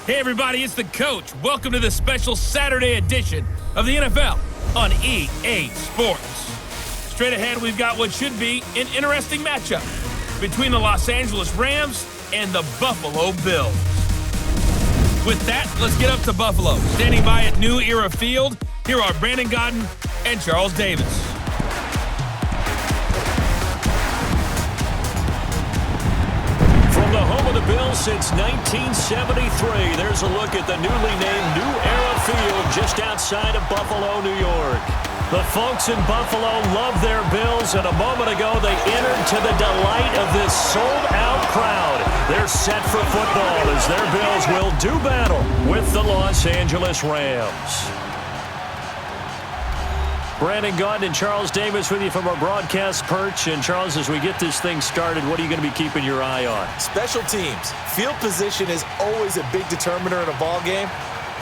Hey everybody, it's the coach. Welcome to the special Saturday edition of the NFL on EA Sports. Straight ahead, we've got what should be an interesting matchup between the Los Angeles Rams and the Buffalo Bills. With that, let's get up to Buffalo. Standing by at New Era Field, here are Brandon Godden and Charles Davis. From the home of the Bills since 1973, there's a look at the newly named New Era Field just outside of Buffalo, New York. The folks in Buffalo love their Bills, and a moment ago they entered to the delight of this sold-out crowd. They're set for football as their Bills will do battle with the Los Angeles Rams. Brandon Godden and Charles Davis with you from our broadcast perch. And Charles, as we get this thing started, what are you going to be keeping your eye on? Special teams. Field position is always a big determiner in a ball game.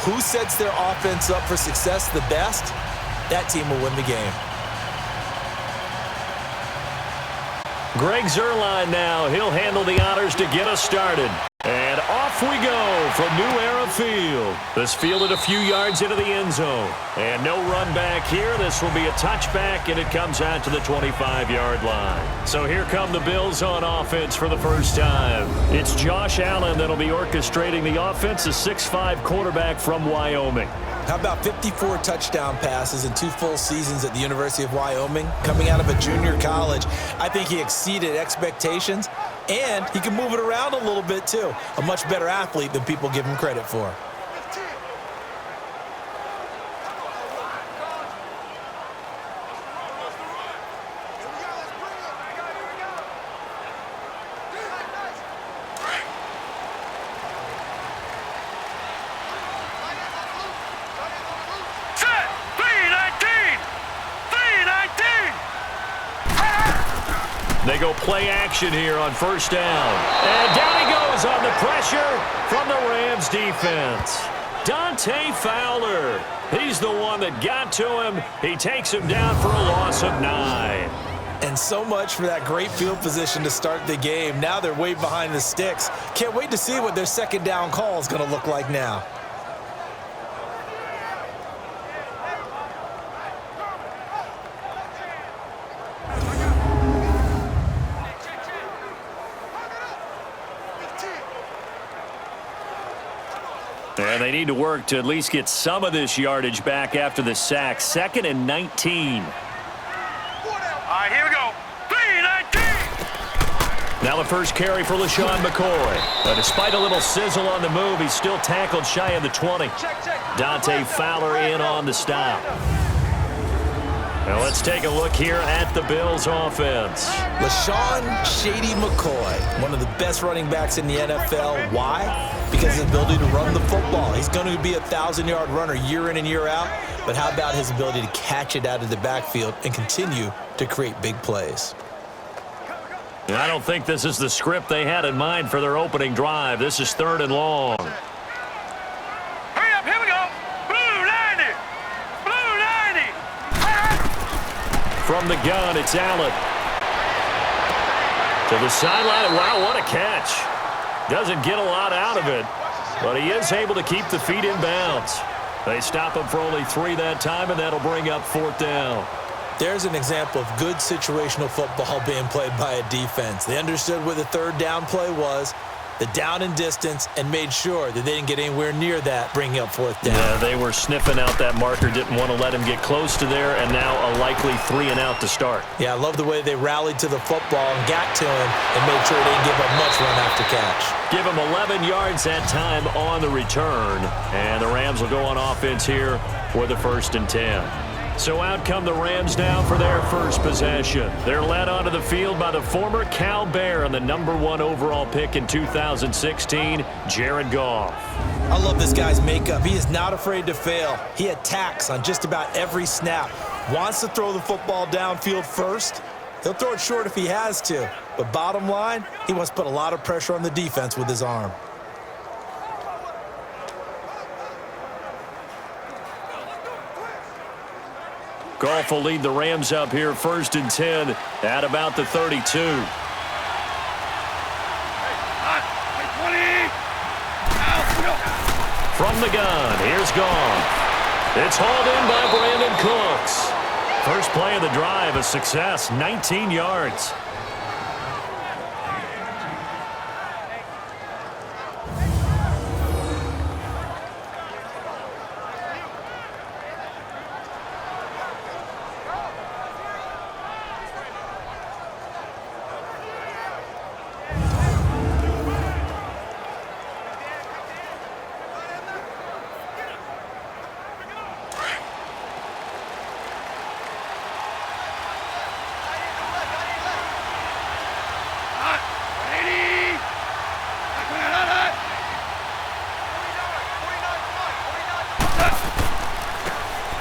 Who sets their offense up for success the best? That team will win the game. Greg Zuerlein now. He'll handle the honors to get us started. And off we go from New Era Field. This fielded a few yards into the end zone. And no run back here. This will be a touchback, and it comes out to the 25-yard line. So here come the Bills on offense for the first time. It's Josh Allen that'll be orchestrating the offense, a 6'5" quarterback from Wyoming. How about 54 touchdown passes in 2 full seasons at the University of Wyoming? Coming out of a junior college, I think he exceeded expectations, and he can move it around a little bit too. A much better athlete than people give him credit for. They go play action here on first down. And down he goes on the pressure from the Rams defense. Dante Fowler. He's the one that got to him. He takes him down for a loss of 9. And so much for that great field position to start the game. Now they're way behind the sticks. Can't wait to see what their second down call is going to look like now. And they need to work to at least get some of this yardage back after the sack. 2nd and 19. All right, here we go. 3-19. Now the first carry for Lesean Mccoy. But despite a little sizzle on the move, he's still tackled shy of the 20. Dante Fowler in on the stop. Now let's take a look here at the Bills offense. Lesean Shady McCoy, one of the best running backs in the NFL. Why? Because of his ability to run the football. He's going to be a 1,000-yard runner year in and year out. But how about his ability to catch it out of the backfield and continue to create big plays? And I don't think this is the script they had in mind for their opening drive. This is 3rd and long. Hurry up, here we go. Blue 90. Blue 90. From the gun, it's Allen. To the sideline. Wow, what a catch. Doesn't get a lot out of it, but he is able to keep the feet in bounds. They stop him for only 3 that time, and that'll bring up 4th down. There's an example of good situational football being played by a defense. They understood where the 3rd down play was, the down and distance, and made sure that they didn't get anywhere near that, bringing up 4th down. Yeah, they were sniffing out that marker, didn't want to let him get close to there, and now a likely 3 and out to start. Yeah, I love the way they rallied to the football and got to him and made sure they didn't give up much run after catch. Give him 11 yards that time on the return, and the Rams will go on offense here for the 1st and 10. So out come the Rams now for their first possession. They're led onto the field by the former Cal Bear and the #1 overall pick in 2016, Jared Goff. I love this guy's makeup. He is not afraid to fail. He attacks on just about every snap. Wants to throw the football downfield first. He'll throw it short if he has to. But bottom line, he wants to put a lot of pressure on the defense with his arm. Goff will lead the Rams up here 1st and 10 at about the 32. 20. Out, go. From the gun, here's Goff. It's hauled in by Brandon Cooks. First play of the drive, a success, 19 yards.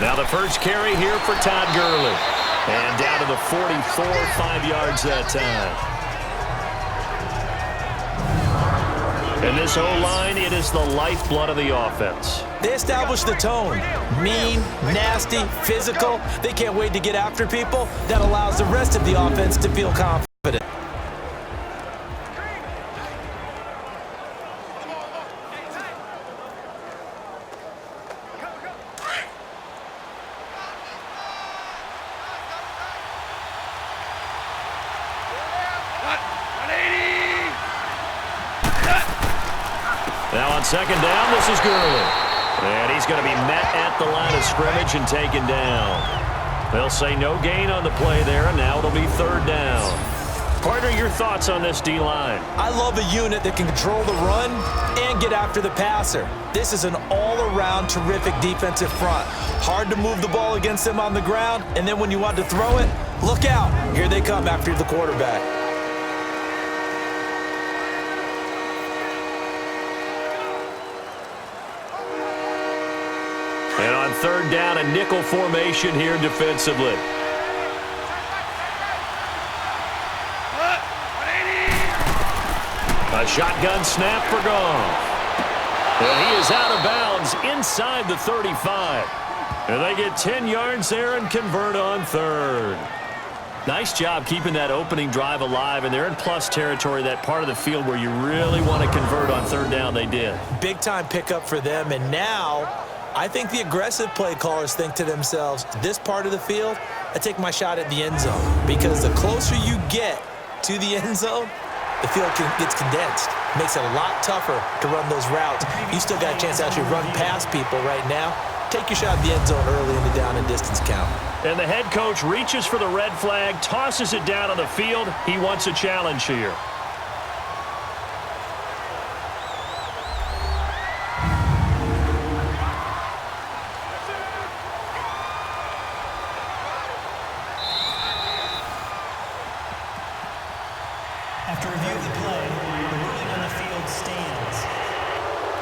Now the first carry here for Todd Gurley. And down to the 44, 5 yards that time. And this O-line, it is the lifeblood of the offense. They establish the tone. Mean, nasty, physical. They can't wait to get after people. That allows the rest of the offense to feel confident. Now on second down, this is Gurley. And he's going to be met at the line of scrimmage and taken down. They'll say no gain on the play there, and now it'll be third down. Partner, your thoughts on this D-line? I love a unit that can control the run and get after the passer. This is an all-around terrific defensive front. Hard to move the ball against them on the ground, and then when you want to throw it, look out. Here they come after the quarterback. And on third down, a nickel formation here defensively. A shotgun snap for Goff. And he is out of bounds inside the 35. And they get 10 yards there and convert on third. Nice job keeping that opening drive alive, and they're in plus territory, that part of the field where you really want to convert on third down. They did. Big-time pickup for them, and now I think the aggressive play callers think to themselves, this part of the field, I take my shot at the end zone. Because the closer you get to the end zone, the field gets condensed. Makes it a lot tougher to run those routes. You still got a chance to actually run past people right now. Take your shot at the end zone early in the down and distance count. And the head coach reaches for the red flag, tosses it down on the field. He wants a challenge here. After review of the play, the ruling on the field stands.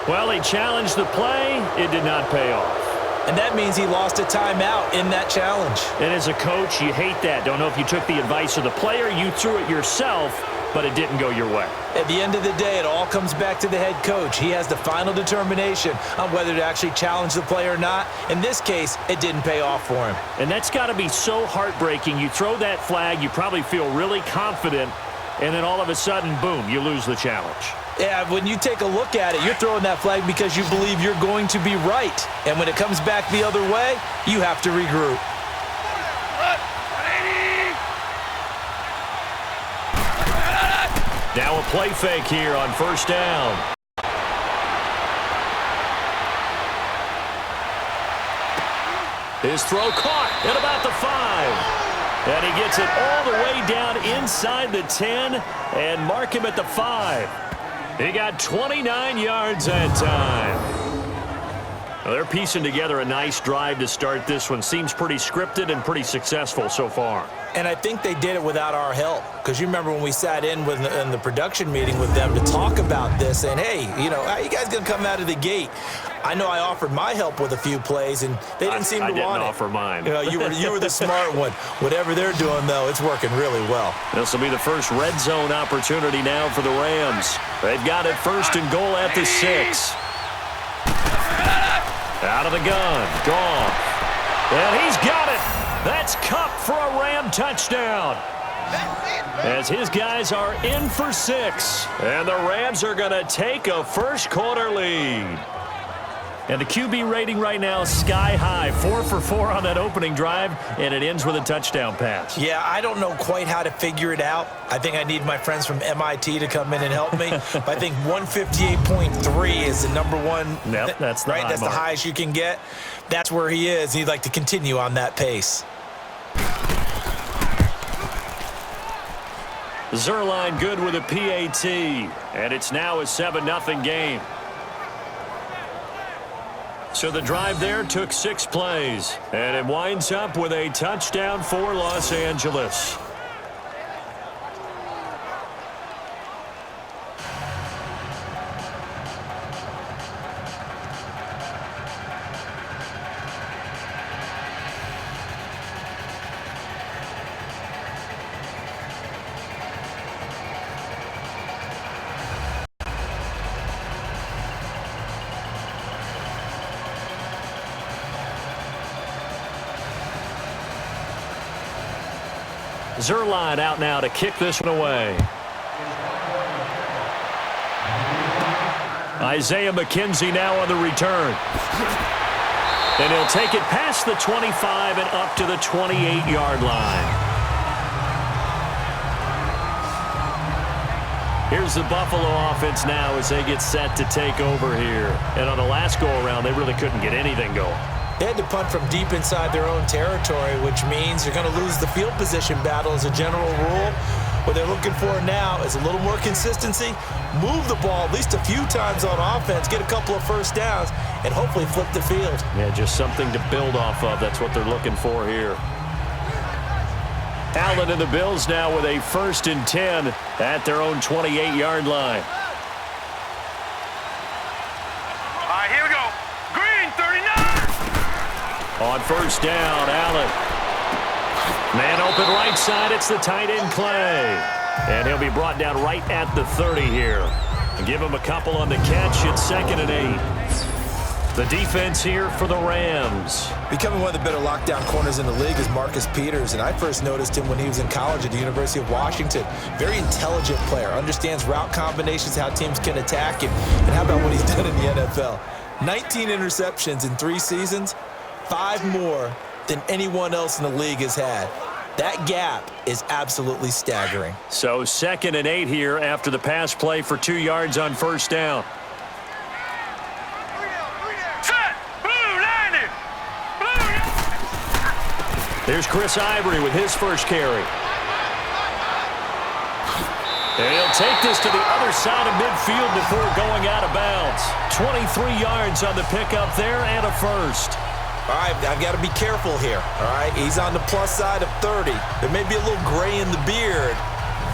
Well, he challenged the play. It did not pay off. And that means he lost a timeout in that challenge. And as a coach, you hate that. Don't know if you took the advice of the player, you threw it yourself, but it didn't go your way. At the end of the day, it all comes back to the head coach. He has the final determination on whether to actually challenge the play or not. In this case, it didn't pay off for him. And that's got to be so heartbreaking. You throw that flag, you probably feel really confident, and then all of a sudden, boom, you lose the challenge. Yeah, when you take a look at it, you're throwing that flag because you believe you're going to be right. And when it comes back the other way, you have to regroup. Now a play fake here on first down. His throw caught at about the 5. And he gets it all the way down inside the 10 and mark him at the 5. He got 29 yards that time. Well, they're piecing together a nice drive to start this one. Seems pretty scripted and pretty successful so far. And I think they did it without our help. Because you remember when we sat in the production meeting with them to talk about this, and hey, you know, how you guys going to come out of the gate? I know I offered my help with a few plays, and they didn't seem to want it. I didn't offer mine. You know, you were the smart one. Whatever they're doing, though, it's working really well. This will be the first red zone opportunity now for the Rams. They've got it first and goal at the 6. Out of the gun, Goff. And he's got it. That's Cup for a Ram touchdown. As his guys are in for 6. And the Rams are going to take a first quarter lead. And the QB rating right now, sky high. 4 for 4 on that opening drive, and it ends with a touchdown pass. Yeah, I don't know quite how to figure it out. I think I need my friends from MIT to come in and help me. But I think 158.3 is the number one. Yep, that's the right. high That's mark. the highest you can get. That's where he is. He'd like to continue on that pace. Zerline good with a PAT, and it's now a 7-0 game. So the drive there took 6 plays, and it winds up with a touchdown for Los Angeles. Zerline out now to kick this one away. Isaiah McKenzie now on the return. And he'll take it past the 25 and up to the 28-yard line. Here's the Buffalo offense now as they get set to take over here. And on the last go-around, they really couldn't get anything going. They had to punt from deep inside their own territory, which means you're going to lose the field position battle as a general rule. What they're looking for now is a little more consistency, move the ball at least a few times on offense, get a couple of first downs, and hopefully flip the field. Yeah, just something to build off of. That's what they're looking for here. Allen and the Bills now with a 1st and 10 at their own 28-yard line. All right, here we go. Green, 39. On 1st down, Allen. Man open right side, it's the tight end Clay. And he'll be brought down right at the 30 here. And give him a couple on the catch. It's 2nd and 8. The defense here for the Rams. Becoming one of the better lockdown corners in the league is Marcus Peters, and I first noticed him when he was in college at the University of Washington. Very intelligent player, understands route combinations, how teams can attack him, and how about what he's done in the NFL? 19 interceptions in 3 seasons, 5 more than anyone else in the league has had. That gap is absolutely staggering. So 2nd and 8 here after the pass play for 2 yards on 1st down. Set. Blue, 90. Blue. There's Chris Ivory with his first carry. And he'll take this to the other side of midfield before going out of bounds. 23 yards on the pickup there and a first. All right, I've got to be careful here, all right? He's on the plus side of 30. There may be a little gray in the beard,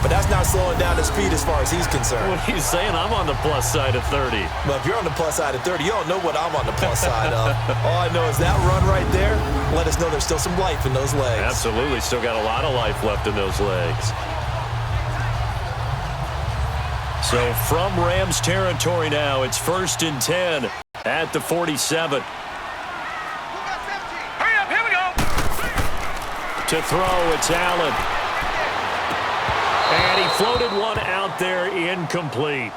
but that's not slowing down his speed as far as he's concerned. What are you saying? I'm on the plus side of 30. Well, if you're on the plus side of 30, you don't know what I'm on the plus side of. All I know is that run right there, let us know there's still some life in those legs. Absolutely. Still got a lot of life left in those legs. So from Rams territory now, it's 1st and 10 at the 47. Hurry up, here we go. To throw, it's Allen. And he floated one out there, incomplete.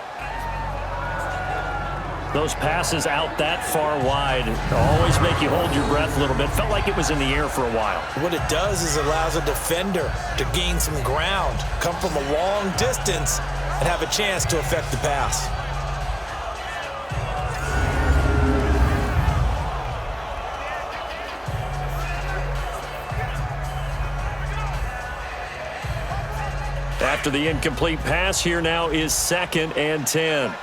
Those passes out that far wide always make you hold your breath a little bit. Felt like it was in the air for a while. What it does is it allows a defender to gain some ground, come from a long distance, and have a chance to affect the pass. After the incomplete pass, here now is 2nd and 10.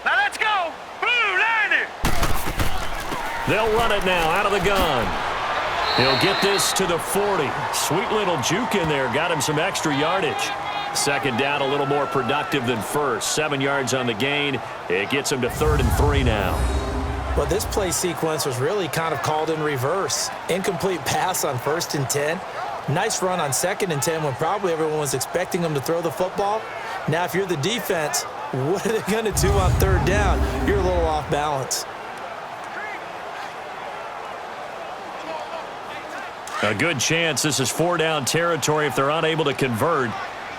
Now let's go. Blue, 90. They'll run it now out of the gun. He'll get this to the 40. Sweet little juke in there. Got him some extra yardage. 2nd down, a little more productive than 1st. 7 yards on the gain. It gets him to 3rd and 3 now. Well, this play sequence was really kind of called in reverse. Incomplete pass on 1st and 10. Nice run on 2nd and 10 when probably everyone was expecting him to throw the football. Now, if you're the defense, what are they going to do on 3rd down? You're a little off balance. A good chance this is 4-down territory if they're unable to convert.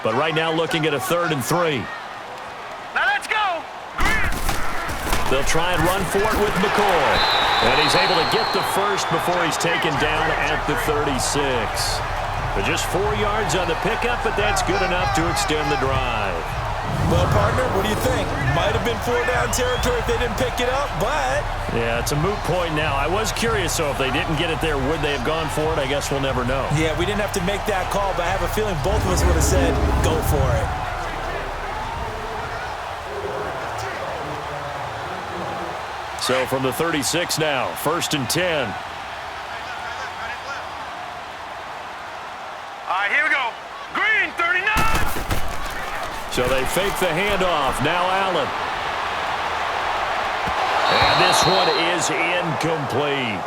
But right now looking at a 3rd and 3. Now let's go. Green. They'll try and run for it with McCoy. And he's able to get the first before he's taken down at the 36. But just 4 yards on the pickup, but that's good enough to extend the drive. Well, partner, what do you think? Might have been 4-down territory if they didn't pick it up, but... Yeah, it's a moot point now. I was curious, so if they didn't get it there, would they have gone for it? I guess we'll never know. Yeah, we didn't have to make that call, but I have a feeling both of us would have said, go for it. So from the 36 now, 1st and 10. All right, here we go. Green, 39. So they fake the handoff. Now Allen. And this one is incomplete.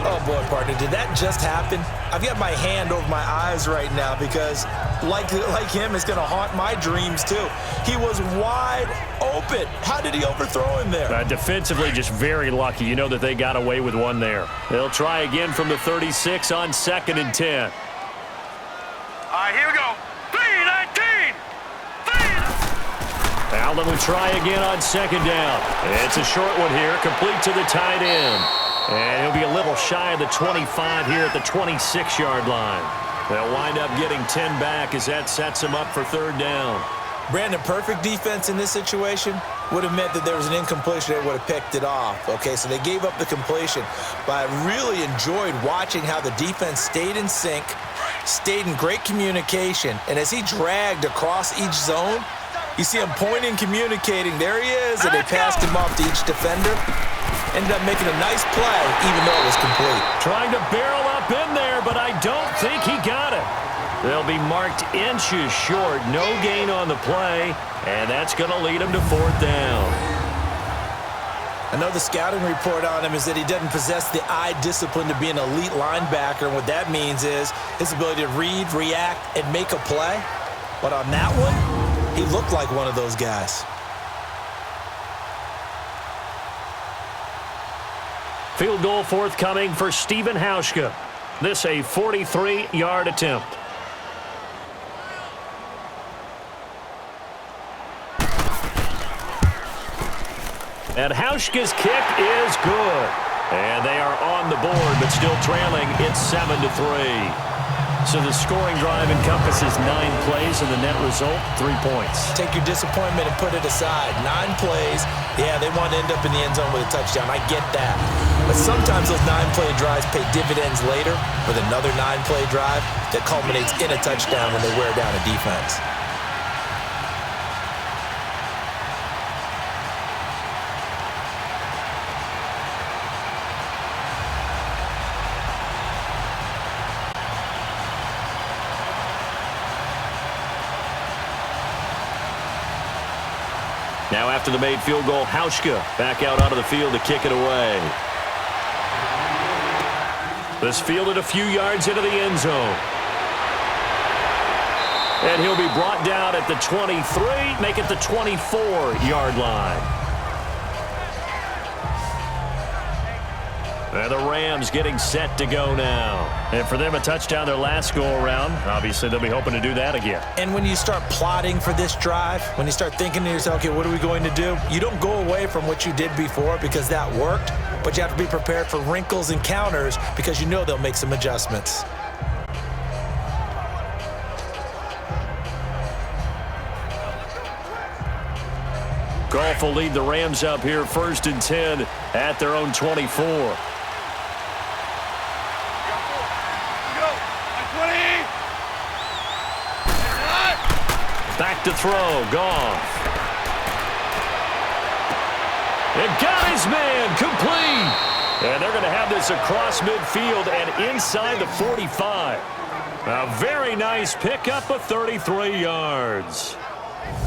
Oh, boy, partner, did that just happen? I've got my hand over my eyes right now because, like him, it's going to haunt my dreams, too. He was wide open. How did he overthrow him there? Defensively, just very lucky. You know that they got away with one there. They'll try again from the 36 on 2nd and 10. All right, here we go. 3-19. Allen will try again on 2nd down. It's a short one here, complete to the tight end. And he'll be a little shy of the 25 here at the 26-yard line. They'll wind up getting 10 back as that sets him up for 3rd down. Brandon, perfect defense in this situation would have meant that there was an incompletion. They would have picked it off. Okay, so they gave up the completion. But I really enjoyed watching how the defense stayed in sync, stayed in great communication, and as he dragged across each zone, you see him pointing, communicating. There he is, and they passed him off to each defender. Ended up making a nice play, even though it was complete. Trying to barrel up in there, but I don't think he got it. They'll be marked inches short. No gain on the play, and that's going to lead him to 4th down. I know the scouting report on him is that he doesn't possess the eye discipline to be an elite linebacker, and what that means is his ability to read, react, and make a play. But on that one, he looked like one of those guys. Field goal forthcoming for Stephen Hauschka. This a 43-yard attempt. And Hauschka's kick is good. And they are on the board, but still trailing. It's 7-3. So the scoring drive encompasses 9 plays, and the net result, 3 points. Take your disappointment and put it aside. 9 plays. Yeah, they want to end up in the end zone with a touchdown. I get that. But sometimes those 9-play drives pay dividends later with another 9-play drive that culminates in a touchdown when they wear down a defense. Now after the made field goal, Hauschka back out onto the field to kick it away. This fielded a few yards into the end zone. And he'll be brought down at the 23, make it the 24-yard line. And the Rams getting set to go now. And for them, a touchdown their last go-around. Obviously, they'll be hoping to do that again. And when you start plotting for this drive, when you start thinking to yourself, okay, what are we going to do? You don't go away from what you did before because that worked, but you have to be prepared for wrinkles and counters because you know they'll make some adjustments. Goff will lead the Rams up here 1st and 10 at their own 24. Back to throw, Goff. And got his man, complete. And they're going to have this across midfield and inside the 45. A very nice pickup of 33 yards.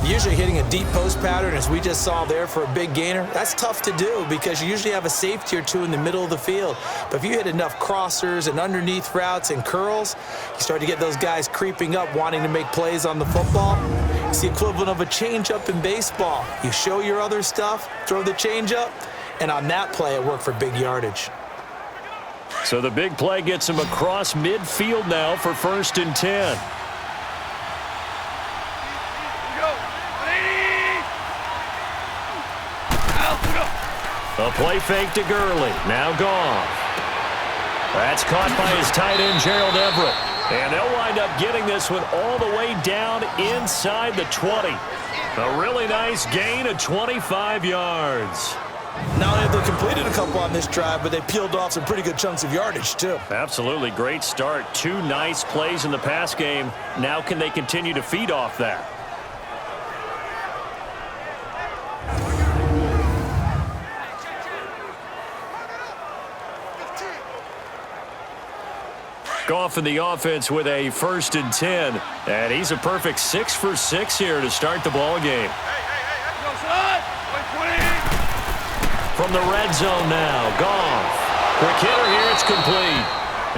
Usually hitting a deep post pattern, as we just saw there for a big gainer, that's tough to do because you usually have a safety or two in the middle of the field. But if you hit enough crossers and underneath routes and curls, you start to get those guys creeping up wanting to make plays on the football. It's the equivalent of a changeup in baseball. You show your other stuff, throw the changeup, and on that play, it worked for big yardage. So the big play gets him across midfield now for 1st and 10. A play fake to Gurley. Now Goff. That's caught by his tight end, Gerald Everett. And they'll wind up getting this one all the way down inside the 20. A really nice gain of 25 yards. Not only have they completed a couple on this drive, but they peeled off some pretty good chunks of yardage, too. Absolutely great start. 2 nice plays in the pass game. Now can they continue to feed off that? Goff in the offense with a 1st and 10. And he's a perfect 6 for 6 here to start the ball game. From the red zone now, Goff. Quick hitter here, it's complete.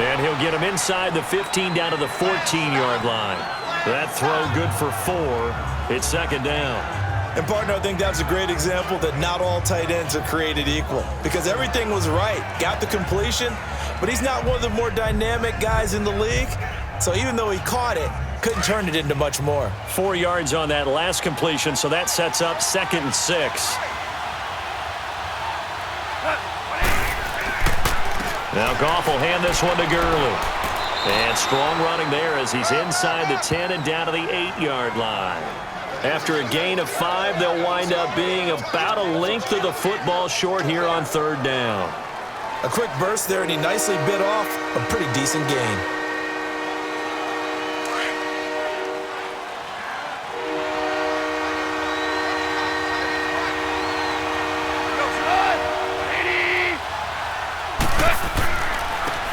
And he'll get him inside the 15 down to the 14-yard line. That throw good for 4. It's 2nd down. And, partner, I think that's a great example that not all tight ends are created equal. Because everything was right. Got the completion, but he's not one of the more dynamic guys in the league. So even though he caught it, couldn't turn it into much more. 4 yards on that last completion, so that sets up 2nd and 6. Now Goff will hand this one to Gurley. And strong running there as he's inside the 10 and down to the 8-yard line. After a gain of 5, they'll wind up being about a length of the football short here on 3rd down. A quick burst there, and he nicely bit off a pretty decent gain.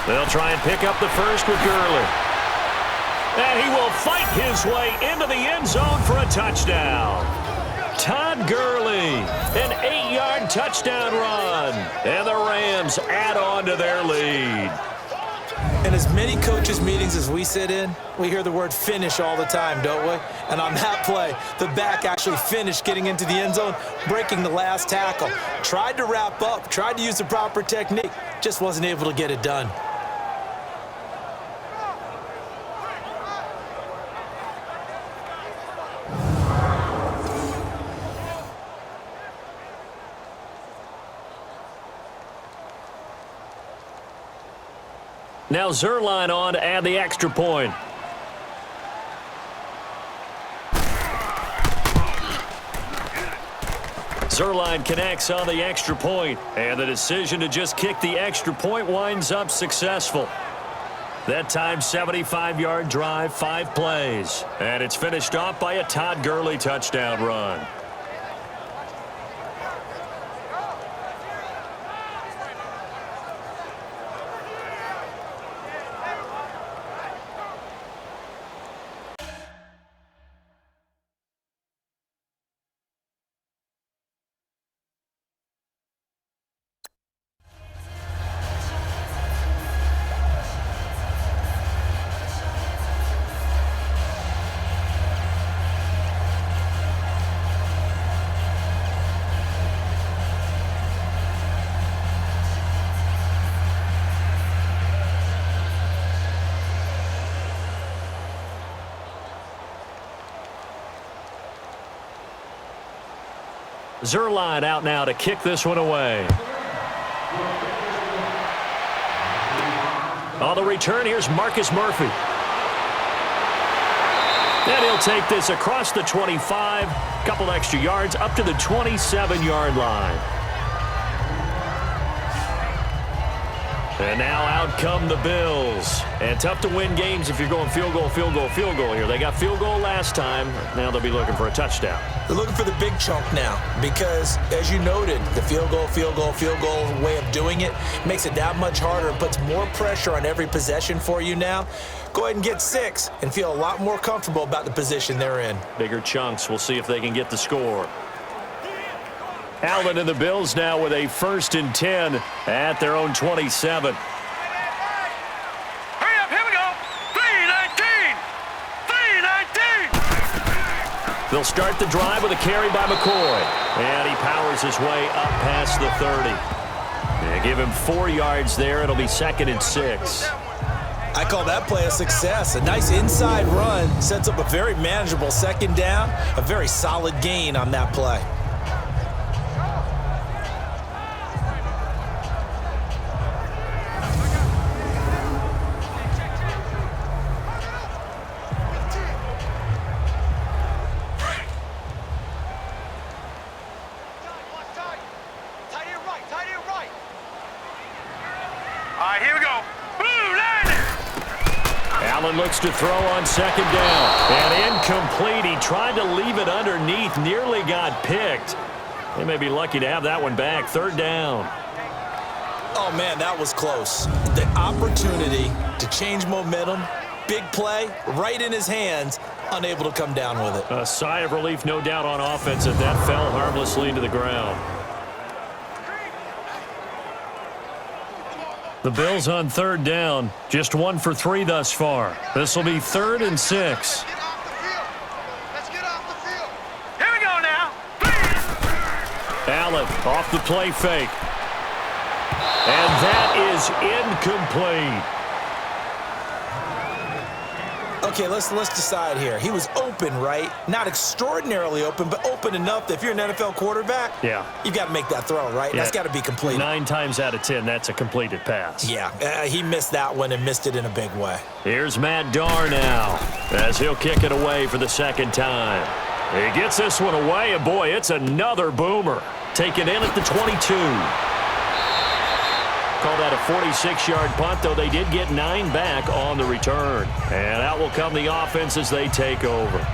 They'll try and pick up the first with Gurley. And he will fight his way into the end zone for a touchdown. Todd Gurley, an 8-yard touchdown run. And the Rams add on to their lead. In as many coaches' meetings as we sit in, we hear the word finish all the time, don't we? And on that play, the back actually finished getting into the end zone, breaking the last tackle. Tried to wrap up, tried to use the proper technique, just wasn't able to get it done. Now Zerline on to add the extra point. Zerline connects on the extra point, and the decision to just kick the extra point winds up successful. That time, 75-yard drive, 5 plays. And it's finished off by a Todd Gurley touchdown run. Zerline out now to kick this one away. On the return, here's Marcus Murphy. And he'll take this across the 25, couple extra yards up to the 27-yard line. And now out come the Bills. And tough to win games if you're going field goal, field goal, field goal here. They got field goal last time. Now they'll be looking for a touchdown. They're looking for the big chunk now because, as you noted, the field goal way of doing it makes it that much harder and puts more pressure on every possession for you now. Go ahead and get 6 and feel a lot more comfortable about the position they're in. Bigger chunks. We'll see if they can get the score. Allen and the Bills now with a 1st and 10 at their own 27. Hurry up, here we go. 3-19. They'll start the drive with a carry by McCoy. And he powers his way up past the 30. They give him 4 yards there. It'll be 2nd and 6. I call that play a success. A nice inside run sets up a very manageable 2nd down. A very solid gain on that play. right, here we go. Boom, landing. Allen looks to throw on second down. And incomplete. He tried to leave it underneath. Nearly got picked. They may be lucky to have that one back. Third down. Oh, man, that was close. The opportunity to change momentum, big play, right in his hands, unable to come down with it. A sigh of relief, no doubt, on offense, and that fell harmlessly to the ground. The Bills on third down, just 1 for 3 thus far. This will be 3rd and 6. Here we go now. Allen off the play fake. And that is incomplete. Okay, let's decide here. He was open, right? Not extraordinarily open, but open enough that if you're an NFL quarterback, yeah, you've got to make that throw, right? Yeah. That's got to be completed. 9 times out of 10, that's a completed pass. Yeah, he missed that one and missed it in a big way. Here's Matt Darr now, as he'll kick it away for the second time. He gets this one away, and boy, it's another boomer. Taken in at the 22. Call that a 46-yard punt, though they did get 9 back on the return. And out will come the offense as they take over.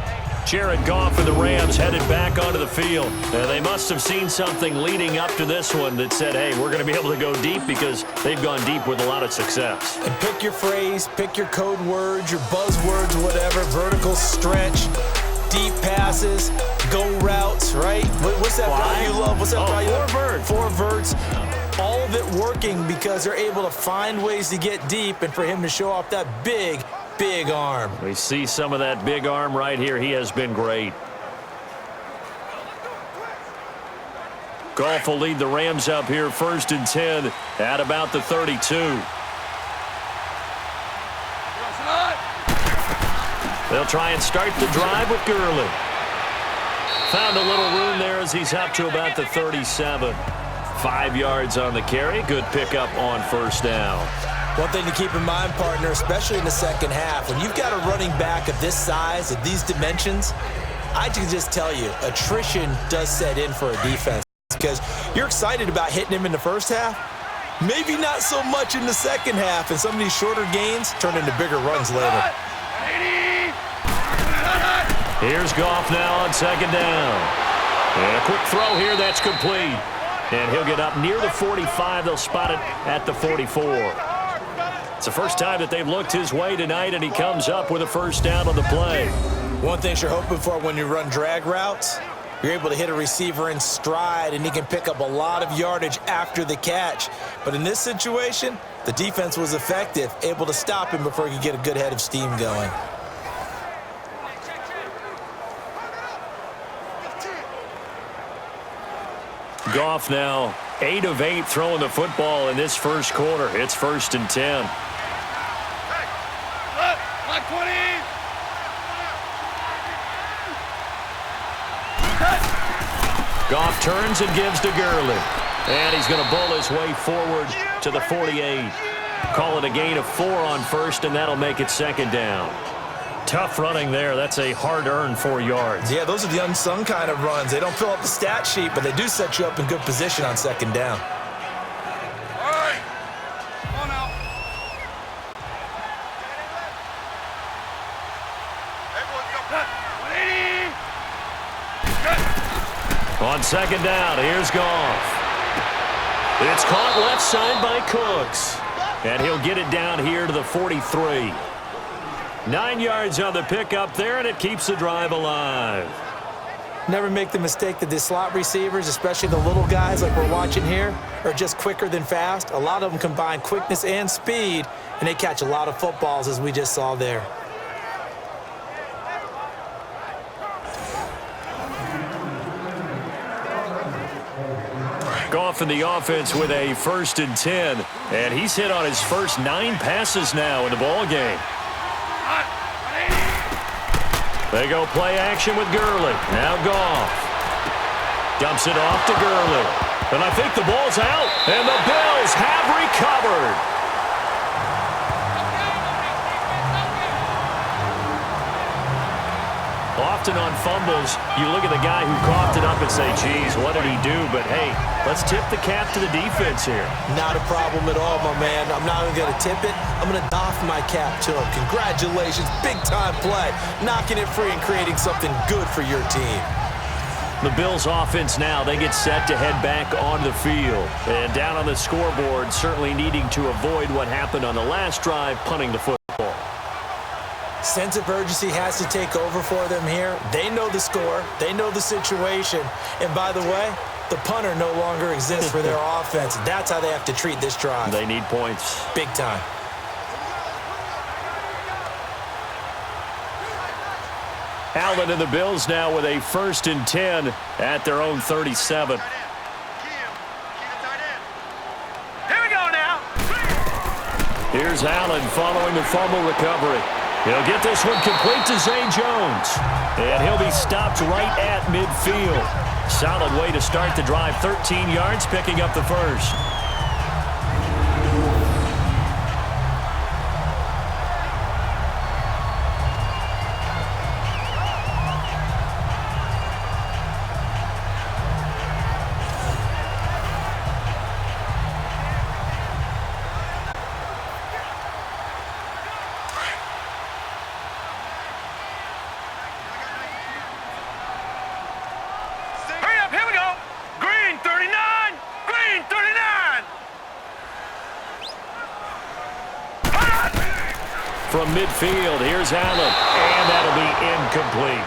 Jared Goff and the Rams headed back onto the field. They must have seen something leading up to this one that said, hey, we're going to be able to go deep, because they've gone deep with a lot of success. And pick your phrase, pick your code words, your buzzwords, whatever, vertical stretch, deep passes, go routes, right? What's that route you love? What's that route you love? 4 verts. All of it working because they're able to find ways to get deep, and for him to show off that big, big arm. We see some of that big arm right here. He has been great. Goff will lead the Rams up here 1st and 10 at about the 32. They'll try and start the drive with Gurley. Found a little room there as he's up to about the 37. 5 yards on the carry. Good pickup on first down. One thing to keep in mind, partner, especially in the second half, when you've got a running back of this size, of these dimensions, I can just tell you, attrition does set in for a defense, because you're excited about hitting him in the first half, maybe not so much in the second half, and some of these shorter gains turn into bigger runs later. Here's Goff now on second down. And a quick throw here, that's complete. And he'll get up near the 45. They'll spot it at the 44. It's the first time that they've looked his way tonight, and he comes up with a first down on the play. One thing you're hoping for when you run drag routes, you're able to hit a receiver in stride, and he can pick up a lot of yardage after the catch. But in this situation, the defense was effective, able to stop him before he could get a good head of steam going. Goff now 8 of 8 throwing the football in this first quarter. It's 1st and 10. Like 20. Goff turns and gives to Gurley. And he's going to bowl his way forward to the 48. Call it a gain of 4 on first, and that'll make it 2nd down. Tough running there. That's a hard-earned 4 yards. Yeah, those are the unsung kind of runs. They don't fill up the stat sheet, but they do set you up in good position on 2nd down. All right. Come on now. Everyone go. 180. On 2nd down, here's Goff. It's caught left side by Cooks. And he'll get it down here to the 43. 9 yards on the pickup there, and it keeps the drive alive. Never make the mistake that the slot receivers, especially the little guys like we're watching here, are just quicker than fast. A lot of them combine quickness and speed, and they catch a lot of footballs, as we just saw there. Goff in the offense with a 1st and 10, and he's hit on his first 9 passes now in the ball game. They go play action with Gurley. Now Goff dumps it off to Gurley. And I think the ball's out, and the Bills have recovered. often on fumbles, you look at the guy who coughed it up and say, geez, what did he do? But, hey, let's tip the cap to the defense here. Not a problem at all, my man. I'm not even going to tip it. I'm going to doff my cap to him. Congratulations. Big-time play. Knocking it free and creating something good for your team. The Bills offense now, they get set to head back on the field. And down on the scoreboard, certainly needing to avoid what happened on the last drive, punting the football. Sense of urgency has to take over for them here. They know the score. They know the situation. And by the way, the punter no longer exists for their offense. That's how they have to treat this drive. They need points. Big time. Allen and the Bills now with a 1st and 10 at their own 37. Here we go now. Here's Allen following the fumble recovery. He'll get this one complete to Zay Jones. And he'll be stopped right at midfield. Solid way to start the drive. 13 yards, picking up the first. Here we go. Green 39. Green 39. From midfield, here's Allen. And that'll be incomplete.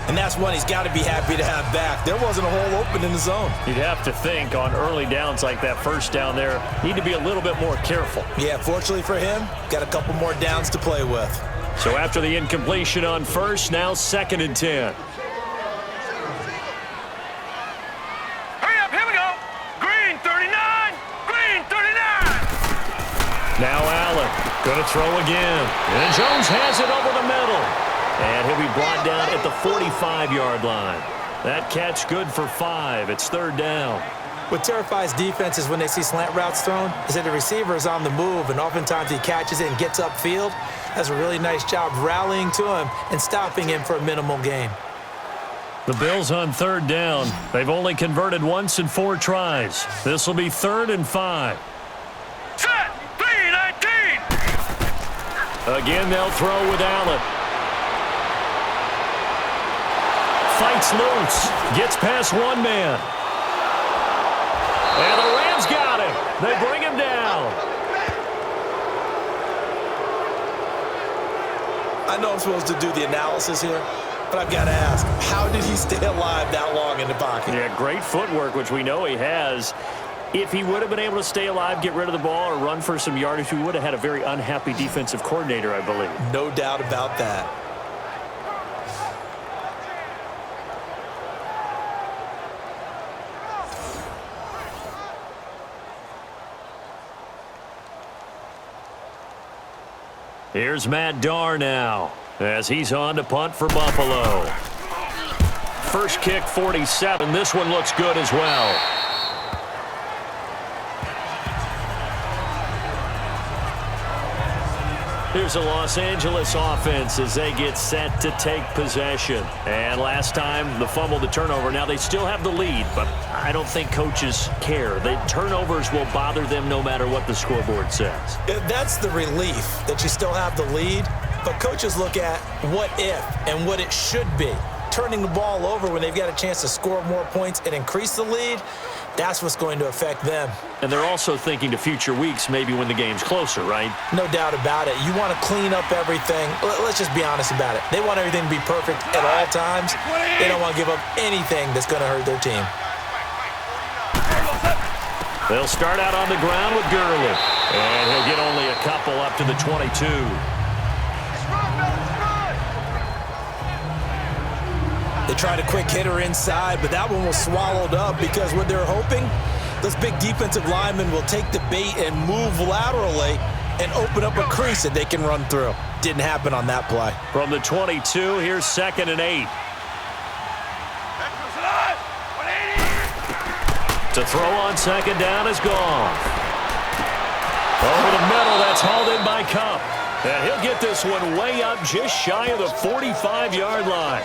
And that's one he's got to be happy to have back. There wasn't a hole open in the zone. You'd have to think on early downs like that first down there, need to be a little bit more careful. Yeah, fortunately for him, got a couple more downs to play with. So after the incompletion on first, now 2nd and 10. Hurry up, here we go. Green 39. Green 39. Now Allen, going to throw again. And Jones has it over the middle. And he'll be brought down at the 45-yard line. That catch good for 5. It's 3rd down. What terrifies defenses when they see slant routes thrown is that the receiver is on the move, and oftentimes he catches it and gets upfield. Does a really nice job rallying to him and stopping him for a minimal gain. The Bills on 3rd down. They've only converted once in 4 tries. This will be 3rd and 5. Set. 3-19. Again, they'll throw with Allen. Fights loose. Gets past one man. And the Rams got him. They bring him down. I know I'm supposed to do the analysis here, but I've got to ask, how did he stay alive that long in the pocket? Yeah, great footwork, which we know he has. If he would have been able to stay alive, get rid of the ball, or run for some yardage, we would have had a very unhappy defensive coordinator, I believe. No doubt about that. Here's Matt Darr now as he's on to punt for Buffalo. First kick, 47. This one looks good as well. Here's a Los Angeles offense as they get set to take possession. And last time, the fumble, the turnover. Now they still have the lead, but I don't think coaches care. The turnovers will bother them no matter what the scoreboard says. That's the relief that you still have the lead, but coaches look at what if and what it should be. Turning the ball over when they've got a chance to score more points and increase the lead, that's what's going to affect them. And they're also thinking to future weeks, maybe when the game's closer, right? No doubt about it. You want to clean up everything. Let's just be honest about it. They want everything to be perfect at all times. They don't want to give up anything that's going to hurt their team. They'll start out on the ground with Gurley. And he'll get only a couple up to the 22. They tried a quick hitter inside, but that one was swallowed up because what they're hoping, those big defensive linemen will take the bait and move laterally and open up a crease that they can run through. Didn't happen on that play. From the 22, here's 2nd and 8. To throw on 2nd down is Goff. Over the middle, that's hauled in by Cup. And he'll get this one way up just shy of the 45-yard line.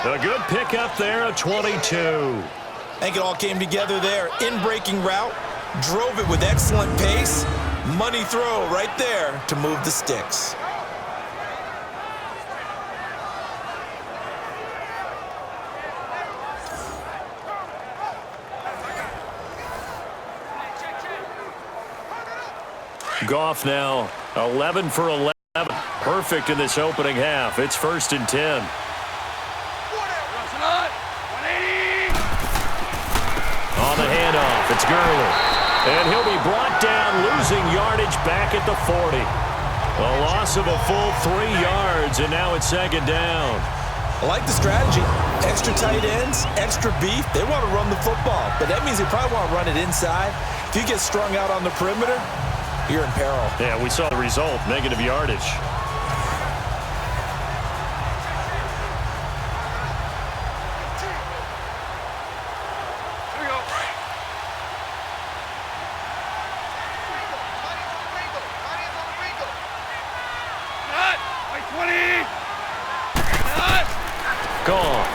A good pickup there of 22. I think it all came together there. In-breaking route, drove it with excellent pace. Money throw right there to move the sticks. Goff now 11 for 11. Perfect in this opening half. It's 1st and 10. On the handoff, it's Gurley. And he'll be brought down, losing yardage back at the 40. A loss of a full 3 yards, and now it's 2nd down. I like the strategy. Extra tight ends, extra beef. They want to run the football, but that means they probably want to run it inside. If you get strung out on the perimeter, you're in peril. Yeah, we saw the result, negative yardage. Goff.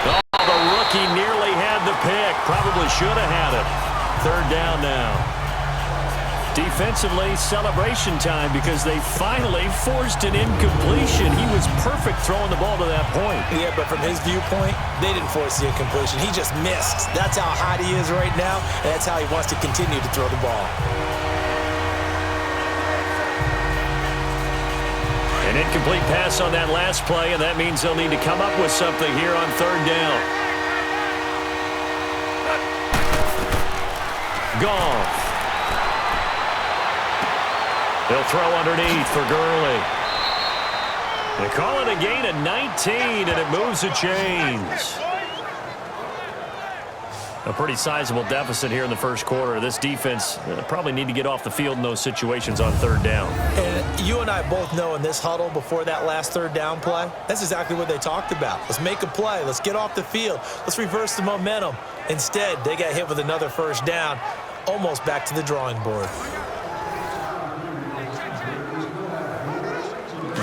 Oh, the rookie nearly had the pick. Probably should have had it. 3rd down now. Defensively, celebration time because they finally forced an incompletion. He was perfect throwing the ball to that point. Yeah, but from his viewpoint, they didn't force the incompletion. He just missed. That's how hot he is right now, and that's how he wants to continue to throw the ball. An incomplete pass on that last play, and that means they'll need to come up with something here on 3rd down. Goff. They'll throw underneath for Gurley. They call it a gain of 19, and it moves the chains. A pretty sizable deficit here in the first quarter. This defense probably need to get off the field in those situations on 3rd down. And you and I both know in this huddle before that last 3rd down play, that's exactly what they talked about. Let's make a play. Let's get off the field. Let's reverse the momentum. Instead, they got hit with another 1st down, almost back to the drawing board.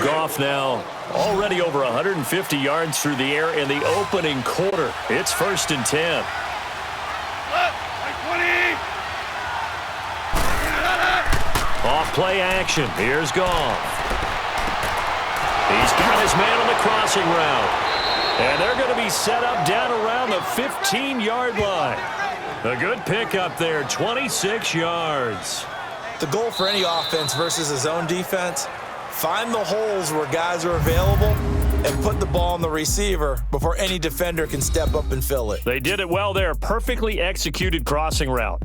Goff now already over 150 yards through the air in the opening quarter. It's 1st and 10. Off play action. Here's Goff. He's got his man on the crossing route. And they're going to be set up down around the 15-yard line. A good pickup there, 26 yards. The goal for any offense versus his own defense, find the holes where guys are available and put the ball on the receiver before any defender can step up and fill it. They did it well there. Perfectly executed crossing route.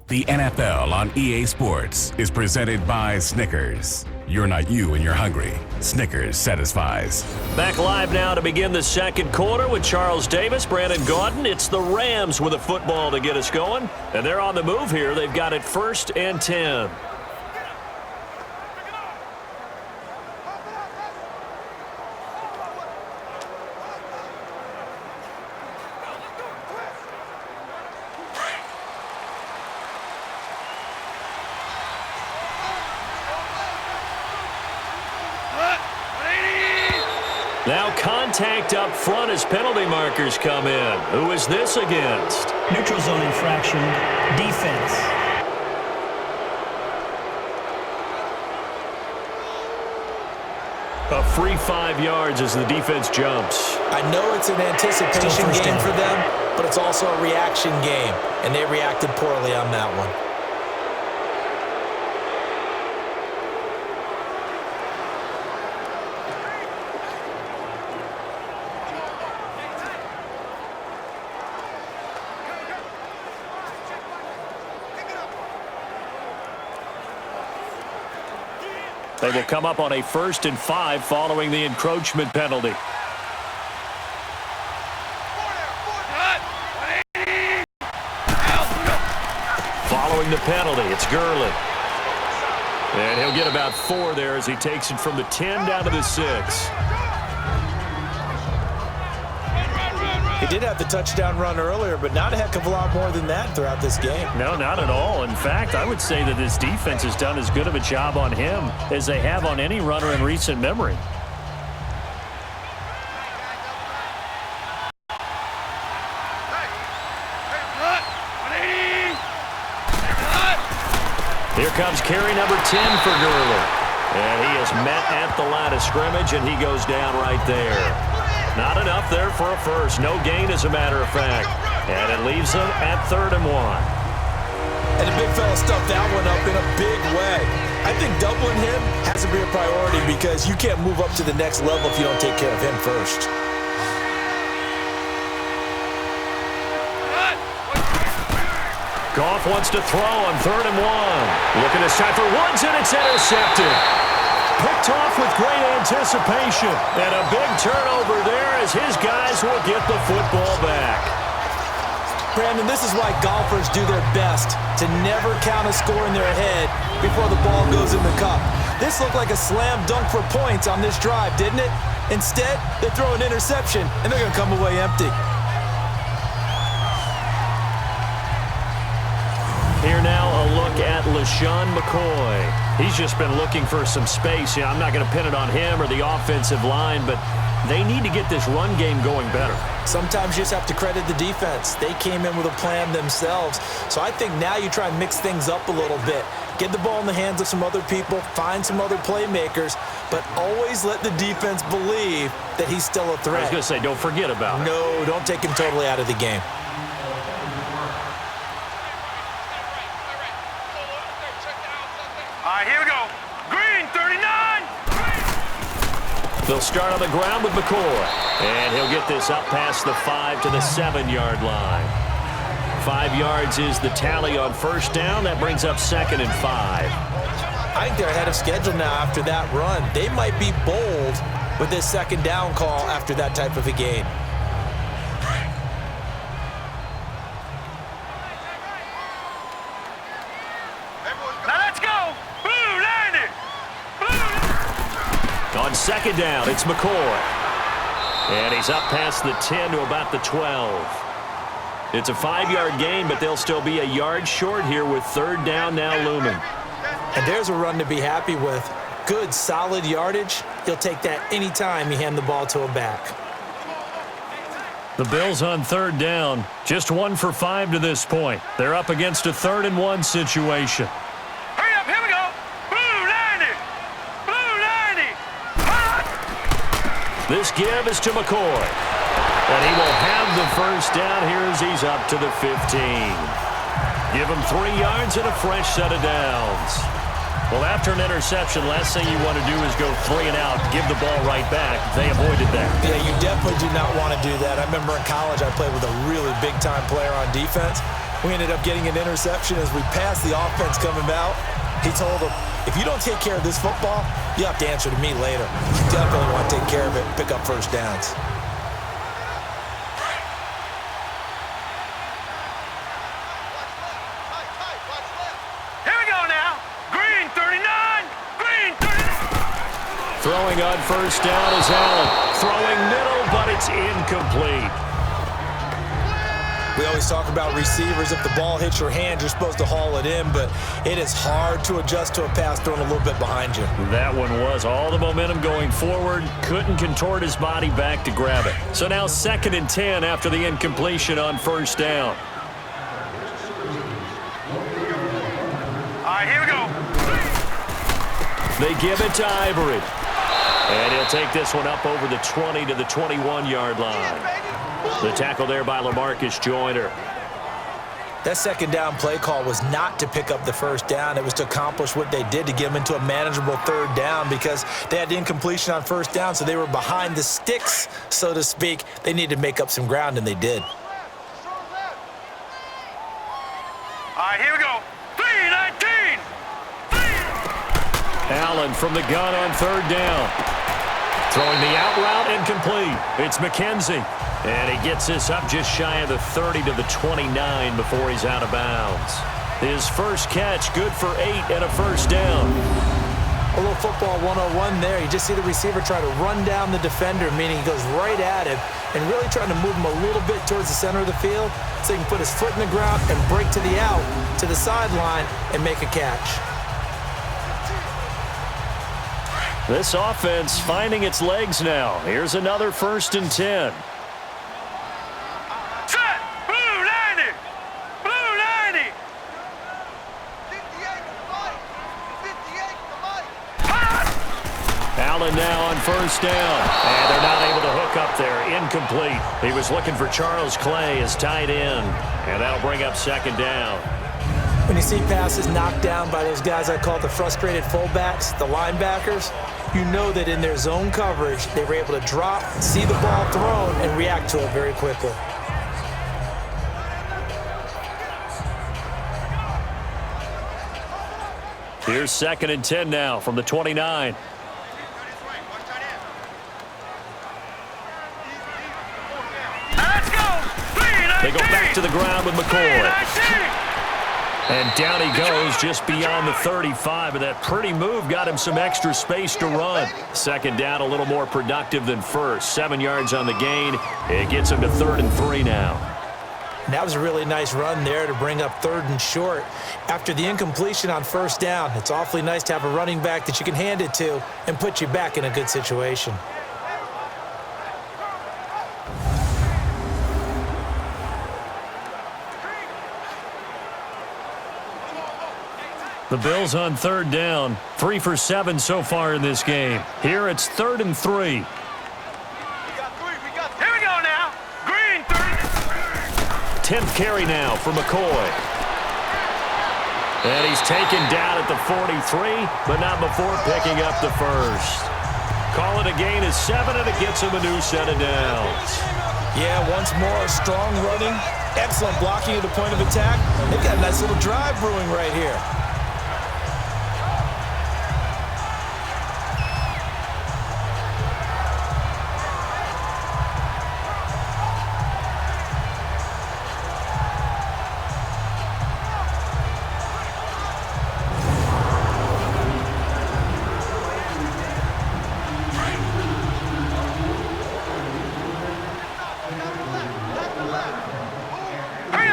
The NFL on EA Sports is presented by Snickers. You're not you when you're hungry. Snickers satisfies. Back live now to begin the second quarter with Charles Davis, Brandon Gaudin. It's the Rams with a football to get us going. And they're on the move here. They've got it 1st and 10. Now contact up front as penalty markers come in. Who is this against? Neutral zone infraction, defense. A free 5 yards as the defense jumps. I know it's an anticipation game for them, but it's also a reaction game, and they reacted poorly on that one. They will come up on a 1st and 5 following the encroachment penalty. Following the penalty, it's Gurley. And he'll get about 4 there as he takes it from the 10 down to the 6. He did have the touchdown run earlier, but not a heck of a lot more than that throughout this game. No, not at all. In fact, I would say that this defense has done as good of a job on him as they have on any runner in recent memory. Here comes carry number 10 for Gurley. And he is met at the line of scrimmage, and he goes down right there. Not enough there for a first. No gain, as a matter of fact. And it leaves him at 3rd and 1. And the big fella stuffed that one up in a big way. I think doubling him has to be a priority because you can't move up to the next level if you don't take care of him first. Goff wants to throw on 3rd and 1. Looking this time for Woods, and it's intercepted. Picked off with great anticipation. And a big turnover there as his guys will get the football back. Brandon, this is why golfers do their best to never count a score in their head before the ball goes in the cup. This looked like a slam dunk for points on this drive, didn't it? Instead, they throw an interception, and they're going to come away empty. Here now a look at Lesean Mccoy. He's just been looking for some space. I'm not going to pin it on him or the offensive line, but they need to get this run game going better. Sometimes you just have to credit the defense. They came in with a plan themselves. So I think now you try and mix things up a little bit. Get the ball in the hands of some other people, find some other playmakers, but always let the defense believe that he's still a threat. I was going to say, don't forget about it. No, don't take him totally out of the game. All right, here we go. Green, 39. They'll start on the ground with McCoy. And he'll get this up past the 5 to the 7-yard line. 5 yards is the tally on first down. That brings up 2nd and 5. I think they're ahead of schedule now after that run. They might be bold with this 2nd down call after that type of a game. Now let's go. Blue, landing. Blue. On 2nd down, it's McCoy. And he's up past the 10 to about the 12. It's a 5-yard gain, but they'll still be a yard short here with 3rd down now looming. And there's a run to be happy with. Good, solid yardage. He'll take that anytime you hand the ball to a back. The Bills on 3rd down, just 1 for 5 to this point. They're up against a 3rd and 1 situation. Hurry up, here we go. Blue, landing. Blue, landing. This give is to McCoy. And he will have the first down here as he's up to the 15. Give him 3 yards and a fresh set of downs. Well, after an interception, last thing you want to do is go 3 and out, give the ball right back. They avoided that. Yeah, you definitely do not want to do that. I remember in college I played with a really big-time player on defense. We ended up getting an interception as we passed the offense coming out. He told him, if you don't take care of this football, you have to answer to me later. You definitely want to take care of it and pick up first downs. Throwing on first down is Allen. Throwing middle, but it's incomplete. We always talk about receivers. If the ball hits your hand, you're supposed to haul it in, but it is hard to adjust to a pass thrown a little bit behind you. That one was all the momentum going forward. Couldn't contort his body back to grab it. So now 2nd and 10 after the incompletion on first down. All right, here we go. They give it to Ivory. And he'll take this one up over the 20 to the 21-yard line. The tackle there by LaMarcus Joyner. That 2nd down play call was not to pick up the first down. It was to accomplish what they did to get them into a manageable 3rd down because they had the incompletion on first down, so they were behind the sticks, so to speak. They needed to make up some ground, and they did. All right, here we go. 3-19. Allen from the gun on 3rd down. Throwing the out route incomplete. It's McKenzie. And he gets this up just shy of the 30 to the 29 before he's out of bounds. His first catch, good for 8 and a first down. A little football 101 there. You just see the receiver try to run down the defender, meaning he goes right at him and really trying to move him a little bit towards the center of the field so he can put his foot in the ground and break to the out, to the sideline, and make a catch. This offense finding its legs now. Here's another 1st and 10. Set! Blue 90! Blue 90! 58 Allen now on 1st down. And they're not able to hook up there. Incomplete. He was looking for Charles Clay as tight end. And that'll bring up 2nd down. When you see passes knocked down by those guys I call the frustrated fullbacks, the linebackers, you know that in their zone coverage, they were able to drop, see the ball thrown, and react to it very quickly. Here's 2nd and 10 now from the 29. Let's go! They go back to the ground with McCoy. And down he goes just beyond the 35, and that pretty move got him some extra space to run. 2nd down, a little more productive than 1st. 7 yards on the gain. It gets him to 3rd and 3 now. And that was a really nice run there to bring up 3rd and short. After the incompletion on 1st down, it's awfully nice to have a running back that you can hand it to and put you back in a good situation. The Bills on 3rd down. 3 for 7 so far in this game. Here it's 3rd and 3. Here we go now. Green 30. 10th carry now for McCoy. And he's taken down at the 43, but not before picking up the 1st. Call it a gain of 7, and it gets him a new set of downs. Yeah, once more, strong running, excellent blocking at the point of attack. They've got a nice little drive brewing right here.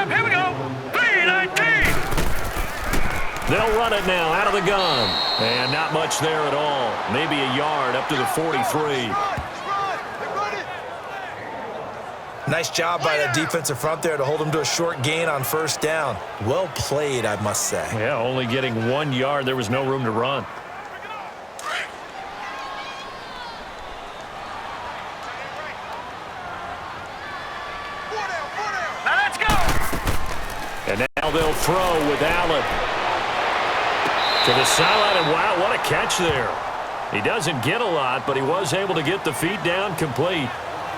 Here we go. 319. They'll run it now out of the gun. And not much there at all. Maybe a yard up to the 43. Nice job by that defensive front there to hold him to a short gain on 1st down. Well played, I must say. Yeah, only getting 1 yard. There was no room to run. Now let's go. And now they'll throw with Allen. To the sideline, and wow, what a catch there. He doesn't get a lot, but he was able to get the feet down complete.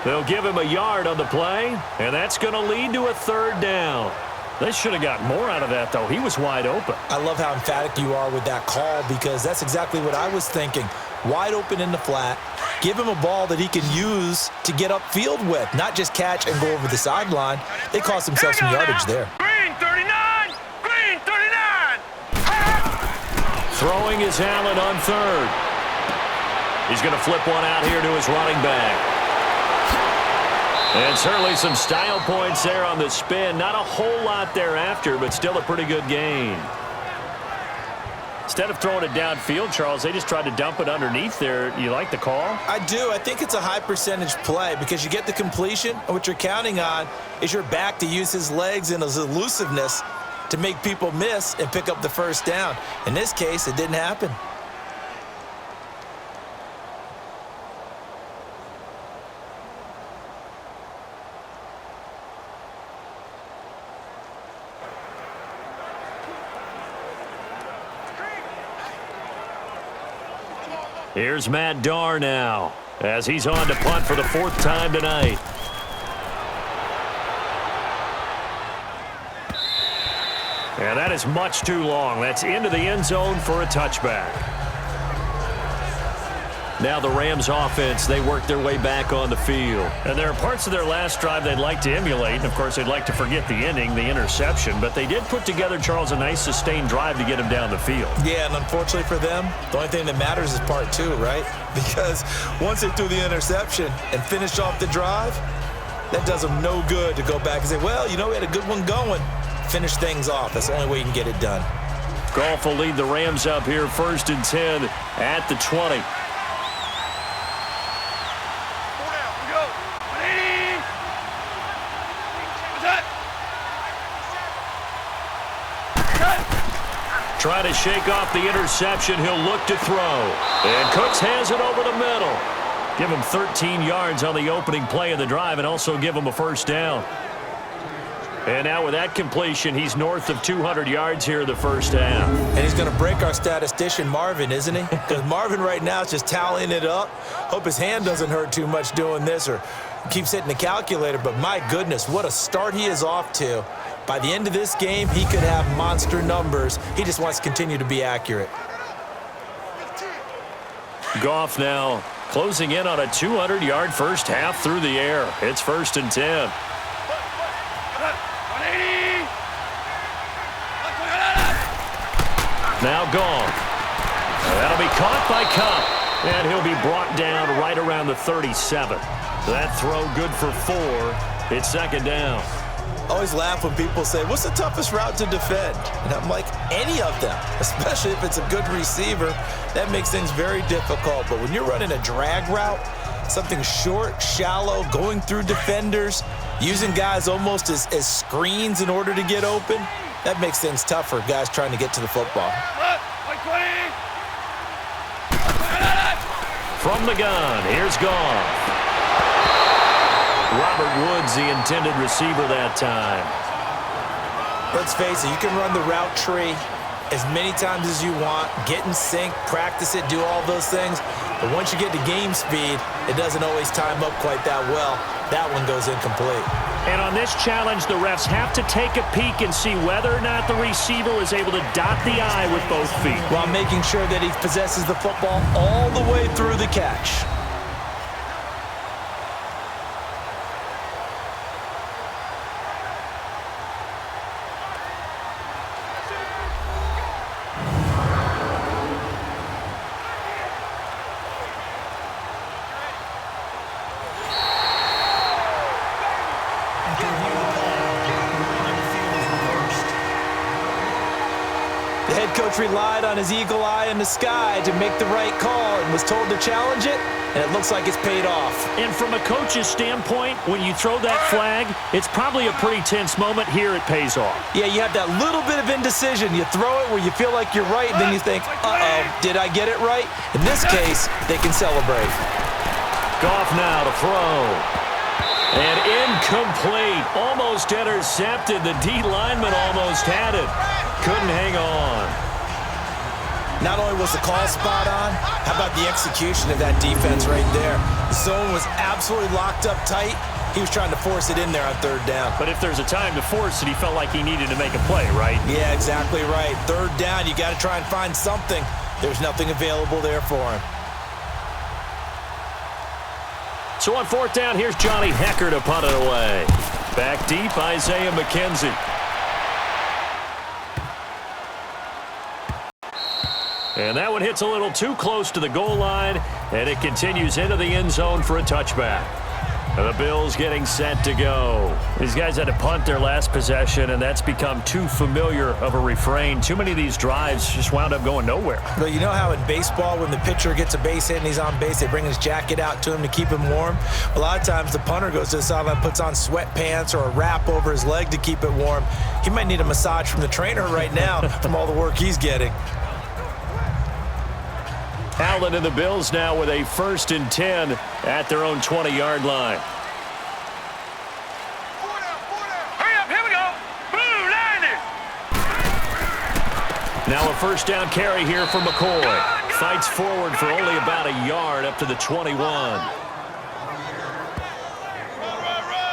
They'll give him a yard on the play, and that's going to lead to a 3rd down. They should have got more out of that, though. He was wide open. I love how emphatic you are with that call because that's exactly what I was thinking. Wide open in the flat. Give him a ball that he can use to get upfield with, not just catch and go over the sideline. They cost themselves some yardage there. Green 39. Green 39. Throwing is Allen on 3rd. He's going to flip one out here to his running back. And certainly some style points there on the spin. Not a whole lot thereafter, but still a pretty good gain. Instead of throwing it downfield, Charles, they just tried to dump it underneath there. You like the call? I do. I think it's a high percentage play because you get the completion, and what you're counting on is your back to use his legs and his elusiveness to make people miss and pick up the 1st down. In this case, it didn't happen. Here's Matt Darr now as he's on to punt for the 4th time tonight. And that is much too long. That's into the end zone for a touchback. Now the Rams offense, they work their way back on the field. And there are parts of their last drive they'd like to emulate. And, of course, they'd like to forget the ending, the interception. But they did put together, Charles, a nice sustained drive to get him down the field. Yeah, and unfortunately for them, the only thing that matters is part two, right? Because once they threw the interception and finished off the drive, that does them no good to go back and say, well, you know, we had a good one going. Finish things off. That's the only way you can get it done. Goff will lead the Rams up here 1st and 10 at the 20. Trying to shake off the interception. He'll look to throw. And Cooks has it over the middle. Give him 13 yards on the opening play of the drive and also give him a first down. And now with that completion, he's north of 200 yards here in the first half. And he's going to break our statistician, Marvin, isn't he? Because Marvin right now is just tallying it up. Hope his hand doesn't hurt too much doing this or keeps hitting the calculator. But my goodness, what a start he is off to. By the end of this game, he could have monster numbers. He just wants to continue to be accurate. Goff now closing in on a 200-yard first half through the air. It's 1st and 10. Now Goff. That'll be caught by Cup. And he'll be brought down right around the 37. That throw good for 4. It's 2nd down. I always laugh when people say, what's the toughest route to defend? And I'm like, any of them, especially if it's a good receiver. That makes things very difficult. But when you're running a drag route, something short, shallow, going through defenders, using guys almost as screens in order to get open, that makes things tough for guys trying to get to the football. From the gun, here's Goff. Robert Woods, the intended receiver that time. Let's face it, you can run the route tree as many times as you want, get in sync, practice it, do all those things. But once you get to game speed, it doesn't always time up quite that well. That one goes incomplete. And on this challenge, the refs have to take a peek and see whether or not the receiver was able to dot the I with both feet, while making sure that he possesses the football all the way through the catch. Relied on his eagle eye in the sky to make the right call and was told to challenge it, and it looks like it's paid off. And from a coach's standpoint, when you throw that flag, it's probably a pretty tense moment. Here it pays off. Yeah, you have that little bit of indecision. You throw it where you feel like you're right, and then you think, uh-oh, did I get it right? In this case, they can celebrate. Goff now to throw. And incomplete. Almost intercepted. The D lineman almost had it. Couldn't hang on. Not only was the call spot on, how about the execution of that defense right there? The zone was absolutely locked up tight. He was trying to force it in there on 3rd down. But if there's a time to force it, he felt like he needed to make a play, right? Yeah, exactly right. 3rd down, you got to try and find something. There's nothing available there for him. So on 4th down, here's Johnny Hecker to punt it away. Back deep, Isaiah McKenzie. And that one hits a little too close to the goal line, and it continues into the end zone for a touchback. And the Bills getting set to go. These guys had to punt their last possession, and that's become too familiar of a refrain. Too many of these drives just wound up going nowhere. Well, you know how in baseball, when the pitcher gets a base hit and he's on base, they bring his jacket out to him to keep him warm? A lot of times the punter goes to the sideline, puts on sweatpants or a wrap over his leg to keep it warm. He might need a massage from the trainer right now from all the work he's getting. Allen and the Bills now with a 1st and 10 at their own 20-yard line. Hurry up, here we go. Blue line it. Now a 1st down carry here for McCoy. Fights forward for only about a yard up to the 21.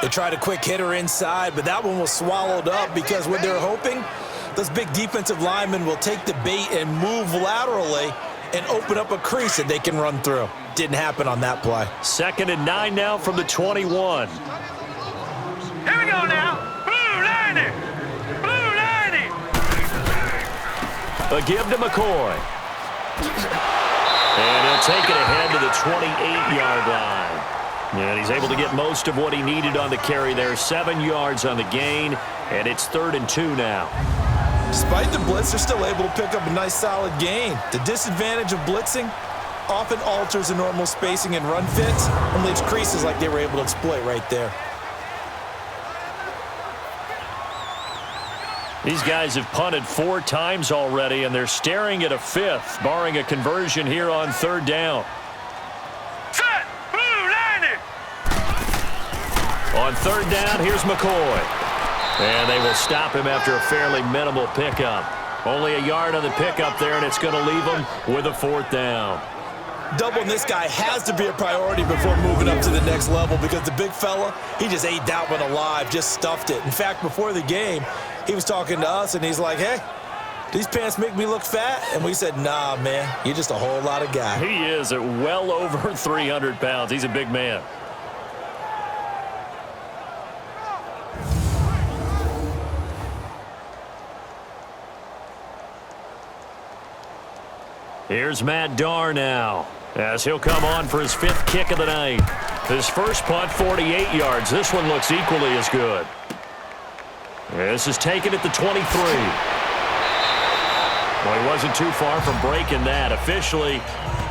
They tried a quick hitter inside, but that one was swallowed up because what they're hoping, those big defensive linemen will take the bait and move laterally and open up a crease that they can run through. Didn't happen on that play. 2nd and 9 now from the 21. Here we go now. Blue 90. Blue 90. A give to McCoy. And he'll take it ahead to the 28-yard line. And he's able to get most of what he needed on the carry there. 7 yards on the gain, and it's 3rd and 2 now. Despite the blitz, they're still able to pick up a nice solid gain. The disadvantage of blitzing often alters the normal spacing and run fits and leaves creases like they were able to exploit right there. These guys have punted 4 times already, and they're staring at a 5th, barring a conversion here on 3rd down. Set. Blue 90. On 3rd down, here's McCoy. And they will stop him after a fairly minimal pickup. Only a yard on the pickup there, and it's going to leave him with a 4th down. Doubling this guy has to be a priority before moving up to the next level because the big fella, he just ate that one alive, just stuffed it. In fact, before the game, he was talking to us, and he's like, hey, these pants make me look fat? And we said, nah, man, you're just a whole lot of guy. He is at well over 300 pounds. He's a big man. Here's Matt Darr now, as he'll come on for his 5th kick of the night. His first punt, 48 yards. This one looks equally as good. This is taken at the 23. Well, he wasn't too far from breaking that. Officially,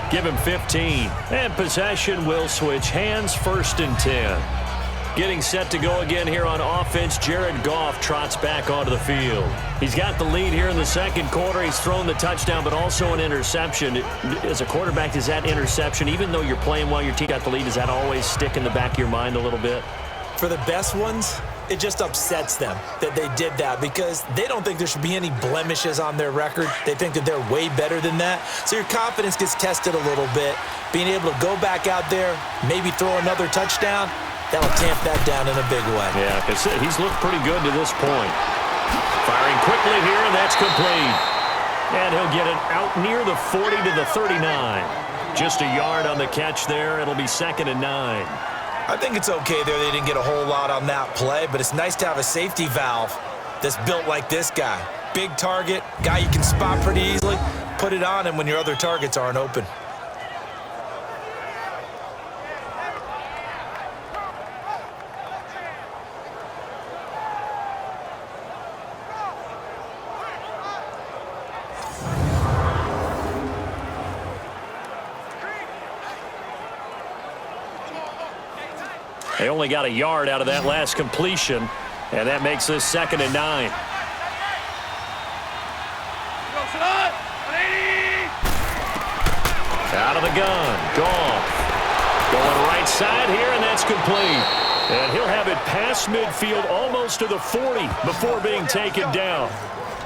give him 15. And possession will switch hands, 1st and 10. Getting set to go again here on offense, Jared Goff trots back onto the field. He's got the lead here in the 2nd quarter. He's thrown the touchdown, but also an interception. As a quarterback, does that interception, even though you're playing while your team got the lead, does that always stick in the back of your mind a little bit? For the best ones, it just upsets them that they did that because they don't think there should be any blemishes on their record. They think that they're way better than that. So your confidence gets tested a little bit. Being able to go back out there, maybe throw another touchdown, that'll tamp that down in a big way. Yeah, because he's looked pretty good to this point. Firing quickly here, and that's complete. And he'll get it out near the 40 to the 39. Just a yard on the catch there. It'll be 2nd and 9. I think it's okay there. They didn't get a whole lot on that play, but it's nice to have a safety valve that's built like this guy. Big target, guy you can spot pretty easily. Put it on him when your other targets aren't open. They only got a yard out of that last completion, and that makes this 2nd and 9. Out of the gun, Goff. Going right side here, and that's complete. And he'll have it past midfield almost to the 40 before being taken down.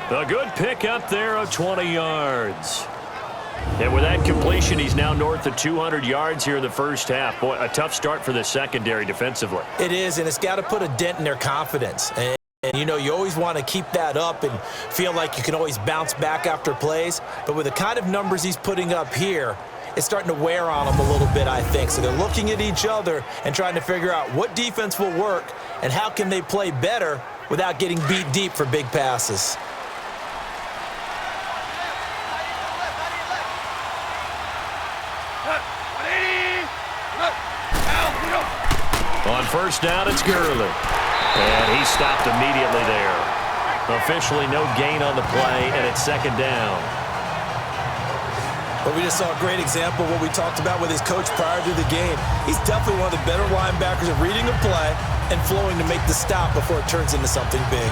A good pickup there of 20 yards. And with that completion, he's now north of 200 yards here in the first half. Boy, a tough start for the secondary defensively. It is, and it's got to put a dent in their confidence. And you know, you always want to keep that up and feel like you can always bounce back after plays. But with the kind of numbers he's putting up here, it's starting to wear on them a little bit, I think. So they're looking at each other and trying to figure out what defense will work and how can they play better without getting beat deep for big passes. On 1st down, it's Gurley. And he stopped immediately there. Officially no gain on the play, and it's 2nd down. But we just saw a great example of what we talked about with his coach prior to the game. He's definitely one of the better linebackers at reading a play and flowing to make the stop before it turns into something big.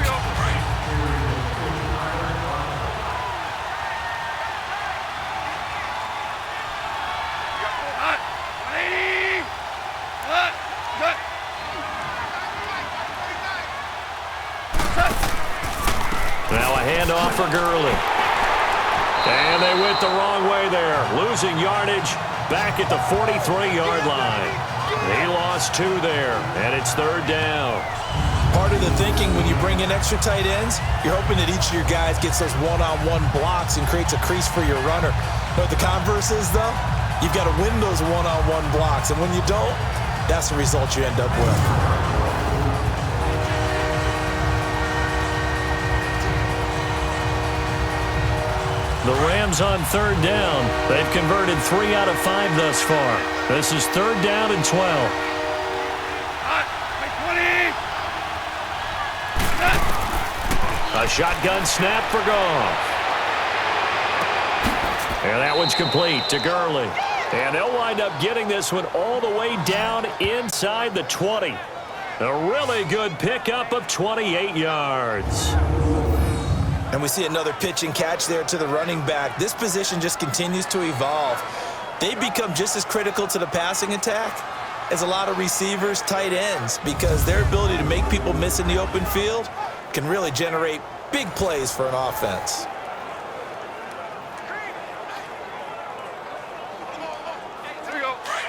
Now a handoff for Gurley. And they went the wrong way there. Losing yardage back at the 43-yard line. He lost 2 there, and it's 3rd down. Part of the thinking when you bring in extra tight ends, you're hoping that each of your guys gets those one-on-one blocks and creates a crease for your runner. You know what the converse is, though? You've got to win those one-on-one blocks, and when you don't, that's the result you end up with. The Rams on third down. They've converted 3 out of 5 thus far. This is third down and 12. A shotgun snap for Goff. And that one's complete to Gurley. And they'll wind up getting this one all the way down inside the 20. A really good pickup of 28 yards. And we see another pitch and catch there to the running back. This position just continues to evolve. They become just as critical to the passing attack as a lot of receivers, tight ends, because their ability to make people miss in the open field can really generate big plays for an offense. Here we go. Hey.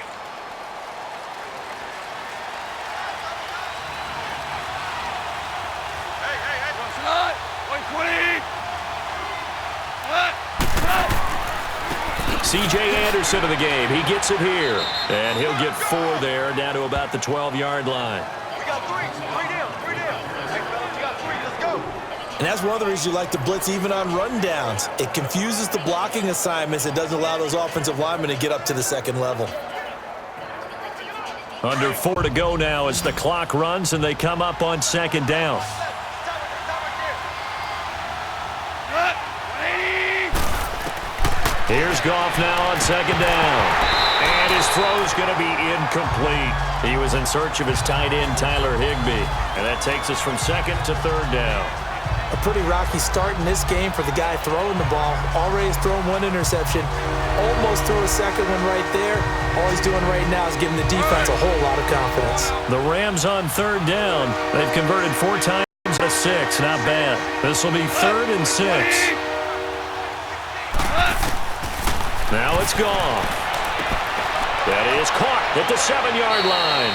120. C.J. Anderson of the game. He gets it here. And he'll get 4 there, down to about the 12-yard line. We got 3. 3 down. Hey, fellas, you got 3. Let's go. And that's one of the reasons you like to blitz even on rundowns. It confuses the blocking assignments. It doesn't allow those offensive linemen to get up to the second level. Under 4 to go now as the clock runs and they come up on second down. Here's Goff now on second down. And his throw's going to be incomplete. He was in search of his tight end, Tyler Higbee. And that takes us from second to third down. A pretty rocky start in this game for the guy throwing the ball. Already has thrown 1 interception. Almost threw a second one right there. All he's doing right now is giving the defense a whole lot of confidence. The Rams on third down. They've converted 4 times to 6. Not bad. This will be 3rd and 6. Now it's Goff. That is caught at the 7-yard line.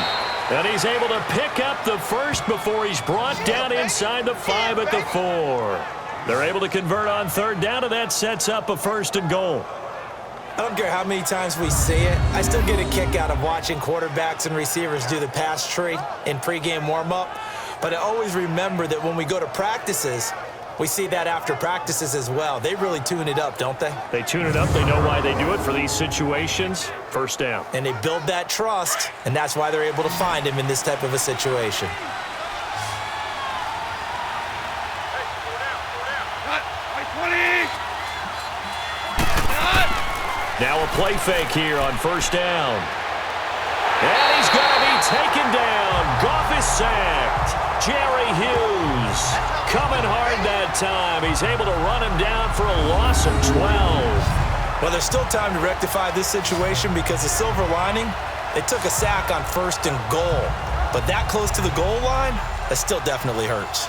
And he's able to pick up the first before he's brought down inside the 5 at the 4. They're able to convert on third down, and that sets up a 1st and goal. I don't care how many times we see it. I still get a kick out of watching quarterbacks and receivers do the pass tree in pregame warm-up. But I always remember that when we go to practices, we see that after practices as well. They really tune it up, don't they? They tune it up. They know why they do it for these situations. First down. And they build that trust, and that's why they're able to find him in this type of a situation. Now a play fake here on first down. And he's going to be taken down. Goff is sacked. Jerry Hughes coming hard that time. He's able to run him down for a loss of 12. Well, there's still time to rectify this situation because the silver lining, they took a sack on 1st and goal. But that close to the goal line, that still definitely hurts.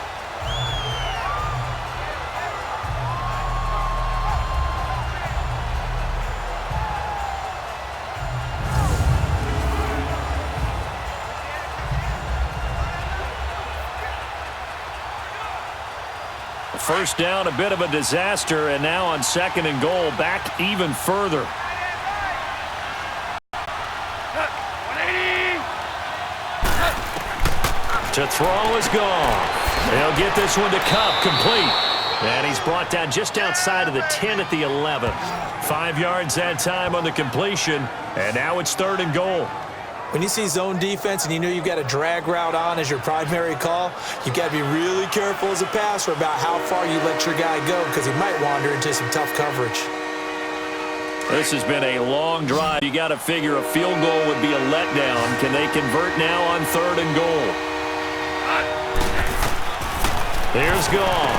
First down, a bit of a disaster, and now on 2nd and goal, back even further. To throw is Goff. They'll get this one to Cup, complete. And he's brought down just outside of the 10 at the 11. 5 yards that time on the completion, and now it's 3rd and goal. When you see zone defense and you know you've got a drag route on as your primary call, you've got to be really careful as a passer about how far you let your guy go because he might wander into some tough coverage. This has been a long drive. You got to figure a field goal would be a letdown. Can they convert now on 3rd and goal? Here's Goff.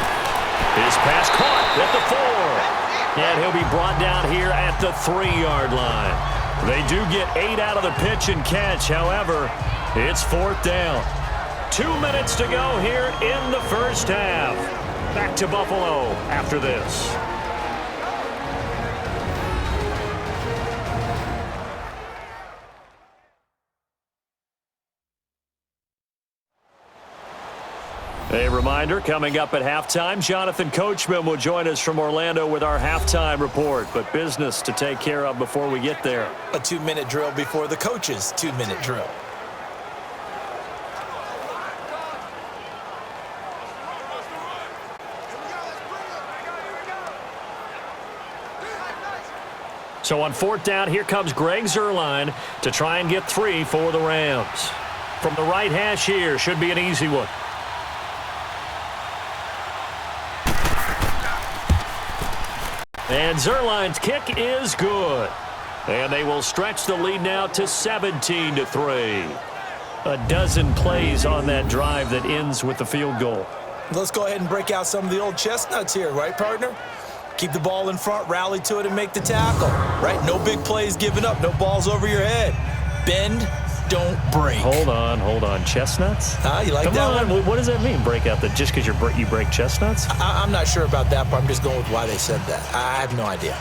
His pass caught at the 4. And he'll be brought down here at the 3-yard line. They do get 8 out of the pitch and catch. However, it's 4th down. 2 minutes to go here in the first half. Back to Buffalo after this. A reminder, coming up at halftime, Jonathan Coachman will join us from Orlando with our halftime report. But business to take care of before we get there. A 2-minute drill before the coach's 2-minute drill. So on 4th down, here comes Greg Zuerlein to try and get 3 for the Rams. From the right hash here, should be an easy one. And Zuerlein's kick is good. And they will stretch the lead now to 17-3. A dozen plays on that drive that ends with the field goal. Let's go ahead and break out some of the old chestnuts here, right, partner? Keep the ball in front, rally to it, and make the tackle, right? No big plays given up, no balls over your head. Bend, don't break. Hold on. Chestnuts? You like that one? What does that mean, break out? Just because you break chestnuts? I'm not sure about that, but I'm just going with why they said that. I have no idea.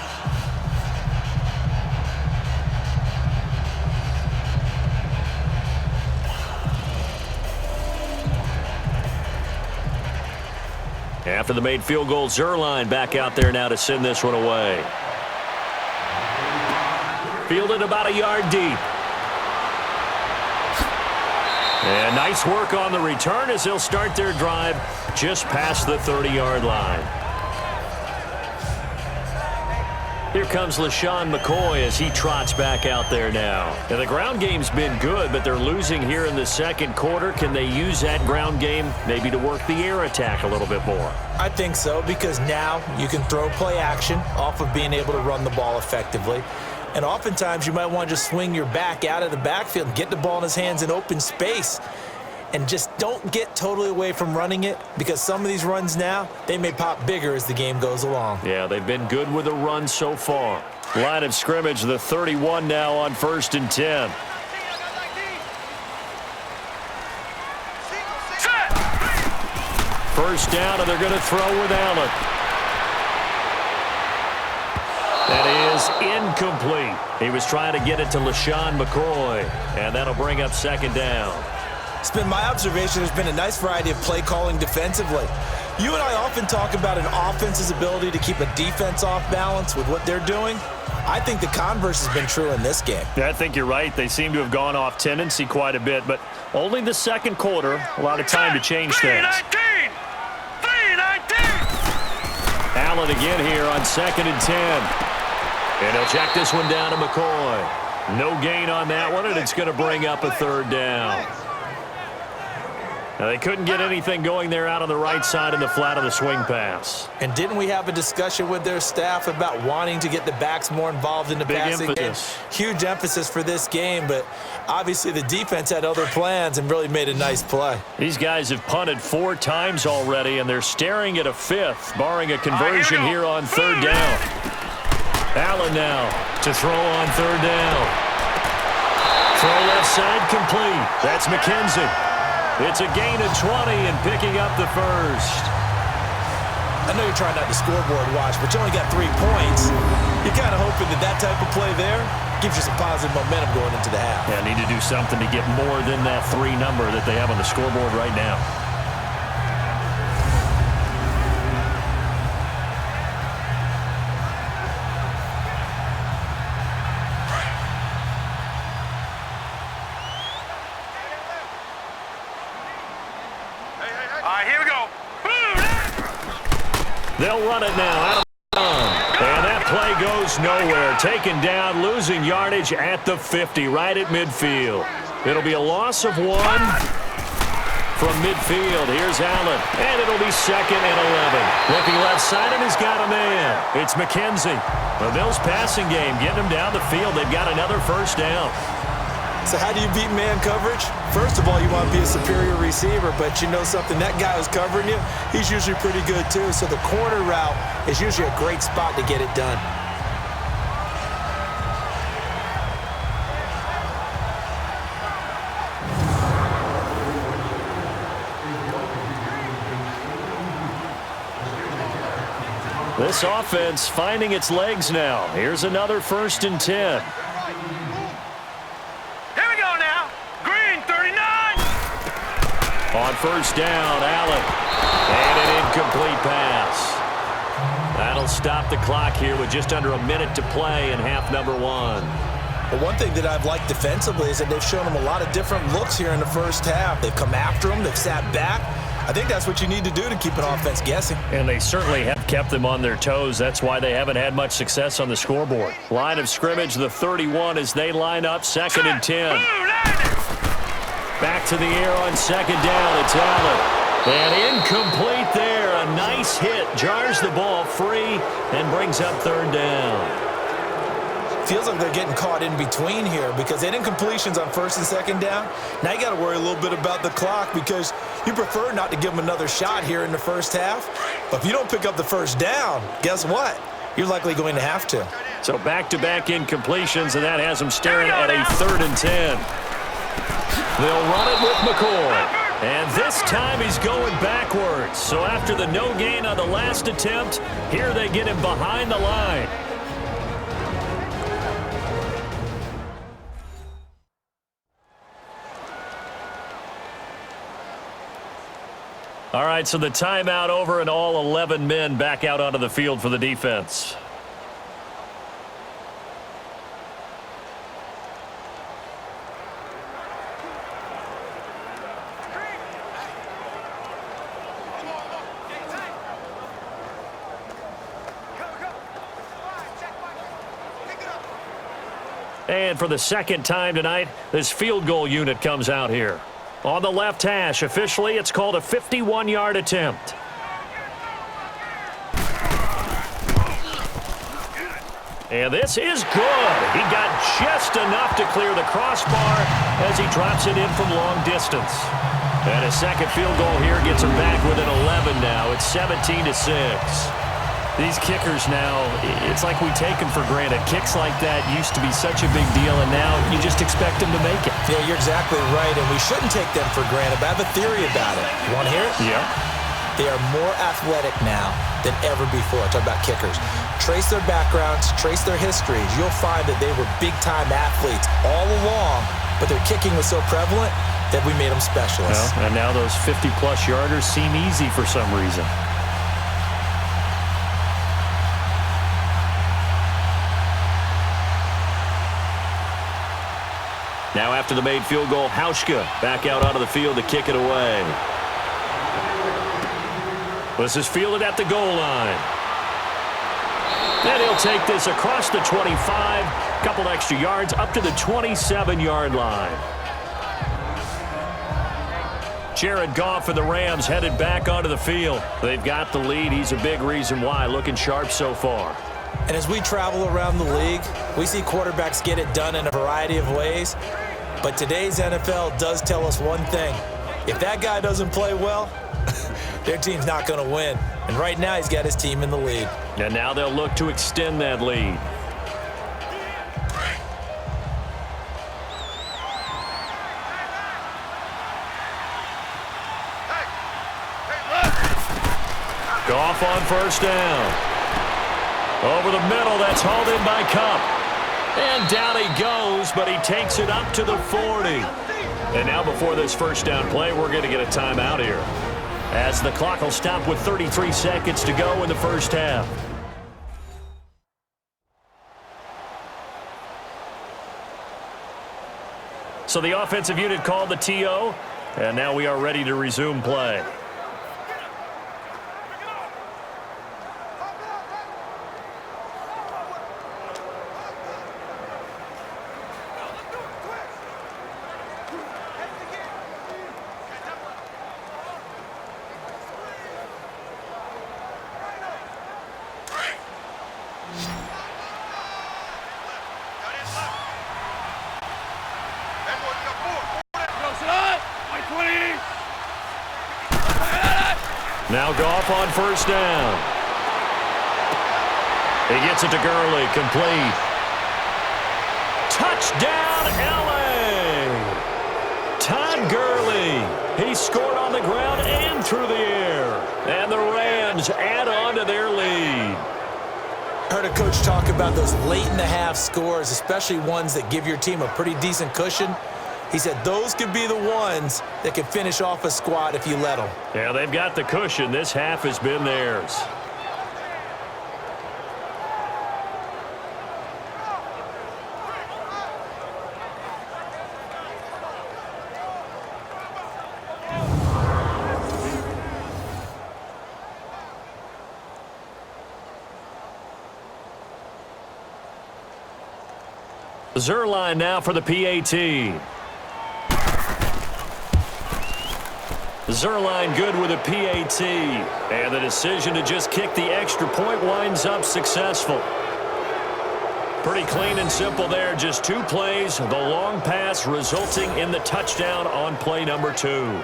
After the made field goal, Zuerlein back out there now to send this one away. Fielded about a yard deep. And nice work on the return as they'll start their drive just past the 30-yard line. Here comes Lesean Mccoy as he trots back out there now. And the ground game's been good, but they're losing here in the second quarter. Can they use that ground game maybe to work the air attack a little bit more? I think so, because now you can throw play action off of being able to run the ball effectively. And oftentimes you might want to just swing your back out of the backfield and get the ball in his hands in open space. And just don't get totally away from running it, because some of these runs now, they may pop bigger as the game goes along. Yeah, they've been good with the run so far. Line of scrimmage, the 31 now on 1st and 10. First down, and they're going to throw with Allen. That is incomplete. He was trying to get it to Lesean McCoy, and that'll bring up 2nd down. It's been my observation there's been a nice variety of play calling defensively. You and I often talk about an offense's ability to keep a defense off balance with what they're doing. I think the converse has been true in this game. Yeah, I think you're right. They seem to have gone off tendency quite a bit, but only the second quarter, a lot of time to change things. 3-19! Allen again here on 2nd and 10. And he'll check this one down to McCoy. No gain on that one, and it's going to bring up a 3rd down. Now, they couldn't get anything going there out on the right side in the flat of the swing pass. And didn't we have a discussion with their staff about wanting to get the backs more involved in the passing game? Huge emphasis for this game, but obviously the defense had other plans and really made a nice play. These guys have punted 4 times already, and they're staring at a 5th, barring a conversion here on 3rd down. Allen now to throw on 3rd down. Throw left side complete. That's McKenzie. It's a gain of 20 and picking up the first. I know you're trying not to scoreboard watch, but you only got 3 points. You're kind of hoping that type of play there gives you some positive momentum going into the half. Yeah, need to do something to get more than that 3 number that they have on the scoreboard right now. They'll run it now out of the zone. And that play goes nowhere. Taken down, losing yardage at the 50, right at midfield. It'll be a loss of 1 from midfield. Here's Allen, and it'll be 2nd and 11. Looking left side, and he's got a man. It's McKenzie. The Bills' passing game, getting him down the field. They've got another 1st down. So how do you beat man coverage? First of all, you want to be a superior receiver, but you know something, that guy who's covering you, he's usually pretty good too. So the corner route is usually a great spot to get it done. This offense finding its legs now. Here's another 1st and 10. On first down, Allen. And an incomplete pass. That'll stop the clock here with just under a minute to play in half number 1. But one thing that I've liked defensively is that they've shown them a lot of different looks here in the first half. They've come after them. They've sat back. I think that's what you need to do to keep an offense guessing. And they certainly have kept them on their toes. That's why they haven't had much success on the scoreboard. Line of scrimmage, the 31 as they line up, 2nd and 10. Back to the air on 2nd down. It's Allen. And incomplete there. A nice hit. Jars the ball free and brings up 3rd down. Feels like they're getting caught in between here because they didn't completions on 1st and 2nd down. Now you got to worry a little bit about the clock because you prefer not to give them another shot here in the first half. But if you don't pick up the 1st down, guess what? You're likely going to have to. So back-to-back incompletions, and that has them staring at a 3rd and 10. They'll run it with McCoy. And this time he's going backwards. So after the no gain on the last attempt, here they get him behind the line. All right, so the timeout over and all 11 men back out onto the field for the defense. And for the 2nd time tonight, this field goal unit comes out here. On the left hash, officially, it's called a 51-yard attempt. And this is good. He got just enough to clear the crossbar as he drops it in from long distance. And a 2nd field goal here gets him back within 11 now. It's 17-6. These kickers now, it's like we take them for granted. Kicks like that used to be such a big deal, and now you just expect them to make it. Yeah, you're exactly right, and we shouldn't take them for granted, but I have a theory about it. You want to hear it? Yeah. They are more athletic now than ever before. Talk about kickers. Trace their backgrounds, trace their histories. You'll find that they were big-time athletes all along, but their kicking was so prevalent that we made them specialists. Well, and now those 50-plus yarders seem easy for some reason. Now after the made field goal, Hauschka back out onto the field to kick it away. This is fielded at the goal line. And he'll take this across the 25, couple extra yards up to the 27-yard line. Jared Goff for the Rams headed back onto the field. They've got the lead. He's a big reason why. Looking sharp so far. And as we travel around the league, we see quarterbacks get it done in a variety of ways. But today's NFL does tell us one thing. If that guy doesn't play well, their team's not going to win. And right now, he's got his team in the lead. And now they'll look to extend that lead. Goff on first down. Over the middle, that's hauled in by Cup. And down he goes, but he takes it up to the 40. And now before this first down play, we're going to get a timeout here, as the clock will stop with 33 seconds to go in the first half. So the offensive unit called the TO, and now we are ready to resume play. Now Goff on first down. He gets it to Gurley, complete. Touchdown, L.A. Todd Gurley. He scored on the ground and through the air. And the Rams add on to their lead. Heard a coach talk about those late-in-the-half scores, especially ones that give your team a pretty decent cushion. He He said those could be the ones that could finish off a squad if you let them. Yeah, they've got the cushion. This half has been theirs. Zerline now for the PAT. Zerline good with a PAT. And the decision to just kick the extra point winds up successful. Pretty clean and simple there. Just 2 plays. The long pass resulting in the touchdown on play number 2.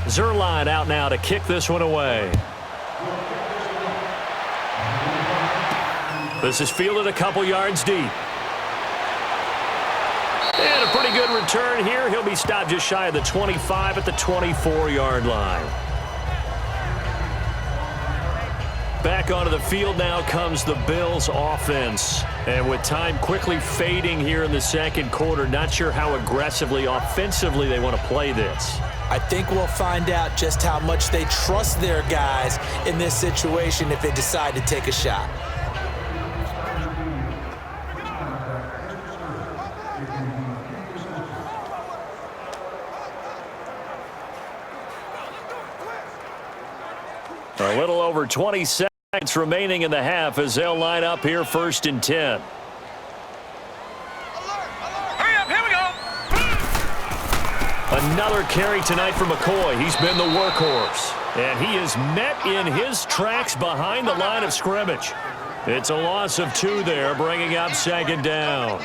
Zerline out now to kick this one away. This is fielded a couple yards deep. And a pretty good return here. He'll be stopped just shy of the 25 at the 24-yard line. Back onto the field now comes the Bills offense. And with time quickly fading here in the second quarter, not sure how aggressively offensively they want to play this. I think we'll find out just how much they trust their guys in this situation if they decide to take a shot. A little over 20 seconds remaining in the half as they'll line up here 1st and 10. Another carry tonight for McCoy. He's been the workhorse. And he is met in his tracks behind the line of scrimmage. It's a loss of 2 there, bringing up 2nd down.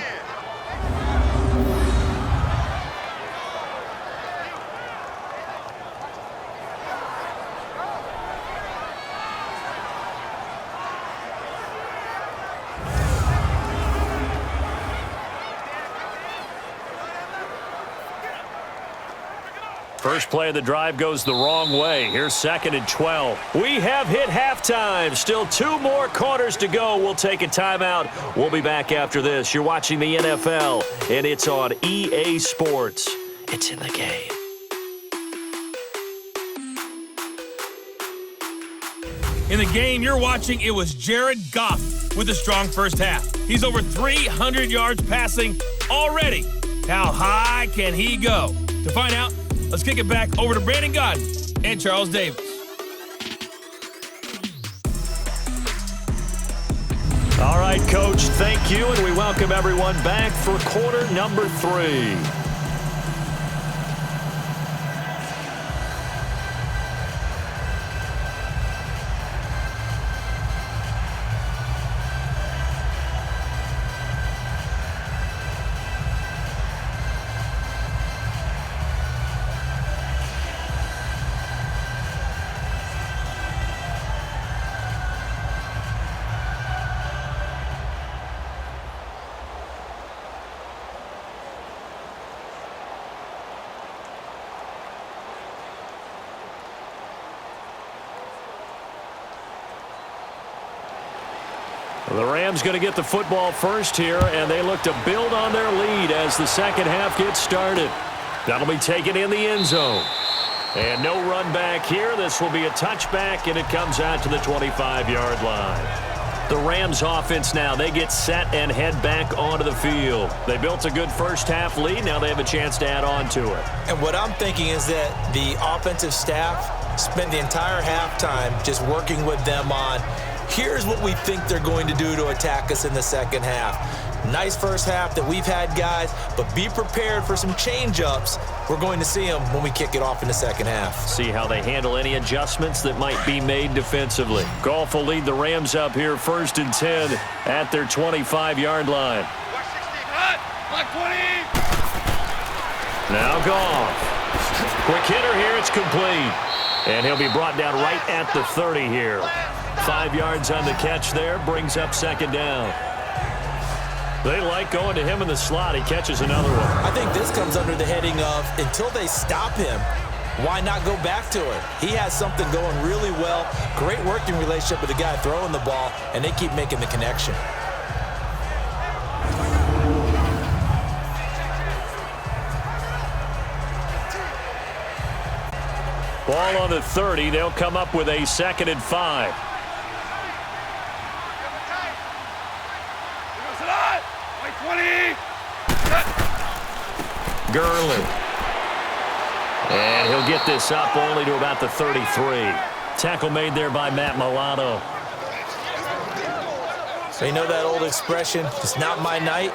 First play of the drive goes the wrong way. Here's 2nd and 12. We have hit halftime. Still 2 more quarters to go. We'll take a timeout. We'll be back after this. You're watching the NFL, and it's on EA Sports. It's in the game. In the game you're watching, it was Jared Goff with a strong first half. He's over 300 yards passing already. How high can he go? To find out, let's kick it back over to Brandon Godden and Charles Davis. All right, Coach, thank you, and we welcome everyone back for quarter number 3. The Rams going to get the football first here, and they look to build on their lead as the second half gets started. That'll be taken in the end zone. And no run back here. This will be a touchback, and it comes out to the 25-yard line. The Rams offense now, they get set and head back onto the field. They built a good first half lead. Now they have a chance to add on to it. And what I'm thinking is that the offensive staff spent the entire halftime just working with them on, here's what we think they're going to do to attack us in the second half. Nice first half that we've had, guys, but be prepared for some change-ups. We're going to see them when we kick it off in the second half. See how they handle any adjustments that might be made defensively. Goff will lead the Rams up here 1st and 10 at their 25-yard line. Now Goff. Quick hitter here. It's complete. And he'll be brought down right at the 30 here. 5 yards on the catch there. Brings up second down. They like going to him in the slot. He catches another one. I think this comes under the heading of until they stop him, why not go back to it? He has something going really well. Great working relationship with the guy throwing the ball, and they keep making the connection. Ball on the 30. They'll come up with a 2nd and 5. Gurley. And he'll get this up only to about the 33. Tackle made there by Matt Milano. So you know that old expression, it's not my night?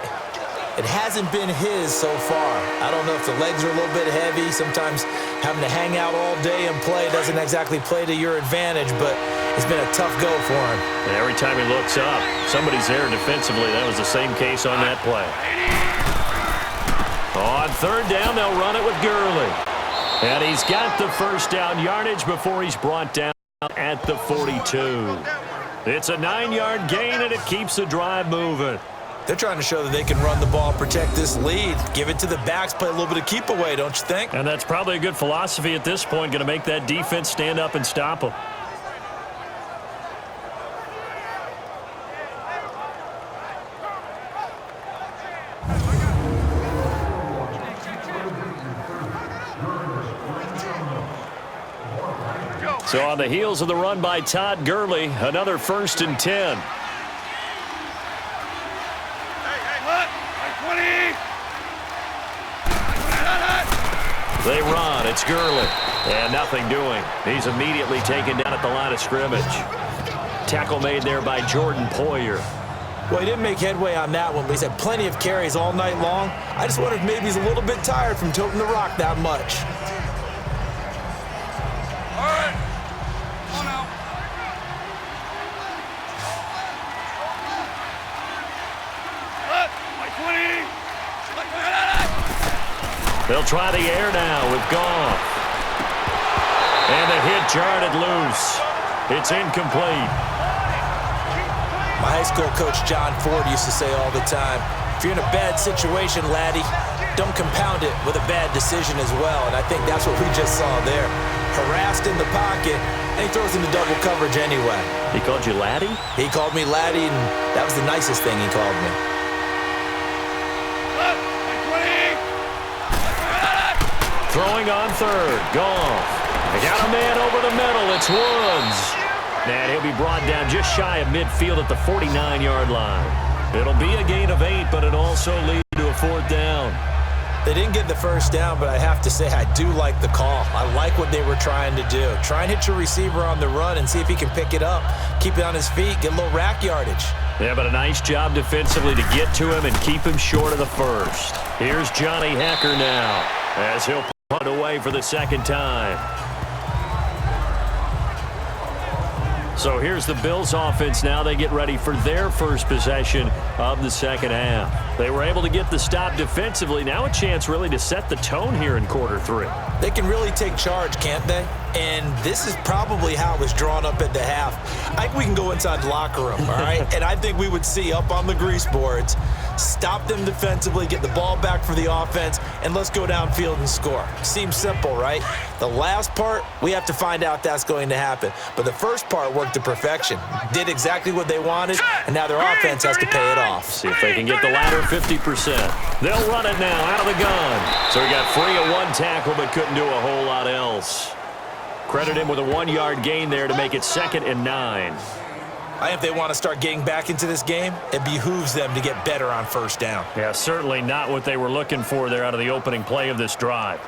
It hasn't been his so far. I don't know if the legs are a little bit heavy. Sometimes having to hang out all day and play doesn't exactly play to your advantage, but it's been a tough go for him. And every time he looks up, somebody's there defensively. That was the same case on that play. On 3rd down, they'll run it with Gurley. And he's got the first down yardage before he's brought down at the 42. It's a 9-yard gain, and it keeps the drive moving. They're trying to show that they can run the ball, protect this lead, give it to the backs, play a little bit of keep away, don't you think? And that's probably a good philosophy at this point, going to make that defense stand up and stop them. So on the heels of the run by Todd Gurley, another 1st and 10. They run. It's Gurley. And nothing doing. He's immediately taken down at the line of scrimmage. Tackle made there by Jordan Poyer. Well, he didn't make headway on that one, but he's had plenty of carries all night long. I just wonder if maybe he's a little bit tired from toting the rock that much. They'll try the air now with Goff. And the hit jarred it loose. It's incomplete. My high school coach, John Ford, used to say all the time, if you're in a bad situation, laddie, don't compound it with a bad decision as well. And I think that's what we just saw there. Harassed in the pocket, and he throws into double coverage anyway. He called you laddie? He called me laddie, and that was the nicest thing he called me. Throwing on 3rd. Goff. They got a man over the middle. It's Woods. And he'll be brought down just shy of midfield at the 49-yard line. It'll be a gain of 8, but it'll also lead to a 4th down. They didn't get the first down, but I have to say I do like the call. I like what they were trying to do. Try and hit your receiver on the run and see if he can pick it up. Keep it on his feet, get a little rack yardage. Yeah, but a nice job defensively to get to him and keep him short of the first. Here's Johnny Hacker now as he'll punt away for the 2nd time. So here's the Bills offense now. They get ready for their first possession of the 2nd half. They were able to get the stop defensively. Now a chance really to set the tone here in quarter 3. They can really take charge, can't they? And this is probably how it was drawn up at the half. I think we can go inside the locker room, all right? And I think we would see up on the grease boards, stop them defensively, get the ball back for the offense, and let's go downfield and score. Seems simple, right? The last part, we have to find out that's going to happen. But the first part worked to perfection. Did exactly what they wanted, and now their offense has to pay it off. See if they can get the latter 50%. They'll run it now out of the gun. So he got free of 1 tackle but couldn't do a whole lot else. Credit him with a 1-yard gain there to make it 2nd and 9. I think if they want to start getting back into this game, it behooves them to get better on first down. Yeah, certainly not what they were looking for there out of the opening play of this drive.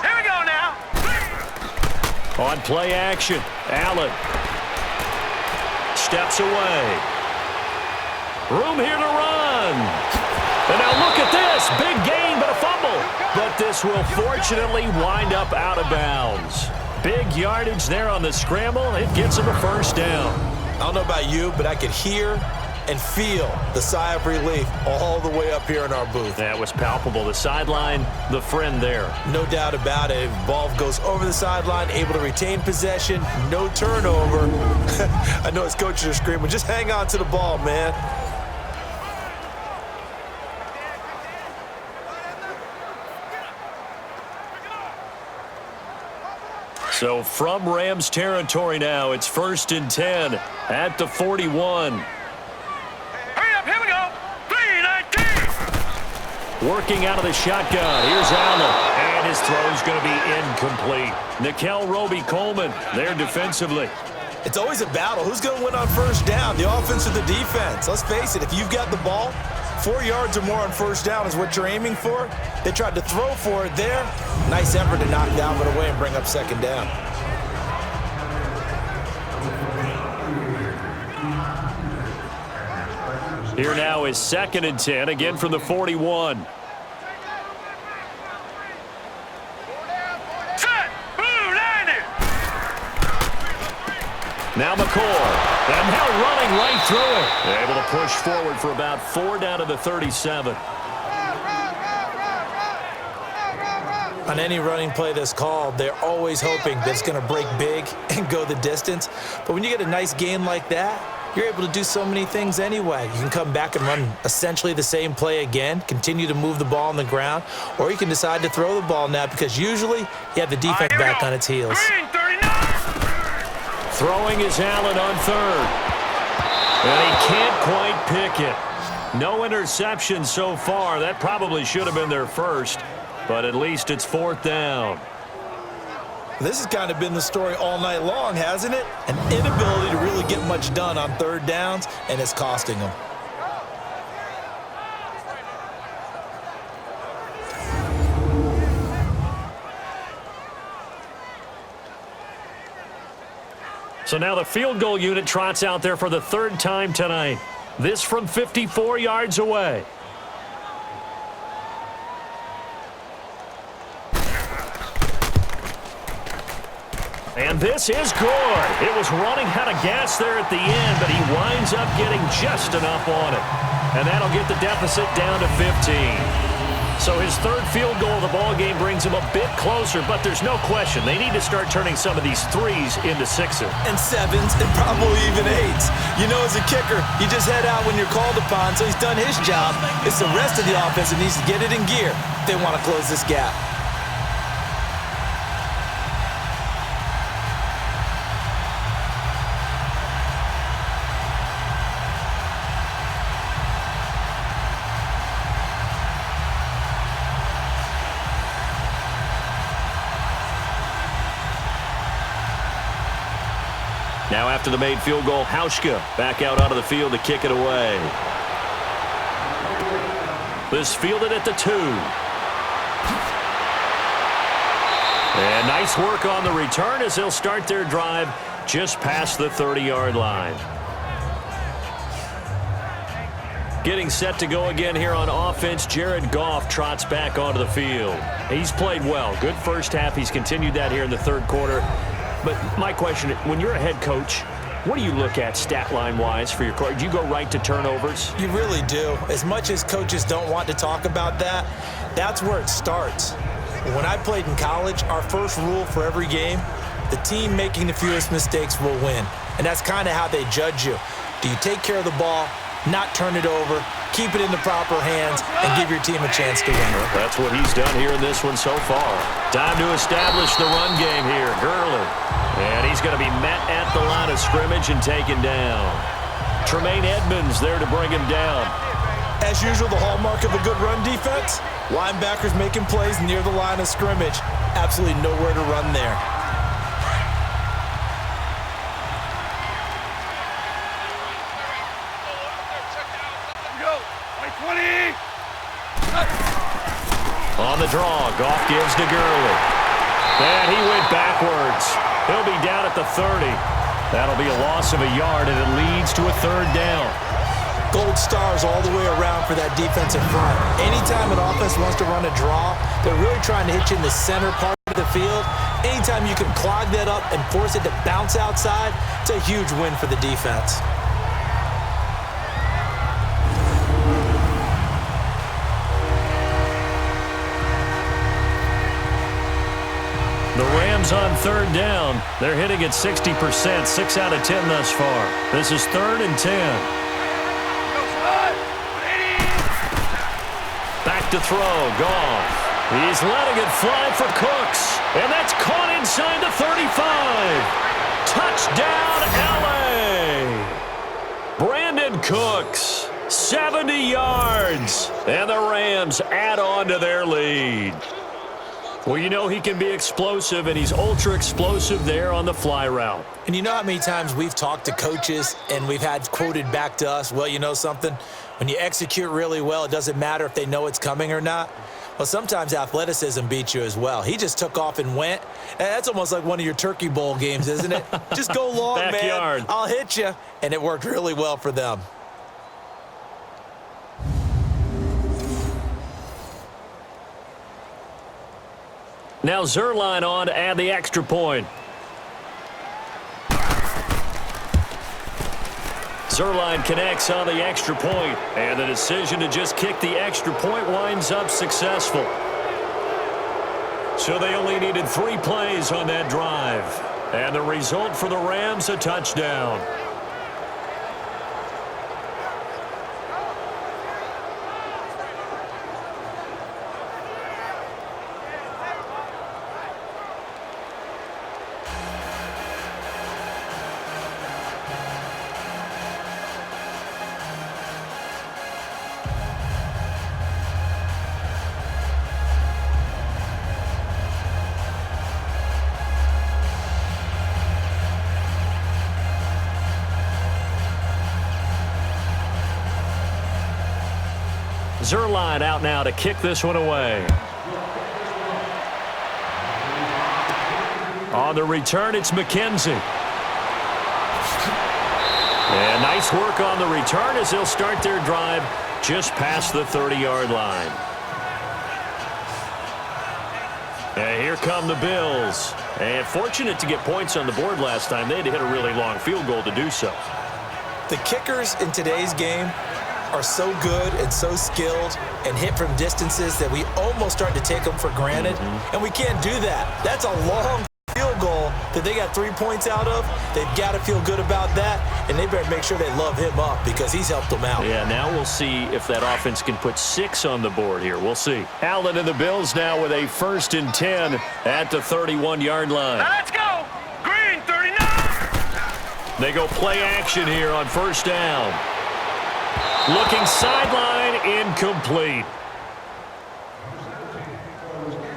Here we go now. On play action, Allen steps away. Room here to run. And now look at this. Big gain, but a fumble. But this will fortunately wind up out of bounds. Big yardage there on the scramble. It gets him a first down. I don't know about you, but I could hear and feel the sigh of relief all the way up here in our booth. That was palpable. The sideline, the friend there. No doubt about it. Ball goes over the sideline, able to retain possession, no turnover. I know his coaches are screaming, just hang on to the ball, man. So from Rams territory now, it's 1st and 10 at the 41. Hurry up, here we go. 3-19. Working out of the shotgun. Here's Allen. And his throw's going to be incomplete. Nickel Roby-Coleman there defensively. It's always a battle. Who's going to win on first down, the offense or the defense? Let's face it, if you've got the ball, 4 yards or more on first down is what you're aiming for. They tried to throw for it there. Nice effort to knock that one away and bring up second down. Here now is 2nd and 10, again from the 41. Set. Blue line it. Now McCoy. And now running right through it. Able to push forward for about 4 down to the 37. On any running play that's called, they're always hoping that it's going to break big and go the distance. But when you get a nice gain like that, you're able to do so many things anyway. You can come back and run essentially the same play again, continue to move the ball on the ground, or you can decide to throw the ball now because usually you have the defense back on its heels. Green 39. Throwing is Allen on 3rd. And he can't quite pick it. No interception so far. That probably should have been their first, but at least it's 4th down. This has kind of been the story all night long, hasn't it? An inability to really get much done on 3rd downs, and it's costing them. So now the field goal unit trots out there for the 3rd time tonight. This from 54 yards away. And this is good. It was running out of gas there at the end, but he winds up getting just enough on it. And that'll get the deficit down to 15. So his 3rd field goal of the ballgame brings him a bit closer, but there's no question they need to start turning some of these 3s into 6s. And 7s and probably even 8s. You know, as a kicker, you just head out when you're called upon, so he's done his job. It's the rest of the offense that needs to get it in gear if they want to close this gap. Now after the made field goal, Hauschka back out onto the field to kick it away. This fielded at the 2. And nice work on the return as they'll start their drive just past the 30-yard line. Getting set to go again here on offense, Jared Goff trots back onto the field. He's played well. Good first half. He's continued that here in the 3rd quarter. But my question, when you're a head coach, what do you look at stat line-wise for your court? Do you go right to turnovers? You really do. As much as coaches don't want to talk about that, that's where it starts. When I played in college, our first rule for every game, the team making the fewest mistakes will win. And that's kind of how they judge you. Do you take care of the ball, not turn it over, keep it in the proper hands, and give your team a chance to win? That's what he's done here in this one so far. Time to establish the run game here. Gurley. And he's going to be met at the line of scrimmage and taken down. Tremaine Edmonds there to bring him down. As usual, the hallmark of a good run defense, linebackers making plays near the line of scrimmage. Absolutely nowhere to run there. On the draw, Goff gives to Gurley. And he went backwards. He'll be down at the 30. That'll be a loss of a yard, and it leads to a 3rd down. Gold stars all the way around for that defensive front. Anytime an offense wants to run a draw, they're really trying to hit you in the center part of the field, anytime you can clog that up and force it to bounce outside, it's a huge win for the defense. The Rams on third down. They're hitting at 60%, 6 out of 10 thus far. This is 3rd and 10. Back to throw, Goff. He's letting it fly for Cooks. And that's caught inside the 35. Touchdown, L.A. Brandon Cooks, 70 yards. And the Rams add on to their lead. Well, you know he can be explosive, and he's ultra-explosive there on the fly route. And you know how many times we've talked to coaches and we've had quoted back to us, well, you know something? When you execute really well, it doesn't matter if they know it's coming or not. Well, sometimes athleticism beats you as well. He just took off and went. And that's almost like one of your Turkey Bowl games, isn't it? Just go long, Backyard. man. I'll hit you. And it worked really well for them. Now Zerline on to add the extra point. Zerline connects on the extra point, and the decision to just kick the extra point winds up successful. So they only needed 3 plays on that drive, and the result for the Rams, a touchdown. Zerline out now to kick this one away. On the return, it's McKenzie. And nice work on the return as they'll start their drive just past the 30-yard line. And here come the Bills. And fortunate to get points on the board last time. They had to hit a really long field goal to do so. The kickers in today's game are so good and so skilled and hit from distances that we almost start to take them for granted. And we can't do that. That's a long field goal that they got 3 points out of. They've got to feel good about that, and they better make sure they love him up because he's helped them out. Yeah, now we'll see if that offense can put 6 on the board here. We'll see. Allen and the Bills now with a 1st and 10 at the 31-yard line. Now let's go. Green, 39. They go play action here on 1st down. Looking sideline, incomplete.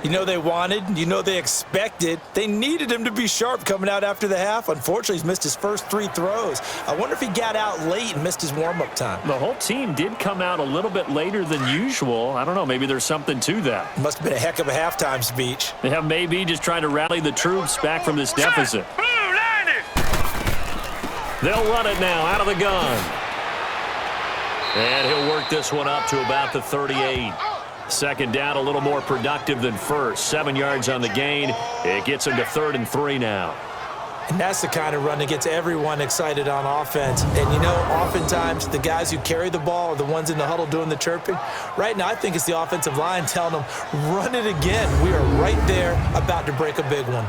You know they wanted, you know they expected. They needed him to be sharp coming out after the half. Unfortunately, he's missed his first 3 throws. I wonder if he got out late and missed his warm-up time. The whole team did come out a little bit later than usual. I don't know, maybe there's something to that. Must have been a heck of a halftime speech. Yeah, maybe just trying to rally the troops back from this deficit. Blue, 90. They'll run it now out of the gun. And he'll work this one up to about the 38. 2nd down, a little more productive than first. 7 yards on the gain. It gets him to 3rd and 3 now. And that's the kind of run that gets everyone excited on offense. And, you know, oftentimes the guys who carry the ball are the ones in the huddle doing the chirping. Right now, I think it's the offensive line telling them, run it again. We are right there about to break a big one.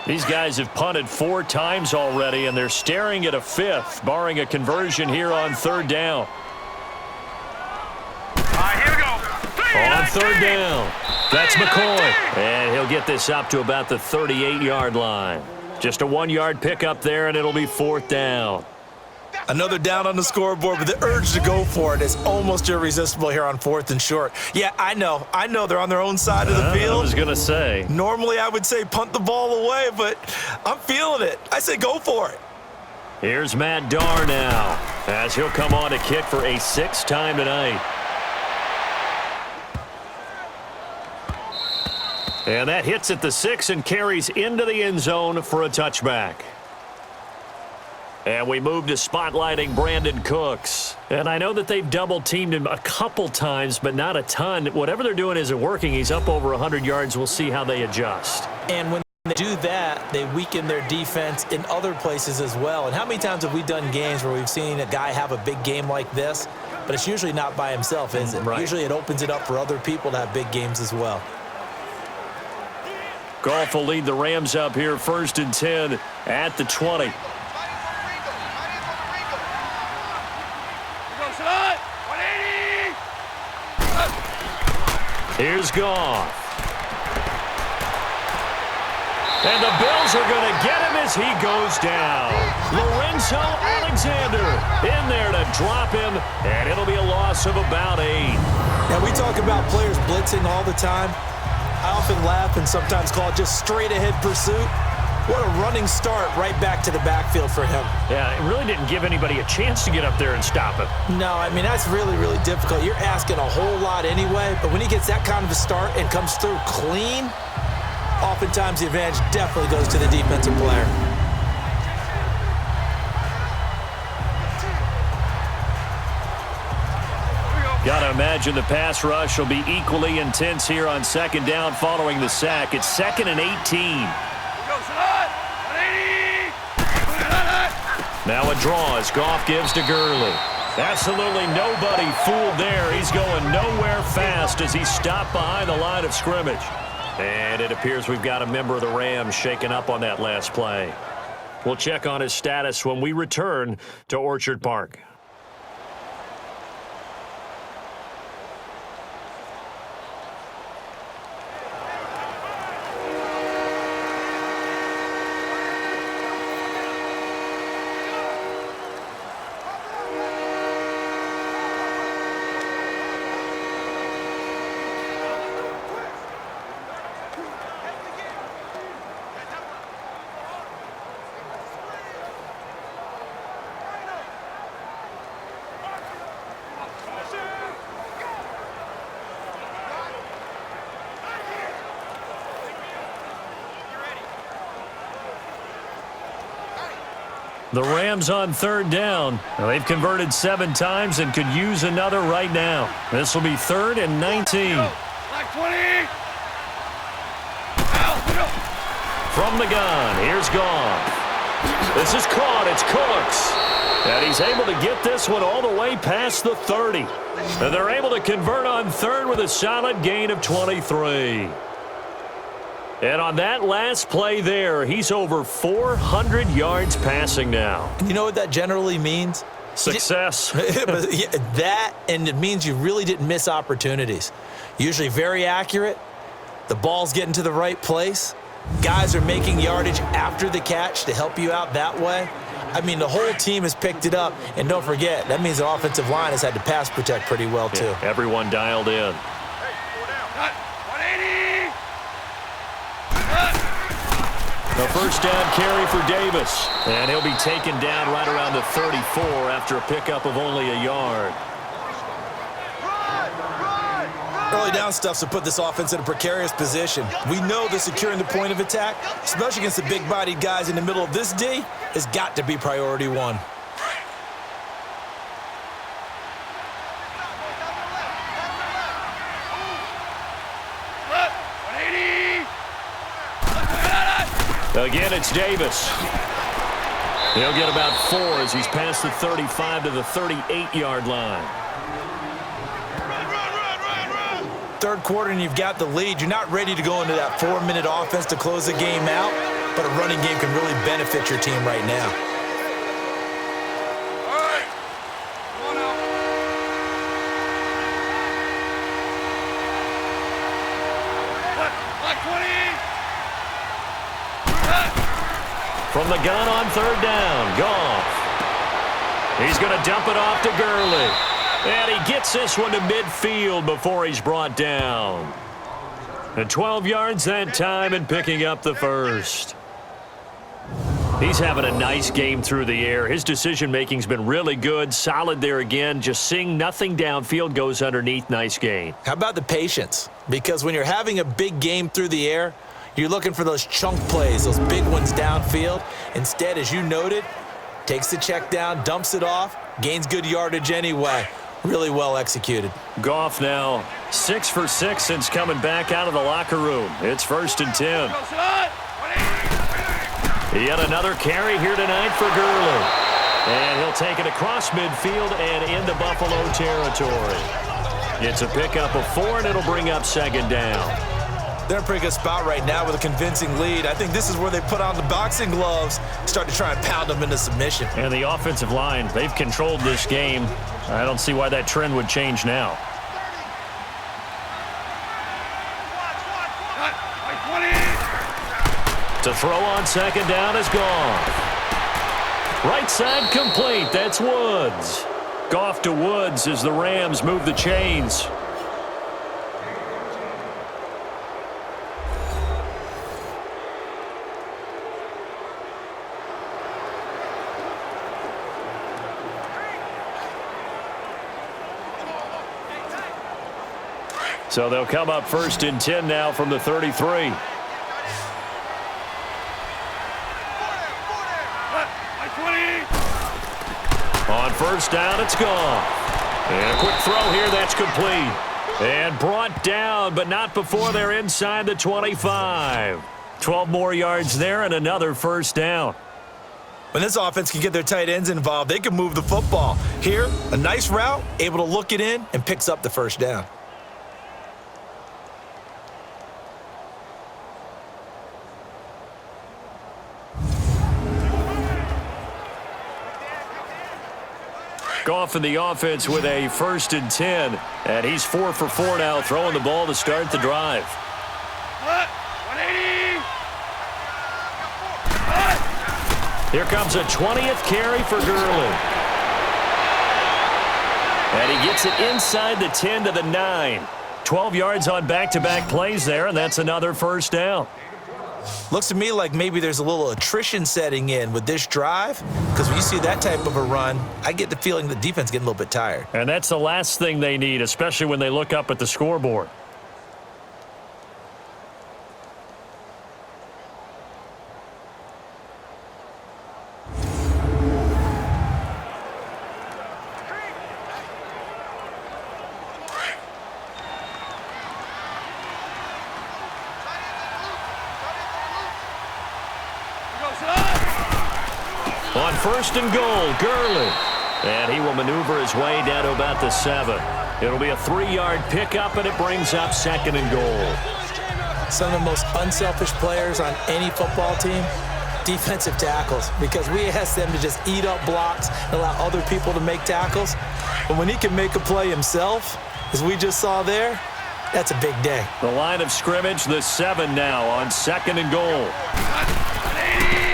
These guys have punted 4 times already, and they're staring at a 5th, barring a conversion here on 3rd down. All right, here we go. On 3rd down, that's McCoy. And he'll get this up to about the 38-yard line. Just a 1-yard pickup there, and it'll be 4th down. Another down on the scoreboard, but the urge to go for it is almost irresistible here on 4th and short. Yeah, I know they're on their own side of the field. I was going to say. Normally I would say punt the ball away, but I'm feeling it. I say go for it. Here's Matt Darr now, as he'll come on to kick for a 6th time tonight. And that hits at the 6 and carries into the end zone for a touchback. And we move to spotlighting Brandon Cooks. And I know that they've double-teamed him a couple times, but not a ton. Whatever they're doing isn't working. He's up over 100 yards. We'll see how they adjust. And when they do that, they weaken their defense in other places as well. And how many times have we done games where we've seen a guy have a big game like this, but it's usually not by himself, is it? Right. Usually it opens it up for other people to have big games as well. Goff will lead the Rams up here 1st and 10 at the 20. Here's Goff. And the Bills are going to get him as he goes down. Lorenzo Alexander in there to drop him, and it'll be a loss of about 8. Now, we talk about players blitzing all the time. I often laugh and sometimes call it just straight-ahead pursuit. What a running start right back to the backfield for him. Yeah, it really didn't give anybody a chance to get up there and stop him. No, I mean, that's really, really difficult. You're asking a whole lot anyway, but when he gets that kind of a start and comes through clean, oftentimes the advantage definitely goes to the defensive player. Got to imagine the pass rush will be equally intense here on 2nd down following the sack. It's 2nd and 18. Now a draw as Goff gives to Gurley. Absolutely nobody fooled there. He's going nowhere fast as he's stopped behind the line of scrimmage. And it appears we've got a member of the Rams shaken up on that last play. We'll check on his status when we return to Orchard Park. The Rams on 3rd down. Now, they've converted 7 times and could use another right now. This will be 3rd and 19. Like 20. From the gun, here's Goff. This is caught. It's Cooks. And he's able to get this one all the way past the 30. And they're able to convert on 3rd with a solid gain of 23. And on that last play there, he's over 400 yards passing now. You know what that generally means? Success. That, and it means you really didn't miss opportunities. Usually very accurate. The ball's getting to the right place. Guys are making yardage after the catch to help you out that way. I mean, the whole team has picked it up. And don't forget, that means the offensive line has had to pass protect pretty well, too. Yeah, everyone dialed in. The first down carry for Davis. And he'll be taken down right around the 34 after a pickup of only a yard. Early down stuff's to put this offense in a precarious position. We know that securing the point of attack, especially against the big-bodied guys in the middle of this D, has got to be priority 1. Again, it's Davis. He'll get about 4 as he's past the 35 to the 38-yard line. Third quarter and you've got the lead. You're not ready to go into that 4-minute offense to close the game out, but a running game can really benefit your team right now. All right. Come on out. Like 20. From the gun on 3rd down, Goff. He's going to dump it off to Gurley. And he gets this one to midfield before he's brought down. And 12 yards that time and picking up the first. He's having a nice game through the air. His decision-making's been really good, solid there again. Just seeing nothing downfield goes underneath. Nice gain. How about the patience? Because when you're having a big game through the air, you're looking for those chunk plays, those big ones downfield. Instead, as you noted, Takes the check down, dumps it off, gains good yardage anyway. Really well executed. Goff now 6 for 6 since coming back out of the locker room. It's 1st and 10. Yet another carry here tonight for Gurley. And he'll take it across midfield and into Buffalo territory. It's a pickup of 4, and it'll bring up 2nd down. They're in a pretty good spot right now with a convincing lead. I think this is where they put on the boxing gloves, start to try and pound them into submission. And the offensive line, they've controlled this game. I don't see why that trend would change now. To throw on 2nd down is Goff. Right side complete. That's Woods. Goff to Woods as the Rams move the chains. So they'll come up 1st and 10 now from the 33. On 1st down, it's Goff. And a quick throw here, that's complete. And brought down, but not before they're inside the 25. 12 more yards there and another 1st down. When this offense can get their tight ends involved, they can move the football. Here, a nice route, able to look it in, and picks up the 1st down. Goff in the offense with a 1st and 10. And he's 4 for 4 now, throwing the ball to start the drive. 180. Here comes a 20th carry for Gurley. And he gets it inside the 10 to the 9. 12 yards on back-to-back plays there, and that's another 1st down. Looks to me like maybe there's a little attrition setting in with this drive, because when you see that type of a run, I get the feeling the defense getting a little bit tired. And that's the last thing they need, especially when they look up at the scoreboard. On 1st and goal, Gurley. And he will maneuver his way down to about the 7. It'll be a 3-yard pickup, and it brings up 2nd and goal. Some of the most unselfish players on any football team, defensive tackles, because we ask them to just eat up blocks and allow other people to make tackles. But when he can make a play himself, as we just saw there, that's a big day. The line of scrimmage, the 7 now on 2nd and goal.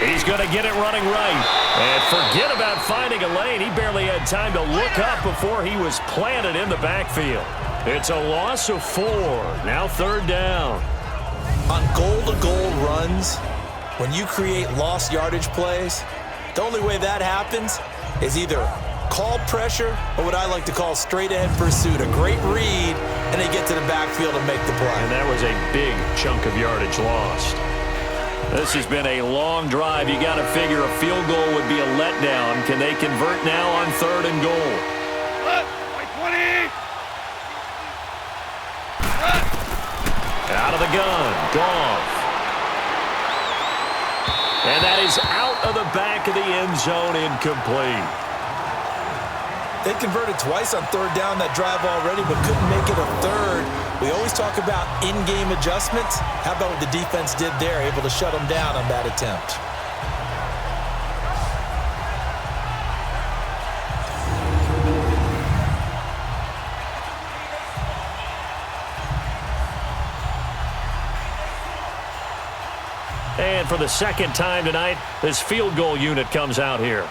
He's going to get it running right. And forget about finding a lane. He barely had time to look up before he was planted in the backfield. It's a loss of 4. Now 3rd down. On goal-to-goal runs, when you create lost yardage plays, the only way that happens is either called pressure or what I like to call straight-ahead pursuit. A great read, and they get to the backfield and make the play. And that was a big chunk of yardage lost. This has been a long drive. You got to figure a field goal would be a letdown. Can they convert now on 3rd and goal? 20. Out of the gun, Goff. And that is out of the back of the end zone, incomplete. They converted twice on 3rd down that drive already, but couldn't make it a 3rd. We always talk about in-game adjustments. How about what the defense did there, able to shut them down on that attempt? And for the 2nd time tonight, this field goal unit comes out here.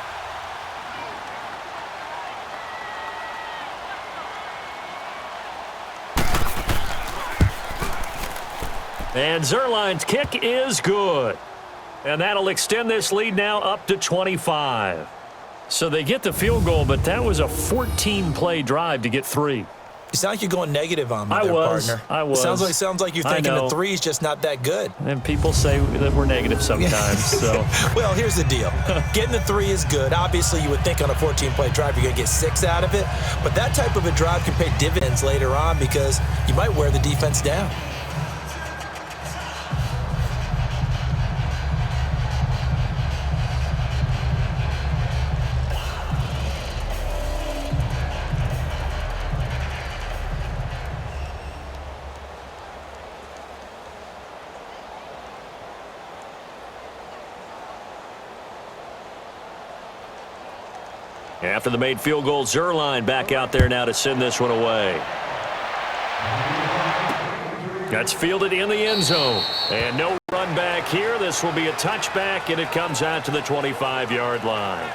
And Zuerlein's kick is good. And that'll extend this lead now up to 25. So they get the field goal, but that was a 14-play drive to get 3. You sound like you're going negative on me there, partner. I was. Sounds like you're thinking the three's just not that good. And people say that we're negative sometimes. So, well, here's the deal. Getting the 3 is good. Obviously, you would think on a 14-play drive you're going to get 6 out of it. But that type of a drive can pay dividends later on because you might wear the defense down. After the made field goal, Zuerlein back out there now to send this one away. That's fielded in the end zone. And no run back here. This will be a touchback, and it comes out to the 25-yard line.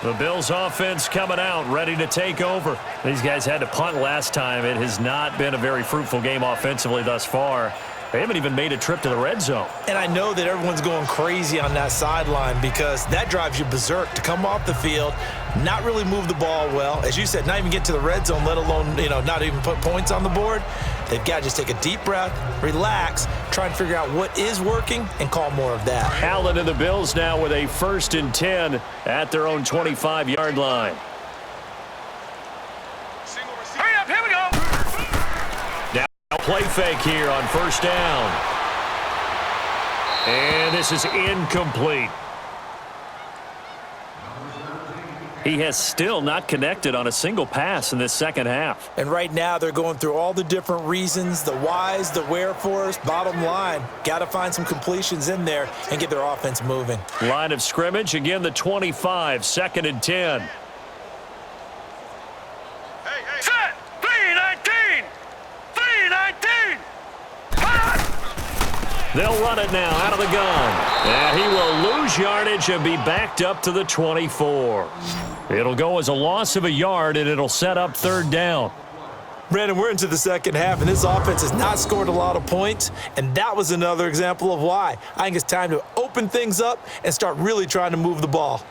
The Bills offense coming out, ready to take over. These guys had to punt last time. It has not been a very fruitful game offensively thus far. They haven't even made a trip to the red zone. And I know that everyone's going crazy on that sideline because that drives you berserk to come off the field, not really move the ball well. As you said, not even get to the red zone, let alone, not even put points on the board. They've got to just take a deep breath, relax, try and figure out what is working, and call more of that. Allen and the Bills now with a 1st and 10 at their own 25-yard line. Hurry up, here we go. Play fake here on 1st down. And this is incomplete. He has still not connected on a single pass in this second half. And right now they're going through all the different reasons, the whys, the wherefores. Bottom line, got to find some completions in there and get their offense moving. Line of scrimmage, again the 25, 2nd and 10. Set, 3-19. 3-19. They'll run it now out of the gun. And he will lose yardage and be backed up to the 24. It'll go as a loss of a yard, and it'll set up 3rd down. Brandon, we're into the second half, and this offense has not scored a lot of points, and that was another example of why. I think it's time to open things up and start really trying to move the ball.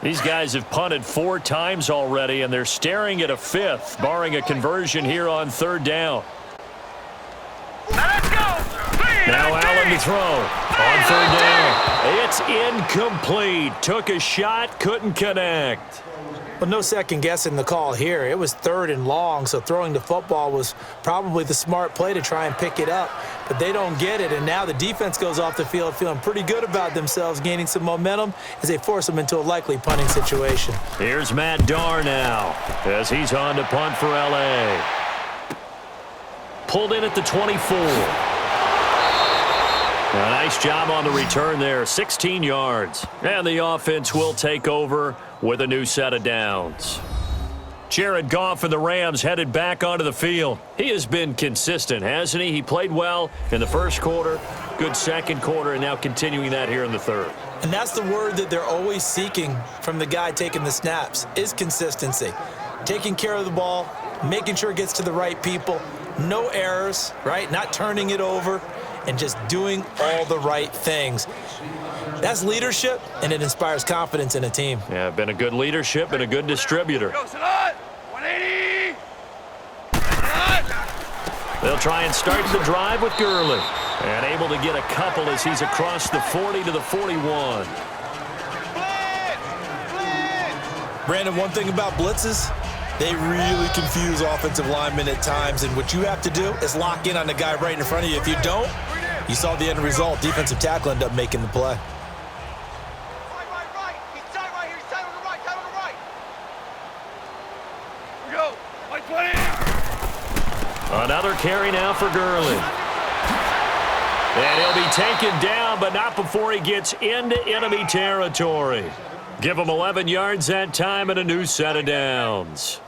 These guys have punted 4 times already, and they're staring at a 5th, barring a conversion here on 3rd down. Let's go. Now Allen to throw on 3rd down. It's incomplete. Took a shot, couldn't connect. Well, no second guessing the call here. It was 3rd and long, so throwing the football was probably the smart play to try and pick it up. But they don't get it, and now the defense goes off the field feeling pretty good about themselves, gaining some momentum as they force them into a likely punting situation. Here's Matt Darr now as he's on to punt for L.A. Pulled in at the 24. A nice job on the return there, 16 yards. And the offense will take over with a new set of downs. Jared Goff and the Rams headed back onto the field. He has been consistent, hasn't he? He played well in the first quarter, good second quarter, and now continuing that here in the third. And that's the word that they're always seeking from the guy taking the snaps, is consistency. Taking care of the ball, making sure it gets to the right people, no errors, right? Not turning it over, and just doing all the right things. That's leadership, and it inspires confidence in a team. Yeah, been a good leadership and a good distributor. Go, Salat. 180. They'll try and start the drive with Gurley. And able to get a couple as he's across the 40 to the 41. Brandon, one thing about blitzes, they really confuse offensive linemen at times, and what you have to do is lock in on the guy right in front of you. If you don't, you saw the end result. Defensive tackle ended up making the play. Right. He's tight right here. He's tight on the right. Tight on the right. Here we go. White 20. Another carry now for Gurley. And he'll be taken down, but not before he gets into enemy territory. Give him 11 yards that time and a new set of downs.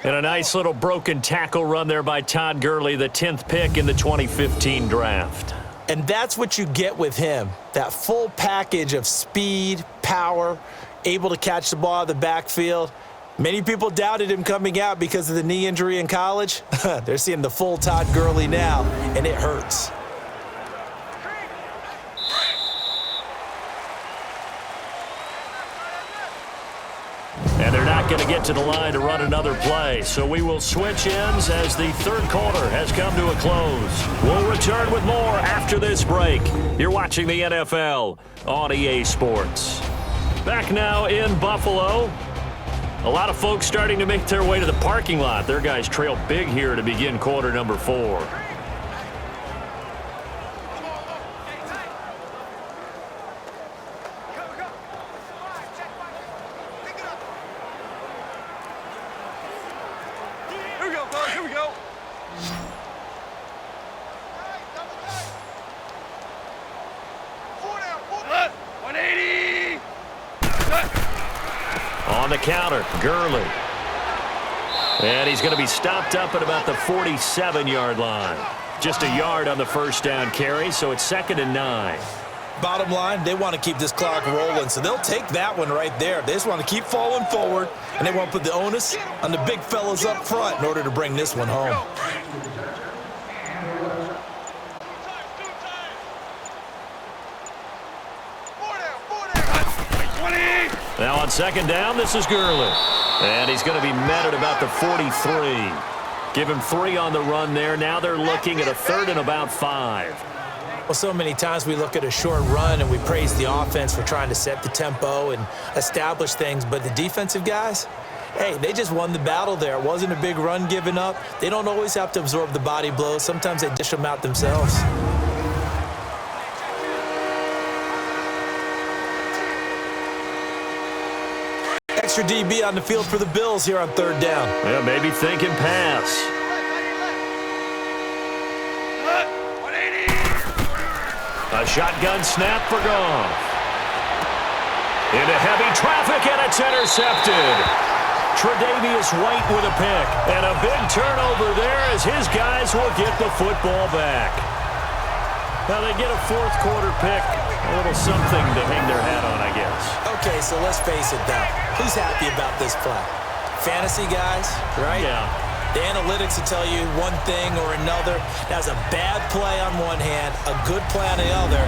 And a nice little broken tackle run there by Todd Gurley, the 10th pick in the 2015 draft. And that's what you get with him, that full package of speed, power, able to catch the ball out of the backfield. Many people doubted him coming out because of the knee injury in college. They're seeing the full Todd Gurley now, and it hurts. not going to get to the line to run another play. So we will switch ends as the third quarter has come to a close. We'll return with more after this break. You're watching the NFL on EA Sports. Back now in Buffalo. A lot of folks starting to make their way to the parking lot. Their guys trail big here to begin quarter number 4. Here we go. 180. On the counter, Gurley. And he's going to be stopped up at about the 47-yard line. Just a yard on the first down carry, so it's 2nd and 9. Bottom line, they want to keep this clock rolling, so they'll take that one right there. They just want to keep falling forward, and they want to put the onus on the big fellas up front in order to bring this one home. Now on 2nd down, this is Gurley. And he's going to be met at about the 43. Give him 3 on the run there. Now they're looking at a 3rd and about 5. Well, so many times we look at a short run and we praise the offense for trying to set the tempo and establish things, but the defensive guys, hey, they just won the battle there. It wasn't a big run given up. They don't always have to absorb the body blows. Sometimes they dish them out themselves. Extra DB on the field for the Bills here on 3rd down. Yeah, maybe thinking pass. A shotgun snap for Goff. Into heavy traffic, and it's intercepted. Tre'Davious White with a pick. And a big turnover there as his guys will get the football back. Now they get a 4th quarter pick. A little something to hang their hat on, I guess. Okay, so let's face it, though. Who's happy about this play? Fantasy guys, right? Yeah. The analytics will tell you one thing or another. That's a bad play on one hand, a good play on the other,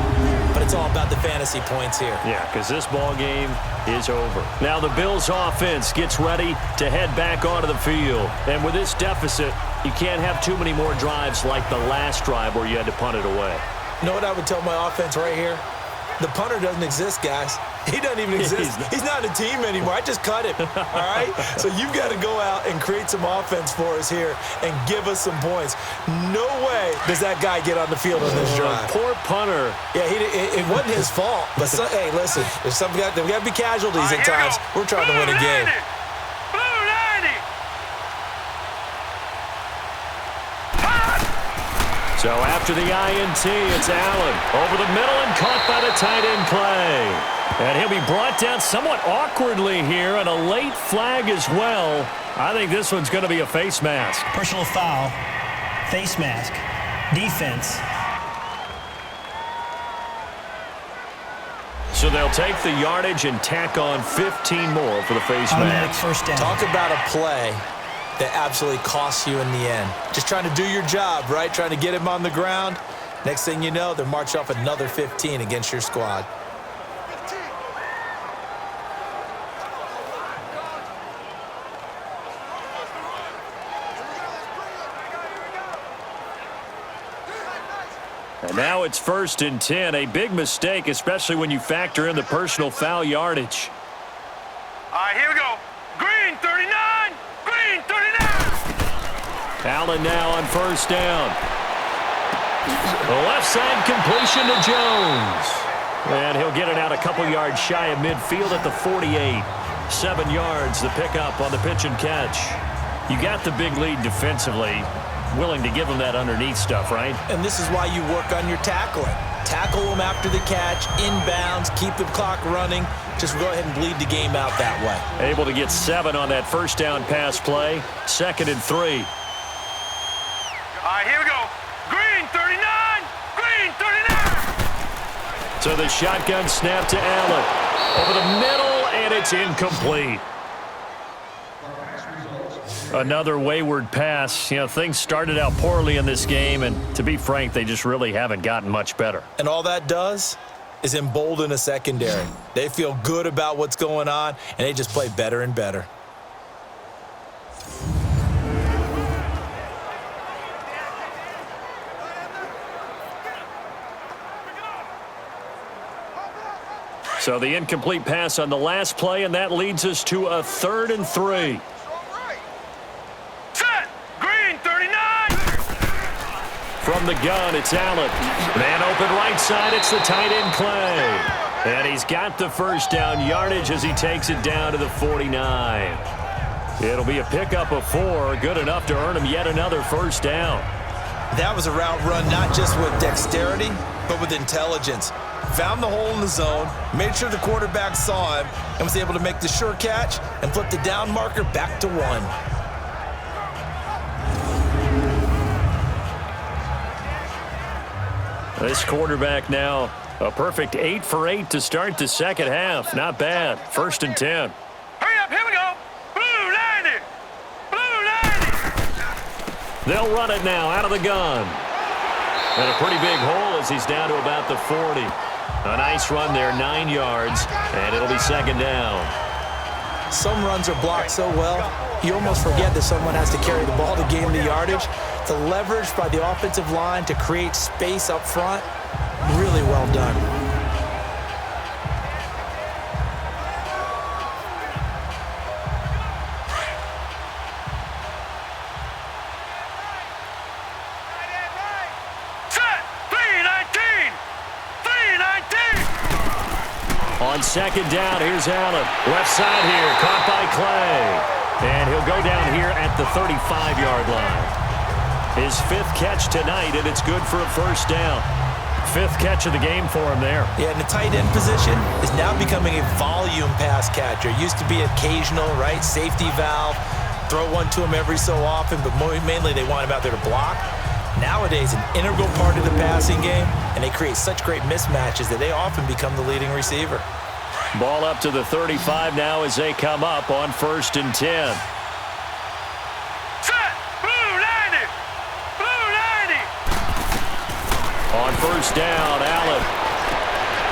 but it's all about the fantasy points here. Yeah, because this ball game is over. Now the Bills offense gets ready to head back onto the field. And with this deficit, you can't have too many more drives like the last drive where you had to punt it away. You know what I would tell my offense right here? The punter doesn't exist, guys. He doesn't even exist. He's not a team anymore. I just cut him, all right? So you've got to go out and create some offense for us here and give us some points. No way does that guy get on the field on this drive. Poor punter. Yeah, it wasn't his fault. But, hey, listen, there's we got to be casualties at times. We're trying to win a game. Blue 90. So after the INT, it's Allen. Over the middle and caught by the tight end play. And he'll be brought down somewhat awkwardly here, and a late flag as well. I think this one's going to be a face mask. Personal foul, face mask, defense. So they'll take the yardage and tack on 15 more for the face Automatic mask. first down. Talk about a play that absolutely costs you in the end. Just trying to do your job, right? Trying to get him on the ground. Next thing you know, they're marching off another 15 against your squad. And now it's 1st and 10. A big mistake, especially when you factor in the personal foul yardage. All right, here we go. Green 39. Green 39. Allen now on 1st down. The left side completion to Jones. And he'll get it out a couple yards shy of midfield at the 48. 7 yards, the pickup on the pitch and catch. You got the big lead defensively. Willing to give them that underneath stuff, right? And this is why you work on your tackling. Tackle them after the catch, inbounds, keep the clock running. Just go ahead and bleed the game out that way. Able to get 7 on that 1st down pass play. 2nd and 3. All right, here we go. Green 39. Green 39. So the shotgun snap to Allen. Over the middle, and it's incomplete. Another wayward pass. You know, things started out poorly in this game, and to be frank, they just really haven't gotten much better. And all that does is embolden a secondary. They feel good about what's going on, and they just play better and better. So the incomplete pass on the last play, and that leads us to a 3rd and 3. Set. Green 39. From the gun, it's Allen. Man open right side, it's the tight end Clay. And he's got the first down yardage as he takes it down to the 49. It'll be a pickup of 4, good enough to earn him yet another first down. That was a route run not just with dexterity, but with intelligence. Found the hole in the zone, made sure the quarterback saw him, and was able to make the sure catch and flip the down marker back to 1. This quarterback now, a perfect 8 for 8 to start the second half. Not bad. 1st and 10. Hurry up, here we go. Blue 90. Blue 90. They'll run it now out of the gun. And a pretty big hole as he's down to about the 40. A nice run there, 9 yards, and it'll be 2nd down. Some runs are blocked so well, you almost forget that someone has to carry the ball to gain the yardage. The leverage by the offensive line to create space up front, really well done. Set. 319. 319. On 2nd down, here's Allen. Left side here, caught by Clay. And he'll go down here at the 35-yard line. His 5th catch tonight, and it's good for a first down. 5th catch of the game for him there. Yeah, and the tight end position is now becoming a volume pass catcher. Used to be occasional, right? Safety valve. Throw one to him every so often, but mainly they want him out there to block. Nowadays, an integral part of the passing game, and they create such great mismatches that they often become the leading receiver. Ball up to the 35 now as they come up on 1st and 10. Set. Blue 90. Blue 90. On 1st down, Allen.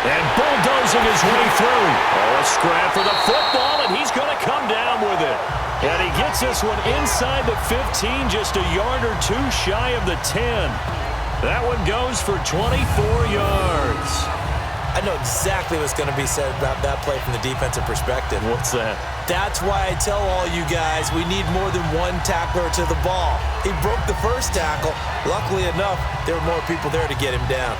And bulldozing his way through. Oh, a scrap for the football, and he's going to come down with it. And he gets this one inside the 15, just a yard or 2 shy of the 10. That one goes for 24 yards. I know exactly what's going to be said about that play from the defensive perspective. What's that? That's why I tell all you guys we need more than one tackler to the ball. He broke the first tackle. Luckily enough, there were more people there to get him down.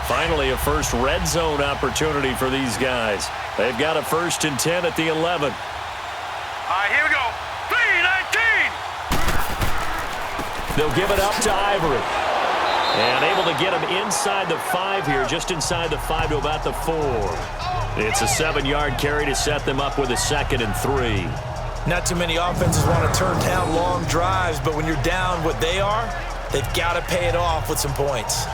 Finally, a first red zone opportunity for these guys. They've got a 1st and 10 at the 11. All right, here we go. 319. They'll give it up to Ivory. And able to get him inside the 5 here, just inside the 5 to about the 4. It's a 7-yard carry to set them up with a 2nd and 3. Not too many offenses want to turn down long drives, but when you're down what they are, they've got to pay it off with some points.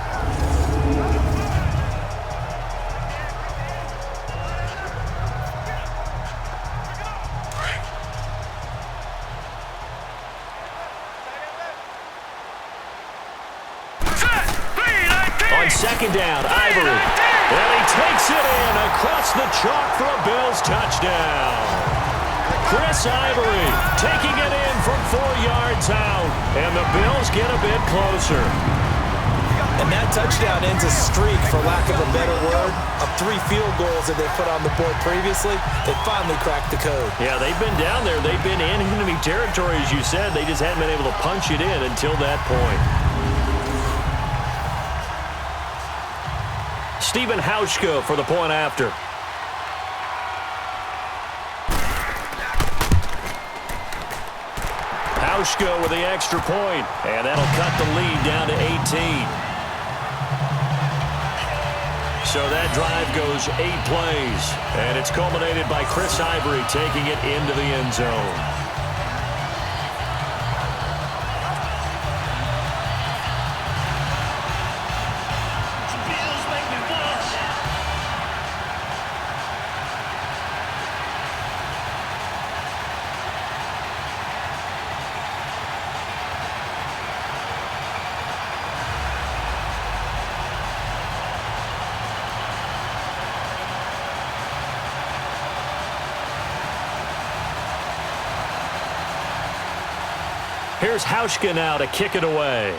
On 2nd down, Ivory. And he takes it in across the chalk for a Bills touchdown. Chris Ivory taking it in from 4 yards out. And the Bills get a bit closer. And that touchdown ends a streak, for lack of a better word, of 3 field goals that they put on the board previously. They finally cracked the code. Yeah, they've been down there. They've been in enemy territory, as you said. They just hadn't been able to punch it in until that point. Stephen Hauschka for the point after. Hauschka with the extra point, and that'll cut the lead down to 18. So that drive goes 8 plays, and it's culminated by Chris Ivory taking it into the end zone. Here's Hauschka now to kick it away.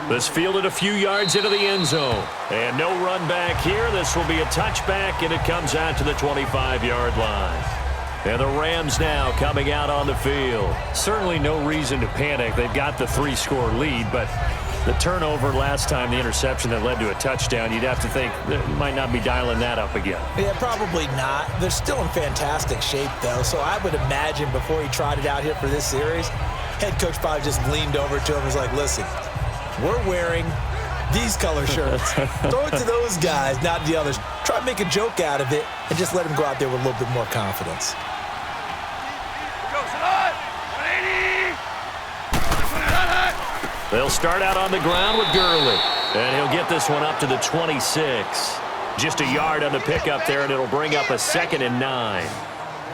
This fielded a few yards into the end zone. And no run back here. This will be a touchback, and it comes out to the 25-yard line. And the Rams now coming out on the field. Certainly no reason to panic. They've got the 3-score lead, but the turnover last time, the interception that led to a touchdown, you'd have to think they might not be dialing that up again. Yeah, probably not. They're still in fantastic shape, though, so I would imagine before he trotted out here for this series, head coach probably just leaned over to him and was like, listen, we're wearing these color shirts. Throw it to those guys, not the others. Try to make a joke out of it and just let them go out there with a little bit more confidence. They'll start out on the ground with Gurley. And he'll get this one up to the 26. Just a yard on the pickup there, and it'll bring up a 2nd and 9.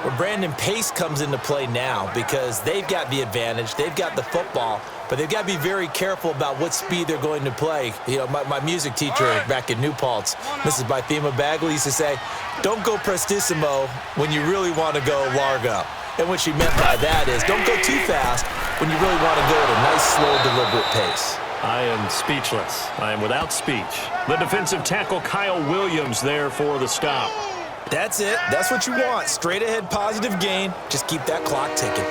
Well, Brandon, pace comes into play now because they've got the advantage. They've got the football, but they've got to be very careful about what speed they're going to play. You know, my music teacher back in New Paltz, Mrs. Bythema Bagley, used to say, don't go prestissimo when you really want to go largo. And what she meant by that is don't go too fast when you really want to go at a nice, slow, deliberate pace. I am speechless. I am without speech. The defensive tackle Kyle Williams there for the stop. That's it. That's what you want. Straight ahead, positive gain. Just keep that clock ticking.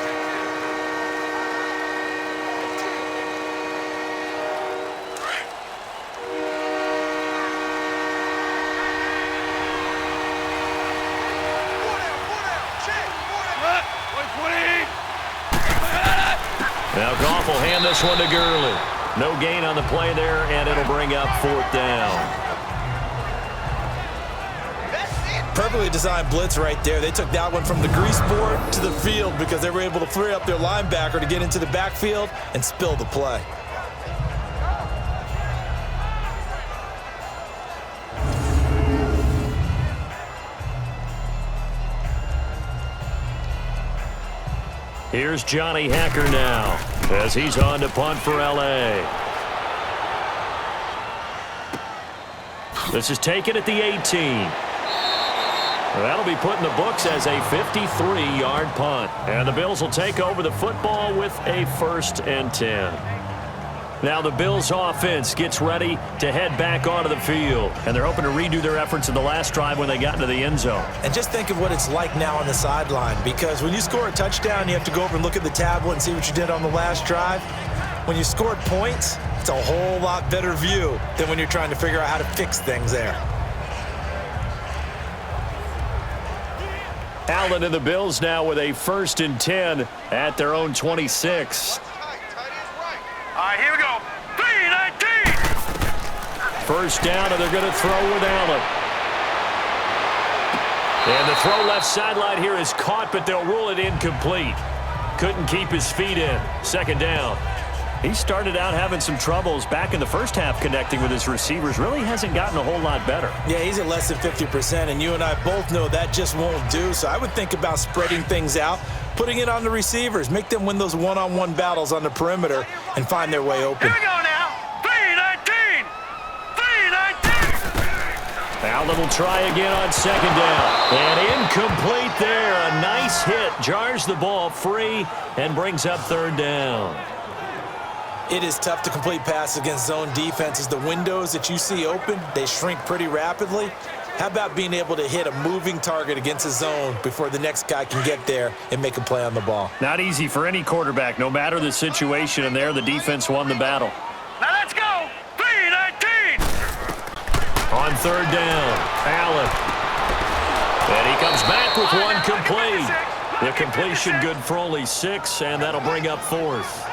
Now Goff will hand this one to Gurley. No gain on the play there, and it'll bring up 4th down. Perfectly designed blitz right there. They took that one from the grease board to the field because they were able to free up their linebacker to get into the backfield and spill the play. Here's Johnny Hacker now as he's on to punt for L.A. This is taken at the 18. That'll be put in the books as a 53-yard punt. And the Bills will take over the football with a 1st and 10. Now the Bills offense gets ready to head back onto the field. And they're hoping to redo their efforts in the last drive when they got into the end zone. And just think of what it's like now on the sideline, because when you score a touchdown, you have to go over and look at the tablet and see what you did on the last drive. When you scored points, it's a whole lot better view than when you're trying to figure out how to fix things there. Allen and the Bills now with a 1st and 10 at their own 26. All right, here we go. 3-19. 1st down, and they're going to throw with Allen. And the throw left sideline here is caught, but they'll rule it incomplete. Couldn't keep his feet in. 2nd down. He started out having some troubles back in the first half connecting with his receivers. Really hasn't gotten a whole lot better. Yeah, he's at less than 50%, and you and I both know that just won't do. So I would think about spreading things out, putting it on the receivers, make them win those one-on-one battles on the perimeter and find their way open. Here we go now. 3-19. 3-19. Allen will try again on 2nd down. And incomplete there. A nice hit. Jars the ball free and brings up 3rd down. It is tough to complete passes against zone defenses. The windows that you see open, they shrink pretty rapidly. How about being able to hit a moving target against a zone before the next guy can get there and make a play on the ball? Not easy for any quarterback, no matter the situation, and there the defense won the battle. Now let's go. 3-19. On 3rd down, Allen. And he comes back with one complete. The completion good for only 6, and that'll bring up 4th.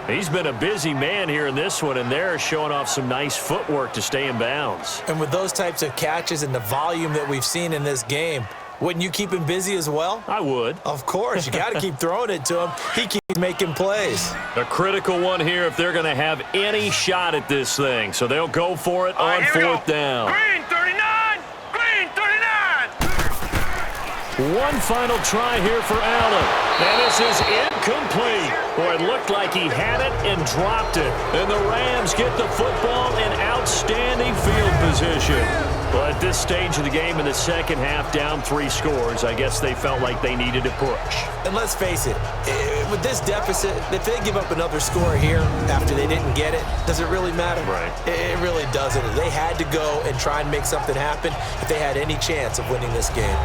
He's been a busy man here in this one, and they're showing off some nice footwork to stay in bounds. And with those types of catches and the volume that we've seen in this game, wouldn't you keep him busy as well? I would. Of course. You got to keep throwing it to him. He keeps making plays. A critical one here if they're going to have any shot at this thing. So they'll go for it on 4th down. Green 39. Green 39. One final try here for Allen. And this is incomplete. Boy, it looked like he had it and dropped it. And the Rams get the football in outstanding field position. Well, at this stage of the game in the second half, down 3 scores, I guess they felt like they needed to push. And let's face it, with this deficit, if they give up another score here after they didn't get it, does it really matter? Right. It really doesn't. They had to go and try and make something happen if they had any chance of winning this game.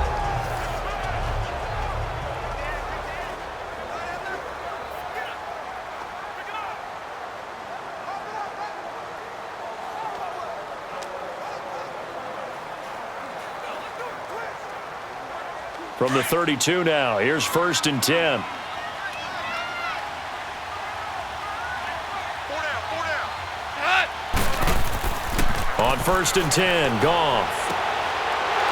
From the 32 now, here's 1st and 10. On 1st and 10, Goff.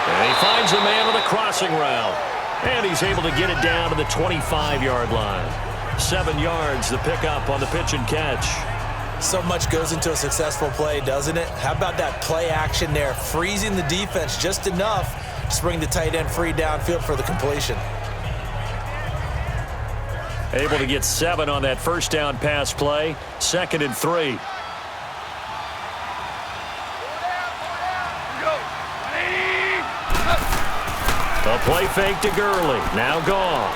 And he finds a man on the crossing route. And he's able to get it down to the 25-yard line. 7 yards, the pickup on the pitch and catch. So much goes into a successful play, doesn't it? How about that play action there, freezing the defense just enough to bring the tight end free downfield for the completion. Able to get 7 on that first down pass play. 2nd and 3. A play fake to Gurley. Now Goff.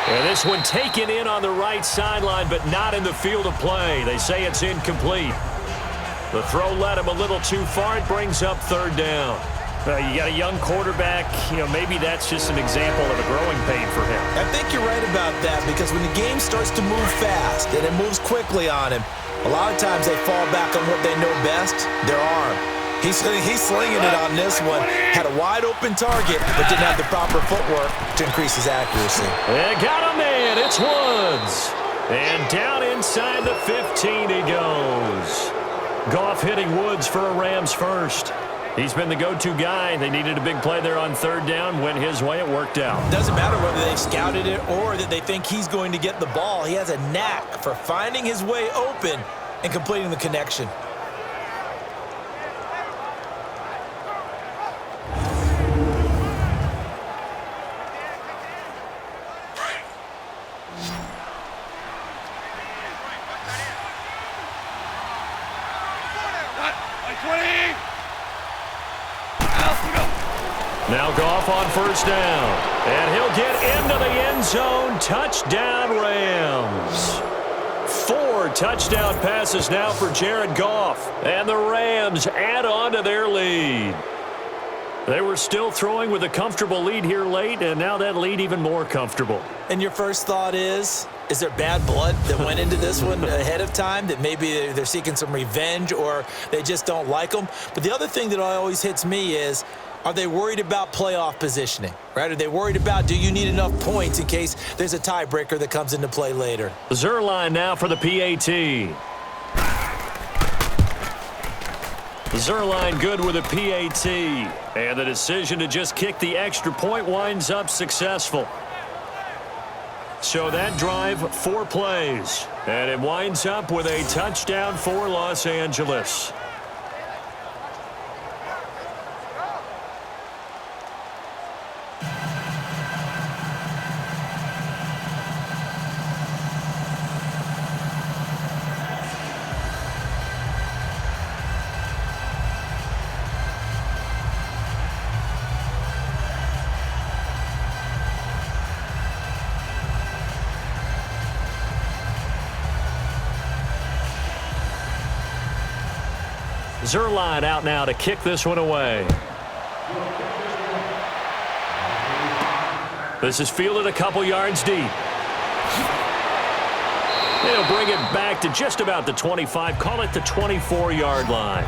And this one taken in on the right sideline, but not in the field of play. They say it's incomplete. The throw led him a little too far. It brings up 3rd down. You got a young quarterback. Maybe that's just an example of a growing pain for him. I think you're right about that, because when the game starts to move fast and it moves quickly on him, a lot of times they fall back on what they know best, their arm. He's slinging it on this one. Had a wide open target, but didn't have the proper footwork to increase his accuracy. And got a man. It's Woods. And down inside the 15 he goes. Goff hitting Woods for a Rams first. He's been the go-to guy. They needed a big play there on 3rd down. Went his way. It worked out. Doesn't matter whether they've scouted it or that they think he's going to get the ball. He has a knack for finding his way open and completing the connection. Now Goff on 1st down. And he'll get into the end zone. Touchdown, Rams. 4 touchdown passes now for Jared Goff. And the Rams add on to their lead. They were still throwing with a comfortable lead here late, and now that lead even more comfortable. And your first thought is there bad blood that went into this one ahead of time, that maybe they're seeking some revenge or they just don't like them? But the other thing that always hits me is, are they worried about playoff positioning, right? Are they worried about, do you need enough points in case there's a tiebreaker that comes into play later? Zerline now for the PAT. Zerline good with a PAT. And the decision to just kick the extra point winds up successful. So that drive, 4 plays. And it winds up with a touchdown for Los Angeles. Zerline out now to kick this one away. This is fielded a couple yards deep. They'll bring it back to just about the 25, call it the 24-yard line.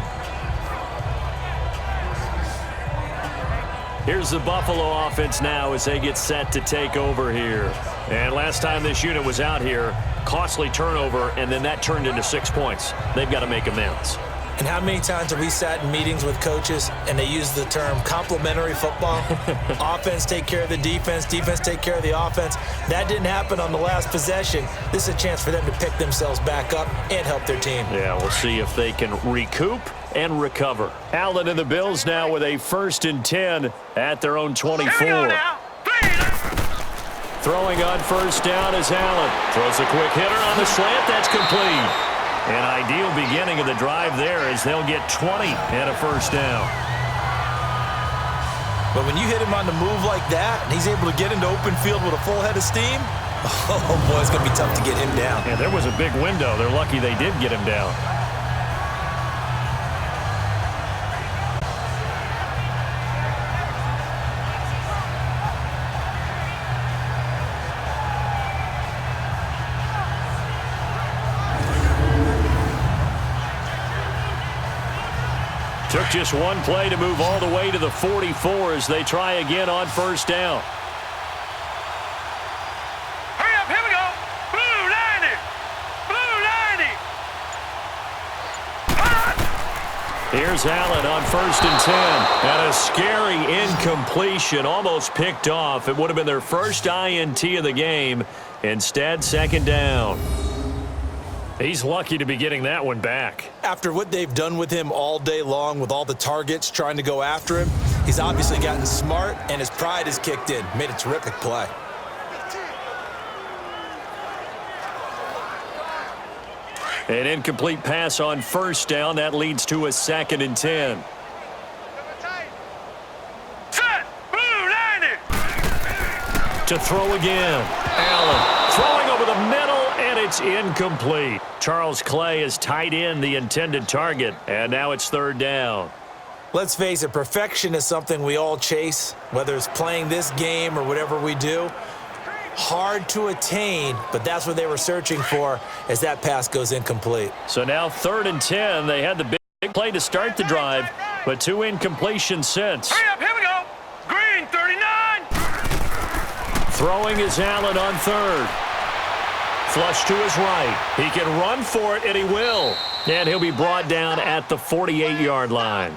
Here's the Buffalo offense now as they get set to take over here. And last time this unit was out here, costly turnover, and then that turned into 6 points. They've got to make amends. And how many times have we sat in meetings with coaches and they use the term complementary football? Offense take care of the defense, defense take care of the offense. That didn't happen on the last possession. This is a chance for them to pick themselves back up and help their team. Yeah, we'll see if they can recoup and recover. Allen and the Bills now with a 1st and 10 at their own 24. Throwing on 1st down is Allen. Throws a quick hitter on the slant. That's complete. An ideal beginning of the drive there as they'll get 20 and a first down. But when you hit him on the move like that, and he's able to get into open field with a full head of steam, oh, boy, it's going to be tough to get him down. Yeah, there was a big window. They're lucky they did get him down. Took just one play to move all the way to the 44 as they try again on first down. Hurry up, here we go. Blue 90. Blue 90. Here's Allen on 1st and 10. And a scary incompletion, almost picked off. It would have been their first INT of the game. Instead, 2nd down. He's lucky to be getting that one back. After what they've done with him all day long with all the targets trying to go after him, he's obviously gotten smart and his pride has kicked in. Made a terrific play. An incomplete pass on first down. That leads to a 2nd and 10. Set. Blue 90. To throw again. Allen throwing over the middle, and it's incomplete. Charles Clay is tight in the intended target, and now it's 3rd down. Let's face it, perfection is something we all chase, whether it's playing this game or whatever we do. Hard to attain, but that's what they were searching for as that pass goes incomplete. So now 3rd and 10. They had the big play to start the drive, but 2 incompletions since. Hurry up, here we go. Green 39. Throwing is Allen on 3rd. Flush to his right. He can run for it, and he will. And he'll be brought down at the 48-yard line.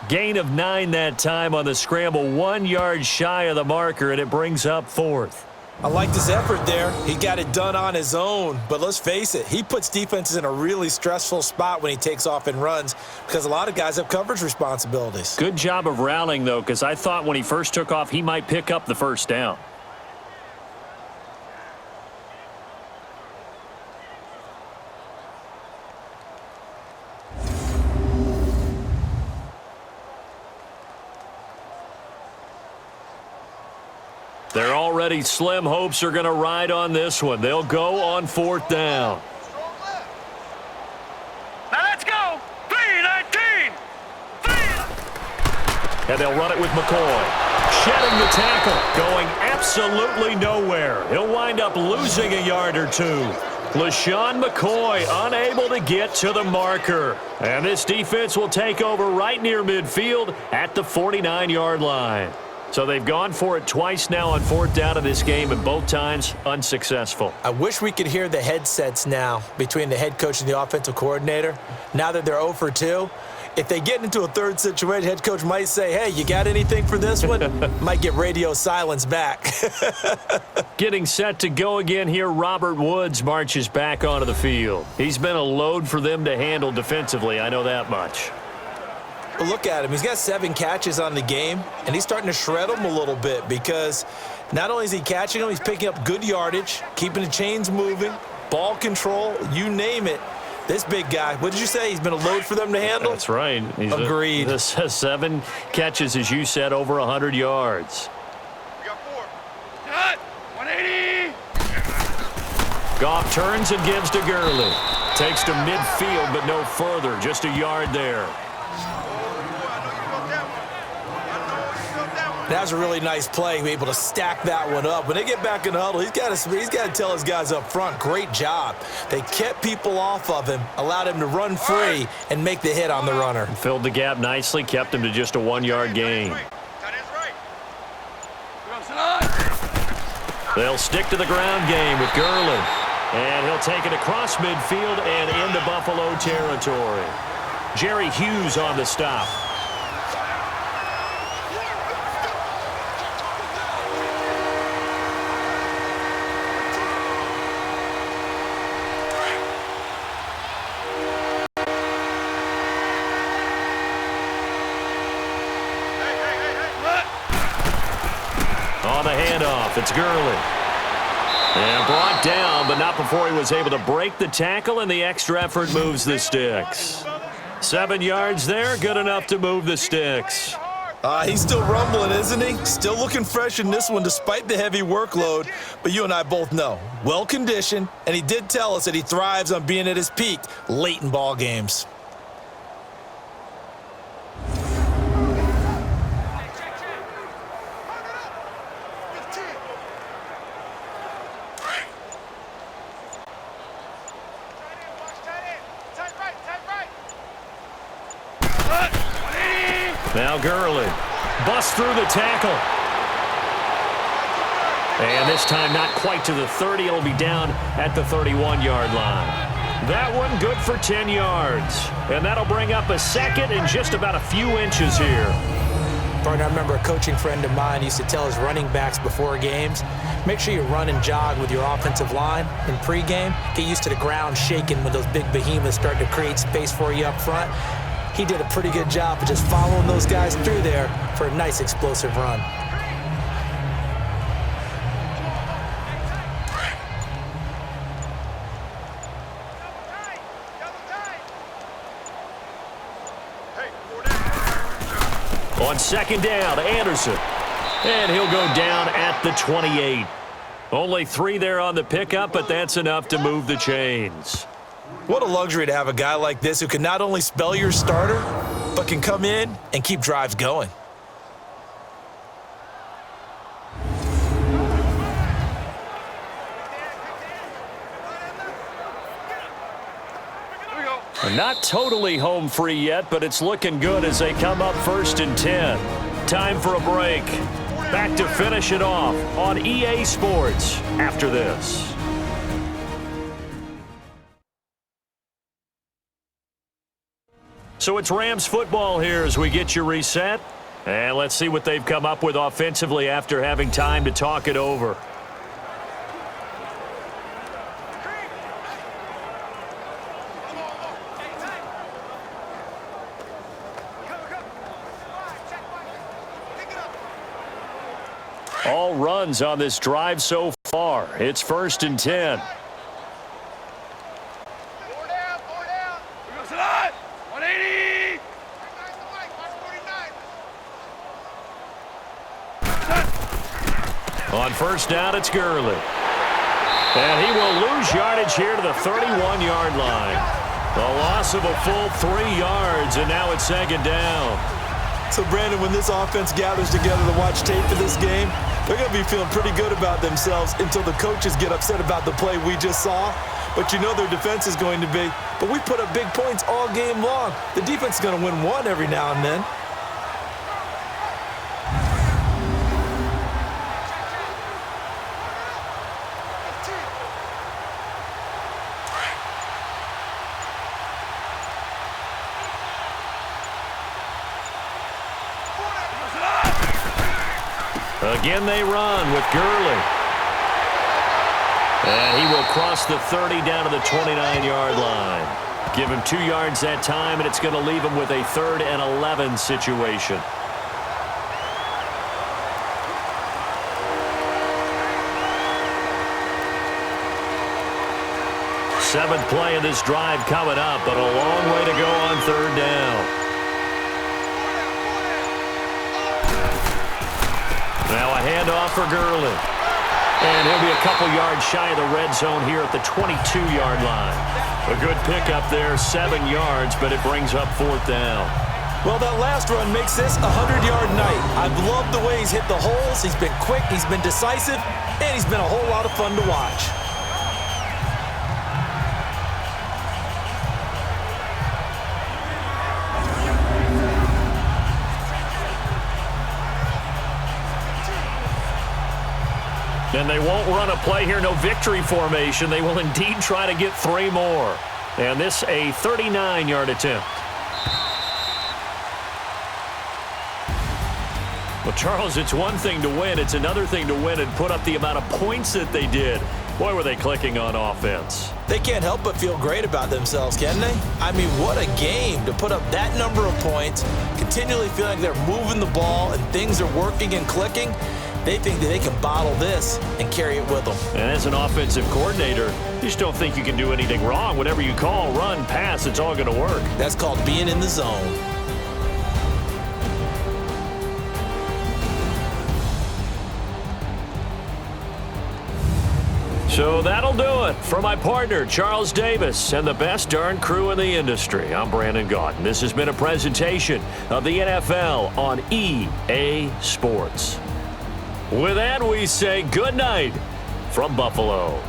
Gain of 9 that time on the scramble, 1 yard shy of the marker, and it brings up 4th. I liked his effort there. He got it done on his own, but let's face it, he puts defenses in a really stressful spot when he takes off and runs because a lot of guys have coverage responsibilities. Good job of rallying, though, because I thought when he first took off, he might pick up the first down. They're already slim hopes are going to ride on this one. They'll go on 4th down. Now let's go. 319. And they'll run it with McCoy. Shedding the tackle. Going absolutely nowhere. He'll wind up losing a yard or 2. Lesean Mccoy unable to get to the marker. And this defense will take over right near midfield at the 49-yard line. So they've gone for it twice now on 4th down in this game, and both times unsuccessful. I wish we could hear the headsets now between the head coach and the offensive coordinator. Now that they're 0 for 2, if they get into a 3rd situation, head coach might say, hey, you got anything for this one? Might get radio silence back. Getting set to go again here, Robert Woods marches back onto the field. He's been a load for them to handle defensively, I know that much. But look at him. He's got 7 catches on the game, and he's starting to shred them a little bit because not only is he catching them, he's picking up good yardage, keeping the chains moving, ball control, you name it. This big guy, what did you say? He's been a load for them to handle? That's right. Agreed. This has 7 catches, as you said, over 100 yards. We got 4. Cut. 180. Goff turns and gives to Gurley. Takes to midfield, but no further. Just a yard there. That was a really nice play, able to stack that one up. When they get back in the huddle, he's got to tell his guys up front, great job. They kept people off of him, allowed him to run free and make the hit on the runner. Filled the gap nicely, kept him to just a 1-yard gain. They'll stick to the ground game with Gurley. And he'll take it across midfield and into Buffalo territory. Jerry Hughes on the stop. On the handoff, it's Gurley. And brought down, but not before he was able to break the tackle, and the extra effort moves the sticks. 7 yards there, good enough to move the sticks. He's still rumbling, isn't he? Still looking fresh in this one despite the heavy workload. But you and I both know, well-conditioned, and he did tell us that he thrives on being at his peak late in ball games. Now Gurley busts through the tackle. And this time not quite to the 30. It'll be down at the 31-yard line. That one good for 10 yards. And that'll bring up a second and just about a few inches here. Partner, I remember a coaching friend of mine used to tell his running backs before games, make sure you run and jog with your offensive line in pregame. Get used to the ground shaking when those big behemoths start to create space for you up front. He did a pretty good job of just following those guys through there for a nice explosive run. On second down, Anderson. And he'll go down at the 28. Only 3 there on the pickup, but that's enough to move the chains. What a luxury to have a guy like this who can not only spell your starter, but can come in and keep drives going. Not totally home free yet, but it's looking good as they come up 1st and 10. Time for a break. Back to finish it off on EA Sports after this. So it's Rams football here as we get you reset. And let's see what they've come up with offensively after having time to talk it over. All runs on this drive so far. It's 1st and 10. On 1st down, it's Gurley. And he will lose yardage here to the 31-yard line. A loss of a full 3 yards, and now it's 2nd down. So, Brandon, when this offense gathers together to watch tape for this game, they're going to be feeling pretty good about themselves until the coaches get upset about the play we just saw. But you know their defense is going to be. But we put up big points all game long. The defense is going to win one every now and then. Again they run with Gurley. And he will cross the 30 down to the 29-yard line. Give him 2 yards that time, and it's going to leave him with a 3rd and 11 situation. Seventh play of this drive coming up, but a long way to go on 3rd down. Now a handoff for Gurley. And he'll be a couple yards shy of the red zone here at the 22-yard line. A good pickup there, 7 yards, but it brings up 4th down. Well, that last run makes this a 100-yard night. I've loved the way he's hit the holes. He's been quick, he's been decisive, and he's been a whole lot of fun to watch. And they won't run a play here, no victory formation. They will indeed try to get 3 more. And this a 39-yard attempt. Well, Charles, it's one thing to win. It's another thing to win and put up the amount of points that they did. Boy, were they clicking on offense. They can't help but feel great about themselves, can they? I mean, what a game to put up that number of points, continually feeling like they're moving the ball and things are working and clicking. They think that they can bottle this and carry it with them. And as an offensive coordinator, you just don't think you can do anything wrong. Whatever you call, run, pass, it's all going to work. That's called being in the zone. So that'll do it. For my partner, Charles Davis, and the best darn crew in the industry, I'm Brandon Gaunt. This has been a presentation of the NFL on EA Sports. With that, we say good night from Buffalo.